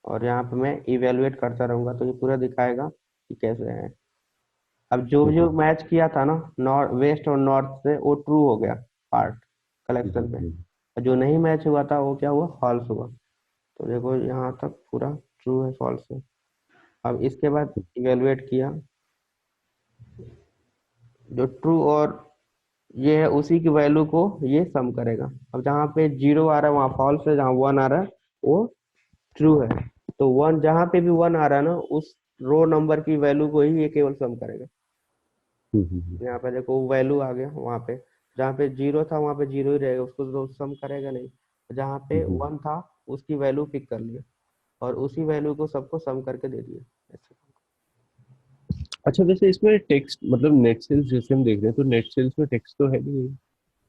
और यहाँ पे मैं इवेलुएट करता रहूंगा तो ये पूरा दिखाएगा कि कैसे है। अब जो जो मैच किया था ना, नॉर्थ वेस्ट और नॉर्थ से, वो ट्रू हो गया पार्ट, कलेक्शन पे, और जो नहीं मैच हुआ था वो क्या हुआ, फॉल्स हुआ। तो देखो यहाँ तक पूरा ट्रू है, फॉल्स है। अब इसके बाद इवेलुएट किया, जो ट्रू और ये है उसी की वैल्यू को ये सम करेगा। अब जहाँ पे 0 आ रहा है वहाँ फॉल्स है, जहाँ 1 आ रहा है वो ट्रू है। तो 1 जहाँ पे भी 1 आ रहा है ना, उस रो नंबर की वैल्यू को ही ये केवल सम करेगा। यहाँ पे देखो वैल्यू आ गया, वहाँ पे जहाँ पे 0 था वहाँ पे 0 ही रहेगा, उसको तो सम करेगा नहीं। जहाँ पे 1 था उसकी वैल्यू पिक कर लिया और उसी वैल्यू को सबको सम करके दे दिया ऐसे। अच्छा, वैसे इसमें टेक्स्ट मतलब नेट सेल्स जैसे हम देख रहे हैं तो नेट सेल्स में टेक्स्ट तो है नहीं,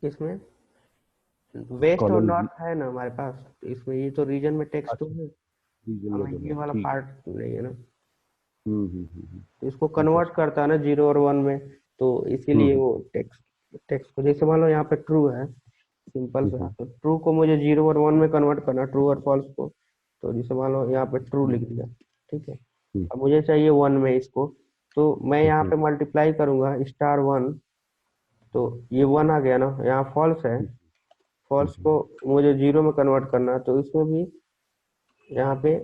इसमें वेस्ट और कॉलम नॉट है ना हमारे पास, तो इसमें ये तो रीजन में टेक्स्ट तो अच्छा है, रीजन में हमें बना ये है, वाला ठीक। पार्ट नहीं है ना। हम्म। तो इसको इंटरेस्ट। कन्वर्ट करता है ना 0 और 1 में, तो इसीलिए हम्म वो टेक्स्ट टेक्स्ट को, जैसे मान लो यहाँ पे ट्रू है, सिंपल सा, हम्म तो ट्रू को मुझे 0 और 1 में कन्वर्ट करना, ट्रू और फॉल्स को। तो जैसे मान लो यहाँ पे ट्रू लिख दिया, ठीक है। हम्म अब मुझे चाहिए 1 में इसको, तो मैं यहाँ हम्म पे मल्टीप्लाई करूंगा स्टार 1, तो ये 1 आ गया ना, यहाँ फॉल्स है, फॉल्स हम्म को मुझे 0 में कन्वर्ट करना है, तो इसमें भी यहाँ पे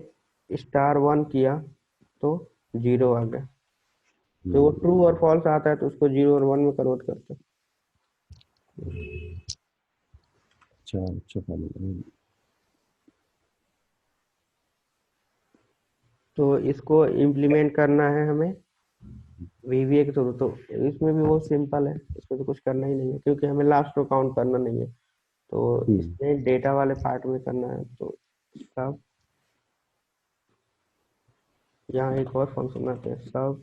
स्टार 1 किया तो 0 आ गया। तो वो ट्रू और फॉल्स आता है तो उसको 0 और 1 में कन्वर्ट करते हैं। अच्छा अच्छा फॉलो। तो इसको इम्प्लीमेंट करना है हमें वीवीए के थ्रू, तो इसमें भी बहुत सिंपल है, इसमें तो कुछ करना ही नहीं है क्योंकि हमें लास्ट को काउंट करना नहीं है। तो इसमें डेटा वाले पार्ट में करना है, तो सब यहाँ एक और फंक्शन आते हैं, सब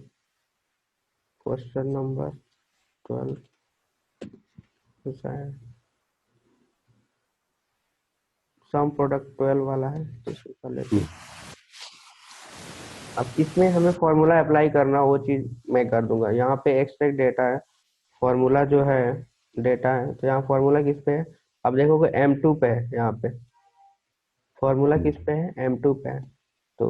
क्वेश्चन नंबर 12 है, सम प्रोडक्ट 12 वाला है, तो इसको कर लेते हैं। अब इसमें हमें फॉर्मूला अप्लाई करना, वो चीज मैं कर दूंगा। यहाँ पे एक्सट्रैक्ट डेटा है, फॉर्मूला जो है डेटा है, तो यहाँ फॉर्मूला किस पे है, अब देखोगे M2 पे है, यहाँ पे फॉर्मूला किस पे है, M2 पे है। तो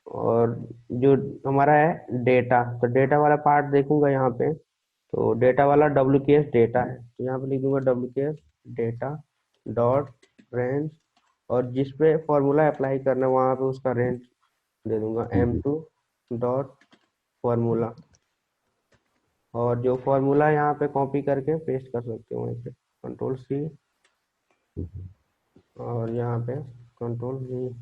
और जो हमारा है डेटा, तो डेटा वाला पार्ट देखूंगा यहाँ पे, तो डेटा वाला WKS डेटा है, तो यहाँ पे लिख दूंगा WKS डेटा डॉट रेंज, और जिस पे फॉर्मूला अप्लाई करना है वहां पे उसका रेंज दे दूंगा M2 डॉट फॉर्मूला। और जो फॉर्मूला यहाँ पे कॉपी करके पेस्ट कर सकते हो वहीं पे, Ctrl+C, और यहाँ पे Ctrl+V।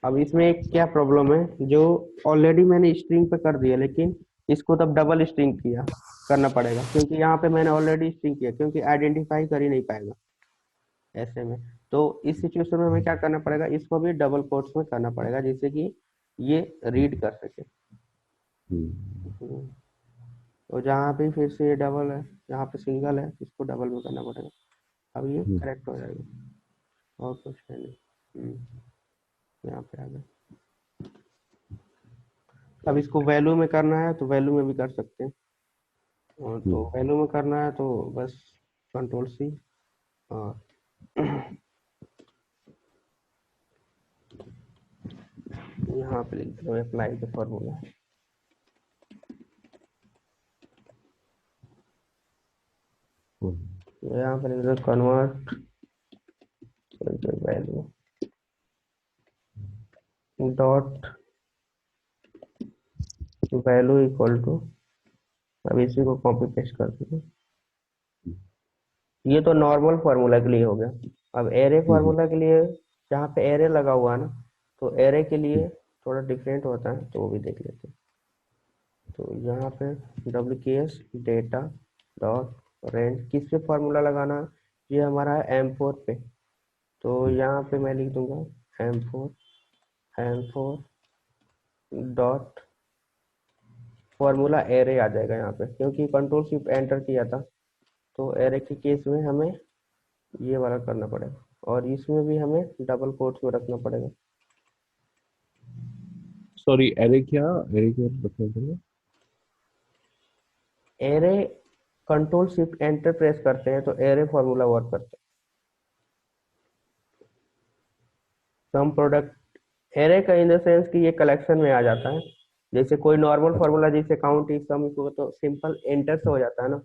अब इसमें एक क्या प्रॉब्लम है, जो ऑलरेडी मैंने स्ट्रिंग पे कर दिया, लेकिन इसको तब डबल स्ट्रिंग किया करना पड़ेगा, क्योंकि यहाँ पे मैंने ऑलरेडी स्ट्रिंग किया, क्योंकि आइडेंटिफाई कर ही नहीं पाएगा ऐसे में। तो इस सिचुएशन में हमें क्या करना पड़ेगा, इसको भी डबल कोट्स में करना पड़ेगा, जिससे कि ये रीड कर सके। तो जहाँ पे फिर से ये डबल है, जहाँ पे सिंगल है इसको डबल में करना पड़ेगा। अब ये करेक्ट हो जाएगा, और कुछ है नहीं। यहाँ पे आ गया। अब इसको वैल्यू में करना है तो वैल्यू में भी कर सकते हैं, और तो वैल्यू में करना है तो बस Ctrl+C, और यहाँ पे लिख दो अप्लाई द फॉर्मूला। यहाँ पे लिख दो convert value dot value equal to, अब इसी को कॉपी पेस्ट कर दो। ये तो नॉर्मल फार्मूला के लिए हो गया। अब एरे फार्मूला के लिए, जहाँ पे एरे लगा हुआ है ना, तो एरे के लिए थोड़ा डिफरेंट होता है, तो वो भी देख लेते हैं। तो यहाँ पे WKS डेटा डॉट रेंज किस पे फार्मूला लगाना है, ये हमारा है M4 पे, तो यहाँ पे मैं लिख दूंगा M4 डॉट फॉर्मूला एरे आ जाएगा यहाँ पे, क्योंकि Ctrl+Shift एंटर किया था, तो एरे के केस में हमें ये वाला करना पड़ेगा, और इसमें भी हमें डबल कोट्स में रखना पड़ेगा। सॉरी, एरे क्या मतलब? एरे Ctrl+Shift एंटर प्रेस करते हैं तो एरे फॉर्मूला वर्क करता है। सम प्रोडक्ट एरे का इन द सेंस कि ये कलेक्शन में आ जाता है, जैसे कोई नॉर्मल अच्छा। फॉर्मूला जैसे काउंट इज सम, तो सिंपल एंटर से हो जाता है ना,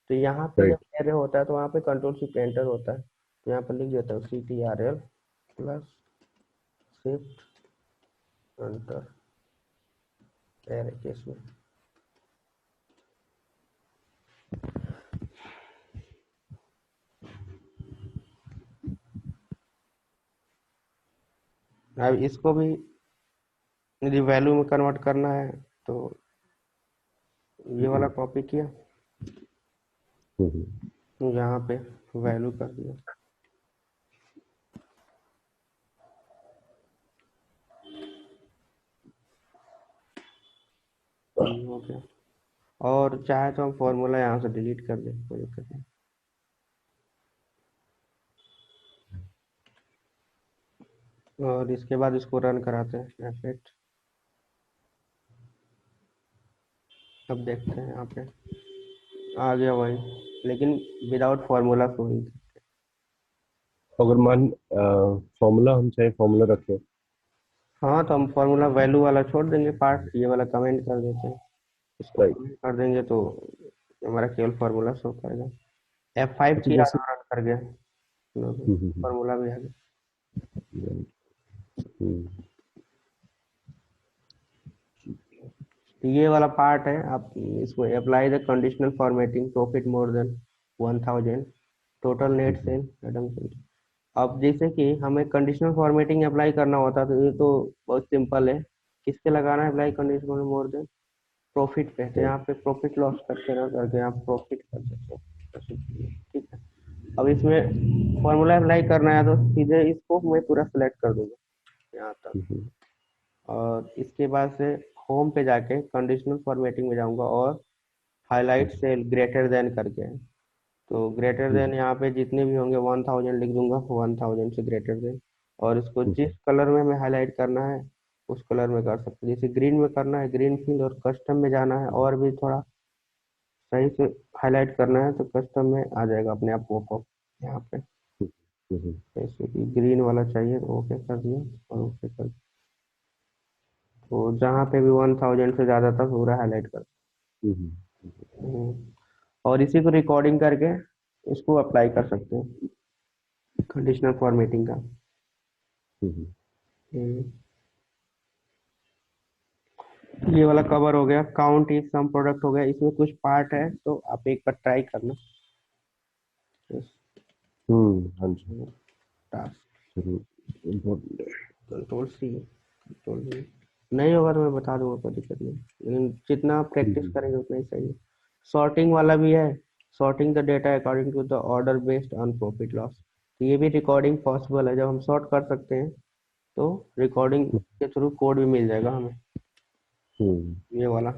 तो यहाँ पे राइट। जब एरे होता है तो वहाँ पे कंट्रोल शिफ्ट एंटर होता है, तो यहाँ पर लिख देता हूँ CTRL plus shift enter array case में। अब इसको भी यदि वैल्यू में कन्वर्ट करना है तो ये वाला कॉपी किया, यहाँ पे वैल्यू कर दिया। ये हो गया। और चाहे तो हम फॉर्मूला यहाँ से डिलीट कर दें, कोई दिक्कत नहीं। और इसके बाद इसको रन कराते हैं F8। अब देखते हैं यहाँ पे आ गया वही, लेकिन विदाउट फॉर्मूला शोइंग। अगर मान फॉर्मूला हम चाहे फॉर्मूला रखें। हाँ तो हम फॉर्मूला वैल्यू वाला छोड़ देंगे पार्ट, ये वाला कमेंट कर देते हैं। इसको राइट। कमेंट कर देंगे तो हमारा केवल फॉर्मूला शो करेगा। F5 अच्छा, किया जैसे तो रन कर गया, फॉर्मूला भी आ गया। तो ये वाला पार्ट है, आप इसको apply the conditional formatting profit more than 1000 total net cell Adam. अब जैसे कि हमें कंडीशनल फॉर्मेटिंग अप्लाई करना होता है तो ये तो बहुत सिंपल है। किसके लगाना है apply conditional more than? Profit पे। तो यहाँ पे प्रॉफिट लॉस करके ना करके आप प्रॉफिट कर सकते हो, ठीक है। अब इसमें फॉर्मूला अप्लाई करना है तो सीधे इसको मैं पूरा सेलेक्ट कर दूंगा यहाँ तक, और इसके बाद से होम पे जाके कंडीशनल फॉर्मेटिंग में जाऊंगा और हाईलाइट सेल ग्रेटर देन करके है। तो ग्रेटर देन यहाँ पे जितने भी होंगे 1000 लिख दूंगा, 1000 से ग्रेटर देन। और इसको जिस कलर में हमें हाईलाइट करना है उस कलर में कर सकते हैं। जैसे ग्रीन में करना है ग्रीन फील्ड, और कस्टम में जाना है और भी थोड़ा सही से हाईलाइट करना है तो कस्टम में आ जाएगा अपने आप पॉपअप यहाँ पे। जैसे कि ग्रीन वाला चाहिए तो ओके कर दिया और ओके कर दिया। तो जहाँ पे भी 1000 से ज्यादा था पूरा हाईलाइट कर। और इसी को रिकॉर्डिंग करके इसको अप्लाई कर सकते हैं कंडीशनल फॉर्मेटिंग का। हम्म, ये वाला कवर हो गया। काउंट इफ सम प्रोडक्ट हो गया। इसमें कुछ पार्ट है तो आप एक बार ट्राई करना। हाँ जी, टास्क जरूर इम्पोर्टेंट है। कंट्रोल C नहीं होगा तो मैं बता दूंगा, कोई दिक्कत नहीं, लेकिन जितना आप प्रैक्टिस करेंगे उतना ही सही है। सॉर्टिंग वाला भी है, sorting the data according to the order based on profit loss. तो ये भी रिकॉर्डिंग पॉसिबल है, जब हम सॉर्ट कर सकते हैं तो रिकॉर्डिंग के थ्रू कोड भी मिल जाएगा हमें, ये वाला।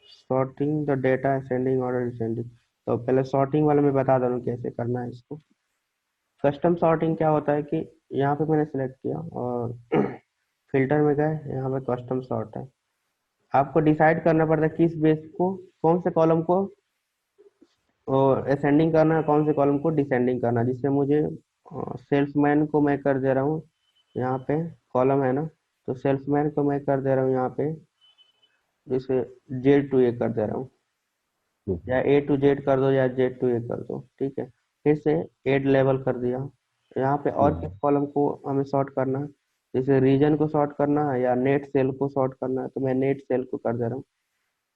Sorting the data ascending order descending. तो पहले सॉर्टिंग वाला मैं बता दे रहा हूँ कैसे करना है इसको। कस्टम सॉर्टिंग क्या होता है कि यहाँ पे मैंने सेलेक्ट किया और फिल्टर में गए, यहाँ पे कस्टम सॉर्ट है। आपको डिसाइड करना पड़ता है किस बेस को, कौन से कॉलम को असेंडिंग करना है, कौन से कॉलम को डिसेंडिंग करना है। जिससे मुझे सेल्समैन को मैं कर दे रहा हूँ यहाँ पे, कॉलम है ना, तो सेल्समैन को मैं कर दे रहा हूँ यहाँ पे जैसे Z to A कर दे रहा हूँ, या A to Z कर दो या Z to A कर दो, ठीक है। फिर से एड लेवल कर दिया। यहाँ पे और किस कॉलम को हमें सॉर्ट करना है, जैसे रीजन को सॉर्ट करना है या नेट सेल को सॉर्ट करना है, तो मैं नेट सेल को कर दे रहा हूँ।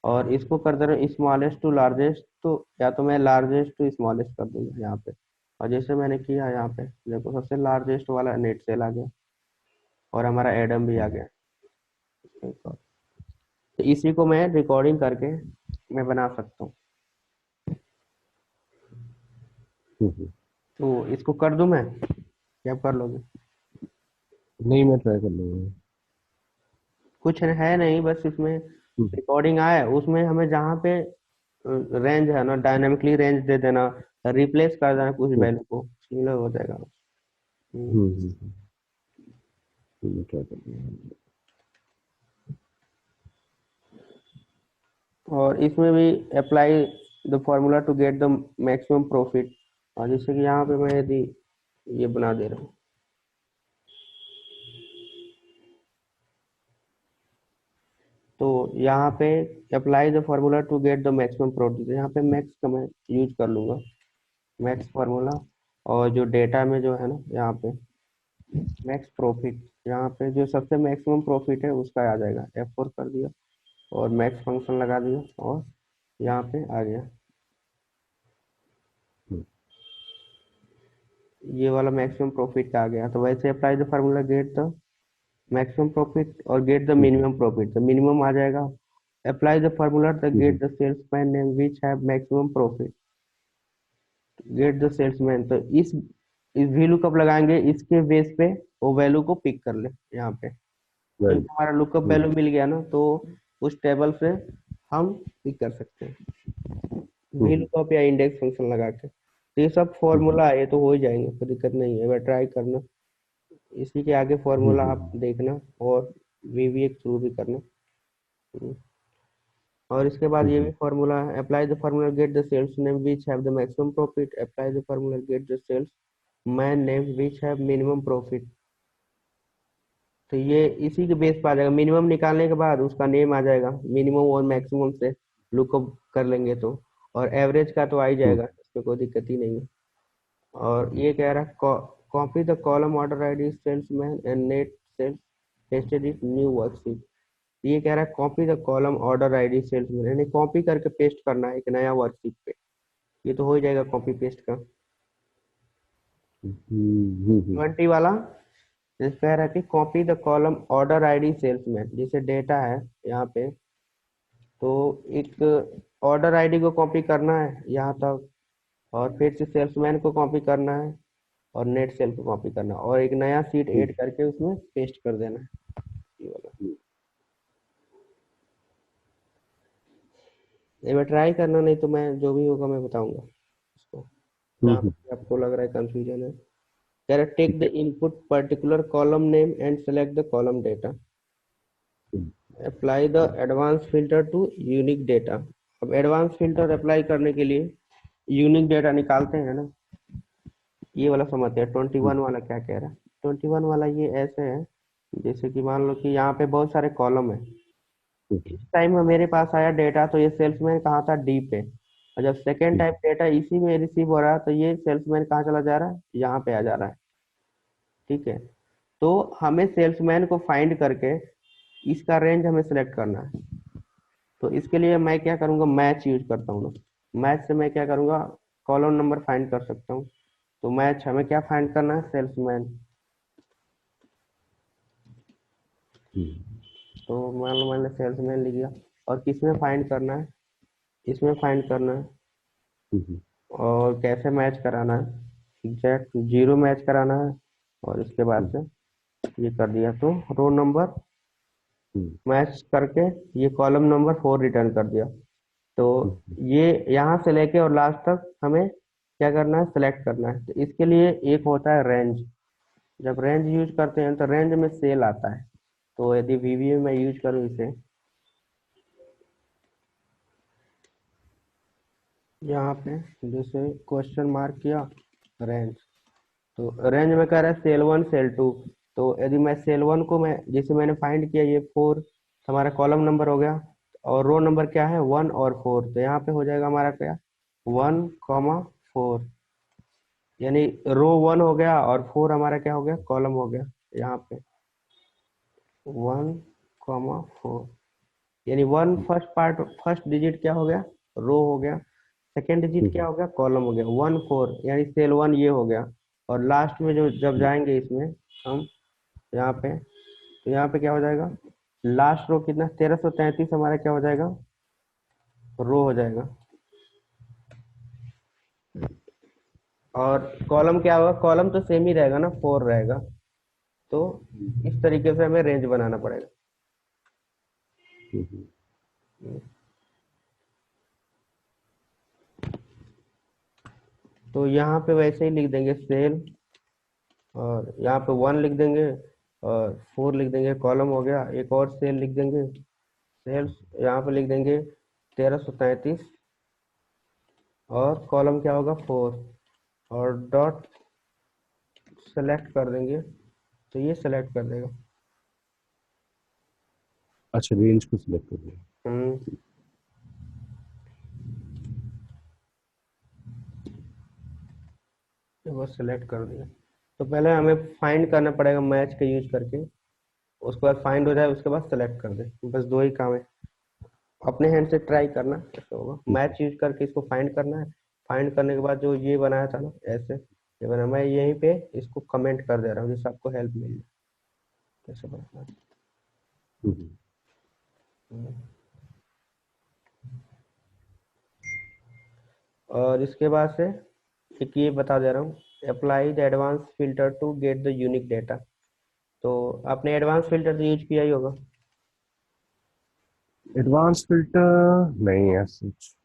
और इसको कर दे रहा हूँ स्मॉलेस्ट टू लार्जेस्ट, तो या तो मैं लार्जेस्ट टू स्मॉलेस्ट कर दूंगा यहाँ पे। और जैसे मैंने किया यहाँ पे देखो सबसे लार्जेस्ट वाला नेट सेल आ गया और हमारा एडम भी आ गया। तो इसी को मैं रिकॉर्डिंग करके मैं बना सकता हूँ। तो इसको कर दूं मैं, क्या आप कर लोगे? नहीं, मैं ट्राई कर लूंगा। कुछ है नहीं, बस इसमें रिकॉर्डिंग आए उसमें हमें जहाँ पे रेंज है ना डायनामिकली रेंज दे देना, रिप्लेस कर देना कुछ वैल्यू को, सिमिलर हो जाएगा। हम्म। मैं ट्राई कर लूंगा। और इसमें भी apply the formula to get the maximum profit. और जैसे कि यहाँ पे मैं यदि ये बना दे रहा हूँ, तो यहाँ पे apply the formula to get the maximum profit, यहाँ पे मैक्स का मैं यूज कर लूंगा, मैक्स फार्मूला। और जो डेटा में जो है ना, यहाँ पे मैक्स प्रॉफिट, यहाँ पे जो सबसे मैक्सिमम प्रॉफिट है उसका आ जाएगा, F4 कर दिया और मैक्स फंक्शन लगा दिया और यहाँ पे आ गया ये वाला मैक्सिमम प्रॉफिट का आ गया। तो वैसे apply the formula get the maximum profit और गेट द मिनिमम प्रॉफिट, तो मिनिमम आ जाएगा। Apply the formula the get the salesman name which have maximum profit, get the salesman. तो इस वैल्यू कब लगाएंगे, इसके बेस पे वो वैल्यू को पिक कर ले यहाँ पे, क्योंकि राइट। हमारा लुकअप वैल्यू मिल गया ना, तो उस टेबल से हम पिक कर सकते हैं वी लुकअप या इंडेक्स फंक्शन लगा के। तो ये सब फॉर्मूला है, ये तो हो ही जाएंगे, कोई दिक्कत नहीं है, एक ट्राई करना। इसी के आगे फॉर्मूला आप देखना और वीवीए थ्रू भी करना। और इसके बाद ये भी फॉर्मूला है, apply the formula get the sales name which have the maximum profit, apply the formula get the sales man name which have minimum profit. तो ये इसी के बेस पर आ जाएगा, मिनिमम निकालने के बाद उसका नेम आ जाएगा, मिनिमम और मैक्सिमम से लुकअप कर लेंगे तो, और एवरेज का तो आ ही जाएगा, इसमें कोई दिक्कत ही नहीं है। और ये कह रहा है copy the column order ID salesman and net sales pasted it new worksheet. ये कह रहा है copy the column order ID salesman, यानी कॉपी करके पेस्ट करना है एक नया वर्कशीट पे। ये तो हो ही जाएगा कॉपी पेस्ट का। 20 वाला इस कह रहा है कि copy the column order ID salesman, जैसे डेटा है यहाँ पे, तो एक ऑर्डर आईडी को कॉपी करना है यहाँ तक, और फिर से सेल्समैन को कॉपी करना है और नेट सेल को कॉपी करना है, और एक नया सीट ऐड करके उसमें पेस्ट कर देना है ये वाला। एक बार ट्राई करना, नहीं तो मैं जो भी होगा मैं बताऊंगा उसको, जहाँ पे आपको लग रहा है कंफ्यूजन है। कह रहा take the input particular column name and select the column data, apply the advance filter to unique data. अब एडवांस फिल्टर अप्लाई करने के लिए यूनिक डेटा निकालते हैं ना, ये वाला समझते हैं। 21 वाला क्या कह रहा है, 21 वाला ये ऐसे है, जैसे कि मान लो कि यहाँ पे बहुत सारे कॉलम है, इस टाइम में मेरे पास आया डेटा, तो ये सेल्समैन कहाँ था, डी पे। और जब सेकेंड टाइम डेटा इसी में रिसीव हो रहा है, तो ये सेल्समैन कहाँ चला जा रहा है, यहाँ पे आ जा रहा है। ठीक है, तो हमें सेल्समैन को फाइंड करके इसका रेंज हमें सेलेक्ट करना है। तो इसके लिए मैं क्या करूंगा, मैच यूज करता हूँ ना, मैच से मैं क्या करूंगा, कॉलम नंबर फाइंड कर सकता हूँ। तो मैच हमें क्या फाइंड करना है, सेल्समैन। तो मान लो मैंने सेल्समैन लिख दिया, और किसमें फाइंड करना है, इसमें फाइंड करना है। और कैसे मैच कराना है, एग्जैक्ट जीरो मैच कराना है, और इसके बाद से ये कर दिया तो रो नंबर मैच करके ये कॉलम नंबर 4 रिटर्न कर दिया। तो ये यहाँ से लेके और लास्ट तक हमें क्या करना है, सेलेक्ट करना है। तो इसके लिए एक होता है रेंज, जब रेंज यूज करते हैं तो रेंज में सेल आता है। तो यदि वीवीए में यूज करूँ इसे, यहाँ पे जैसे क्वेश्चन मार्क किया रेंज, तो रेंज में कह रहा है सेल 1 सेल 2। तो यदि मैं सेल 1 को, मैं जैसे मैंने फाइंड किया ये 4 हमारा कॉलम नंबर हो गया, और रो नंबर क्या है 1 और 4, तो यहाँ पे हो जाएगा हमारा क्या 1,4, यानी रो 1 हो गया और 4 हमारा क्या हो गया, कॉलम हो गया यहाँ पे 1,4, यानी one first part, first digit क्या हो गया, रो हो गया, सेकेंड डिजिट क्या हो गया, कॉलम हो गया 1,4, यानी सेल 1 ये हो गया। और लास्ट में जो जब जाएंगे इसमें हम यहाँ पे, तो यहाँ पे क्या हो जाएगा, लास्ट रो कितना 1333 हमारा क्या हो जाएगा, रो हो जाएगा। और कॉलम क्या होगा, कॉलम तो सेम ही रहेगा ना, 4 रहेगा। तो इस तरीके से हमें रेंज बनाना पड़ेगा। तो यहाँ पे वैसे ही लिख देंगे सेल, और यहाँ पे 1 लिख देंगे और 4 लिख देंगे, कॉलम हो गया। एक और सेल लिख देंगे, सेल्स यहाँ पे लिख देंगे 1333, और कॉलम क्या होगा 4, और डॉट सेलेक्ट कर देंगे, तो ये सेलेक्ट कर देगा। अच्छा, रेंज को सिलेक्ट कर लिया। हम्म तो बस सिलेक्ट कर दिया। तो पहले हमें फाइंड करना पड़ेगा मैच का यूज करके, उसके बाद फाइंड हो जाए उसके बाद सेलेक्ट कर दे, बस दो ही काम है। अपने हैंड से ट्राई करना कैसे होगा, मैच यूज करके इसको फाइंड करना है। फाइंड करने के बाद जो ये बनाया था ना ऐसे, ये बना, मैं यहीं पे इसको कमेंट कर दे रहा हूँ जिससे आपको हेल्प मिल जाए कैसे बनाना है। हम्म, हम्म। और इसके बाद से एक ये बता दे रहा हूँ, apply the advance filter to get the unique data. तो आपने एडवांस फिल्टर तो यूज किया ही होगा। एडवांस फिल्टर नहीं है सच।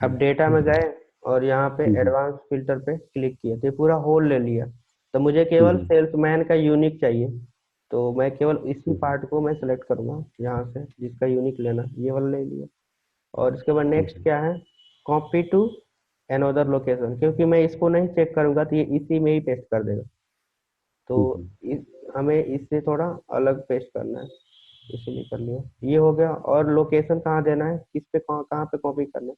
अब डेटा में गए और यहाँ पे हम्म, एडवांस फिल्टर पे क्लिक किया तो ये पूरा होल ले लिया। तो मुझे केवल हम्म, सेल्समैन का यूनिक चाहिए, तो मैं केवल इसी हम्म, पार्ट को मैं सेलेक्ट करूंगा यहाँ से, जिसका यूनिक लेना ये वाला ले लिया। और इसके बाद नेक्स्ट हम्म, क्या है, कॉपी टू अनदर लोकेशन, क्योंकि मैं इसको नहीं चेक करूंगा तो ये इसी में ही पेस्ट कर देगा। तो हम्म, इस, हमें इससे थोड़ा अलग पेस्ट करना है, इसीलिए कर लिया। ये हो गया। और लोकेशन कहाँ देना है, किस पे कहाँ कहाँ पे कॉपी करना है,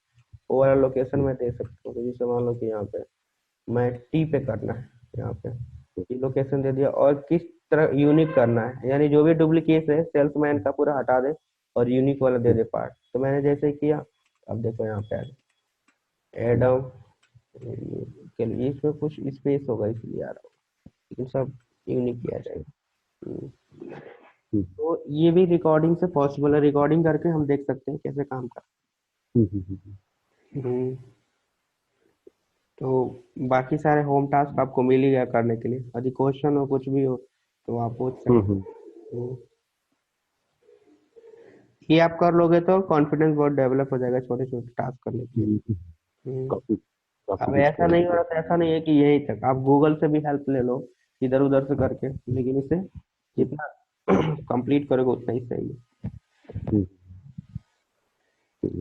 वो वाला लोकेशन मैं दे सकता हूँ। जैसे मान लो कि यहाँ पे मैं टी पे करना है, यहाँ पे ये लोकेशन दे दिया। और किस तरह यूनिक करना है, यानी जो भी डुप्लीकेट है सेल्समैन का पूरा हटा दे और यूनिक वाला दे दे पार्ट। तो मैंने जैसे किया, अब देखो यहाँ पे एडम के लिए इसमें कुछ स्पेस होगा इसलिए आ रहा हूँ, लेकिन सब यूनिक किया जाएगा। हम्म। हम्म, तो ये भी रिकॉर्डिंग से पॉसिबल है, रिकॉर्डिंग करके हम देख सकते हैं कैसे काम कर। हम्म। तो बाकी सारे होम टास्क आपको मिल ही गया करने के लिए, यदि क्वेश्चन हो कुछ भी हो तो आप पूछ सकते हम्म, हैं। ये आप कर लोगे तो कॉन्फिडेंस बहुत डेवलप हो जाएगा छोटे छोटे टास्क करने के लिए। हम्म, हम्म। काफी काफी अब कुछ ऐसा कवर नहीं हो किया। रहा तो ऐसा नहीं है कि यही तक, आप गूगल से भी हेल्प ले लो इधर उधर से करके, लेकिन इसे जितना कंप्लीट करोगे उतना ही सही है। हम्म, ठीक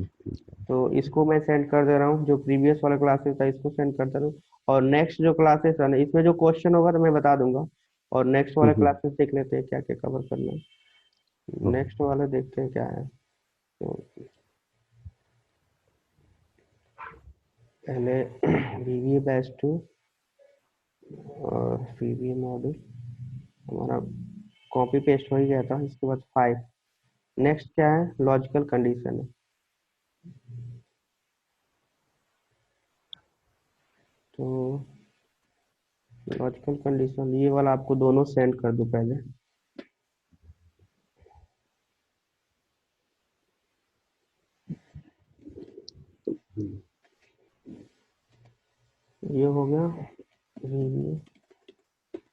है। तो इसको मैं सेंड कर दे रहा हूँ, जो प्रीवियस वाला क्लासेस था इसको सेंड कर दे रहा हूँ। और नेक्स्ट जो क्लासेस है ना इसमें जो क्वेश्चन होगा तो मैं बता दूंगा। और नेक्स्ट वाला हम्म, क्लासेस देख लेते हैं क्या क्या कवर करना है। हाँ, नेक्स्ट वाला देखते हैं क्या है। तो पहले वीवीए बैच 2 और वीवीए मॉड्यूल हमारा कॉपी पेस्ट हो ही गया था। इसके बाद 5, नेक्स्ट क्या है, लॉजिकल कंडीशन है। तो लॉजिकल कंडीशन ये वाला आपको दोनों सेंड कर दूं पहले। हम्म, ये हो गया वीवीए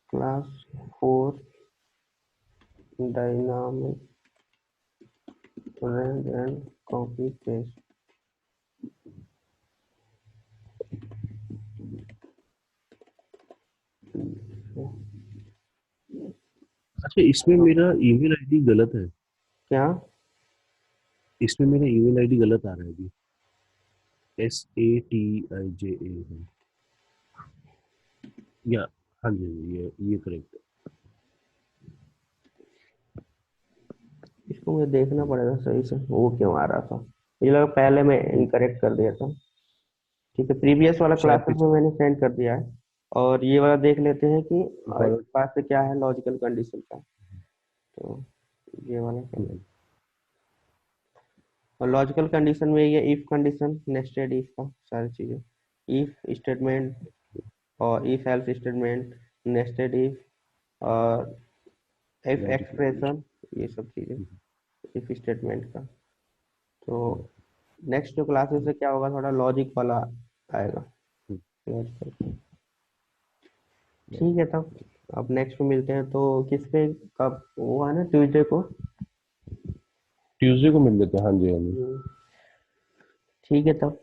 class 4 dynamic range and copy paste. अच्छा, इसमें मेरा ईमेल आईडी गलत है। क्या। इसमें मेरा ईमेल आईडी गलत आ रहा है अभी। SATIJA है या? हाँ जी, ये करेक्ट है। इसको मुझे देखना पड़ेगा सही से वो क्यों आ रहा था, मुझे लगा पहले मैं इनकरेक्ट कर दिया था। ठीक है, प्रीवियस वाला शायद क्लासेस में मैंने सेंड कर दिया है। और ये वाला देख लेते हैं कि इस वर्ड। बात से क्या है लॉजिकल कंडीशन का। तो ये वाला कर लेते हैं। और लॉजिकल कंडीशन में ये इफ कंडीशन, नेस्टेड इफ का सारी चीजें, इफ स्टेटमेंट और if else statement, nested if और इफ लॉजिकल एक्सप्रेशन, कंडीशन। ये सब चीजें इफ स्टेटमेंट का। तो नेक्स्ट जो क्लासेस से क्या होगा, थोड़ा लॉजिक वाला आएगा, लॉजिकल। ठीक है तब, अब नेक्स्ट में मिलते हैं तो किस पे, कब वो है ना ट्यूसडे को। ट्यूसडे को मिल लेते हैं, हाँ जी हाँ जी। हम्म, ठीक है तब,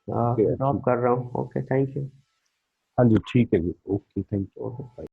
ओके, ड्रॉप ठीक। कर रहा हूँ। Okay, thank you. हाँ जी, ठीक है जी, ओके, थैंक ओके। यू।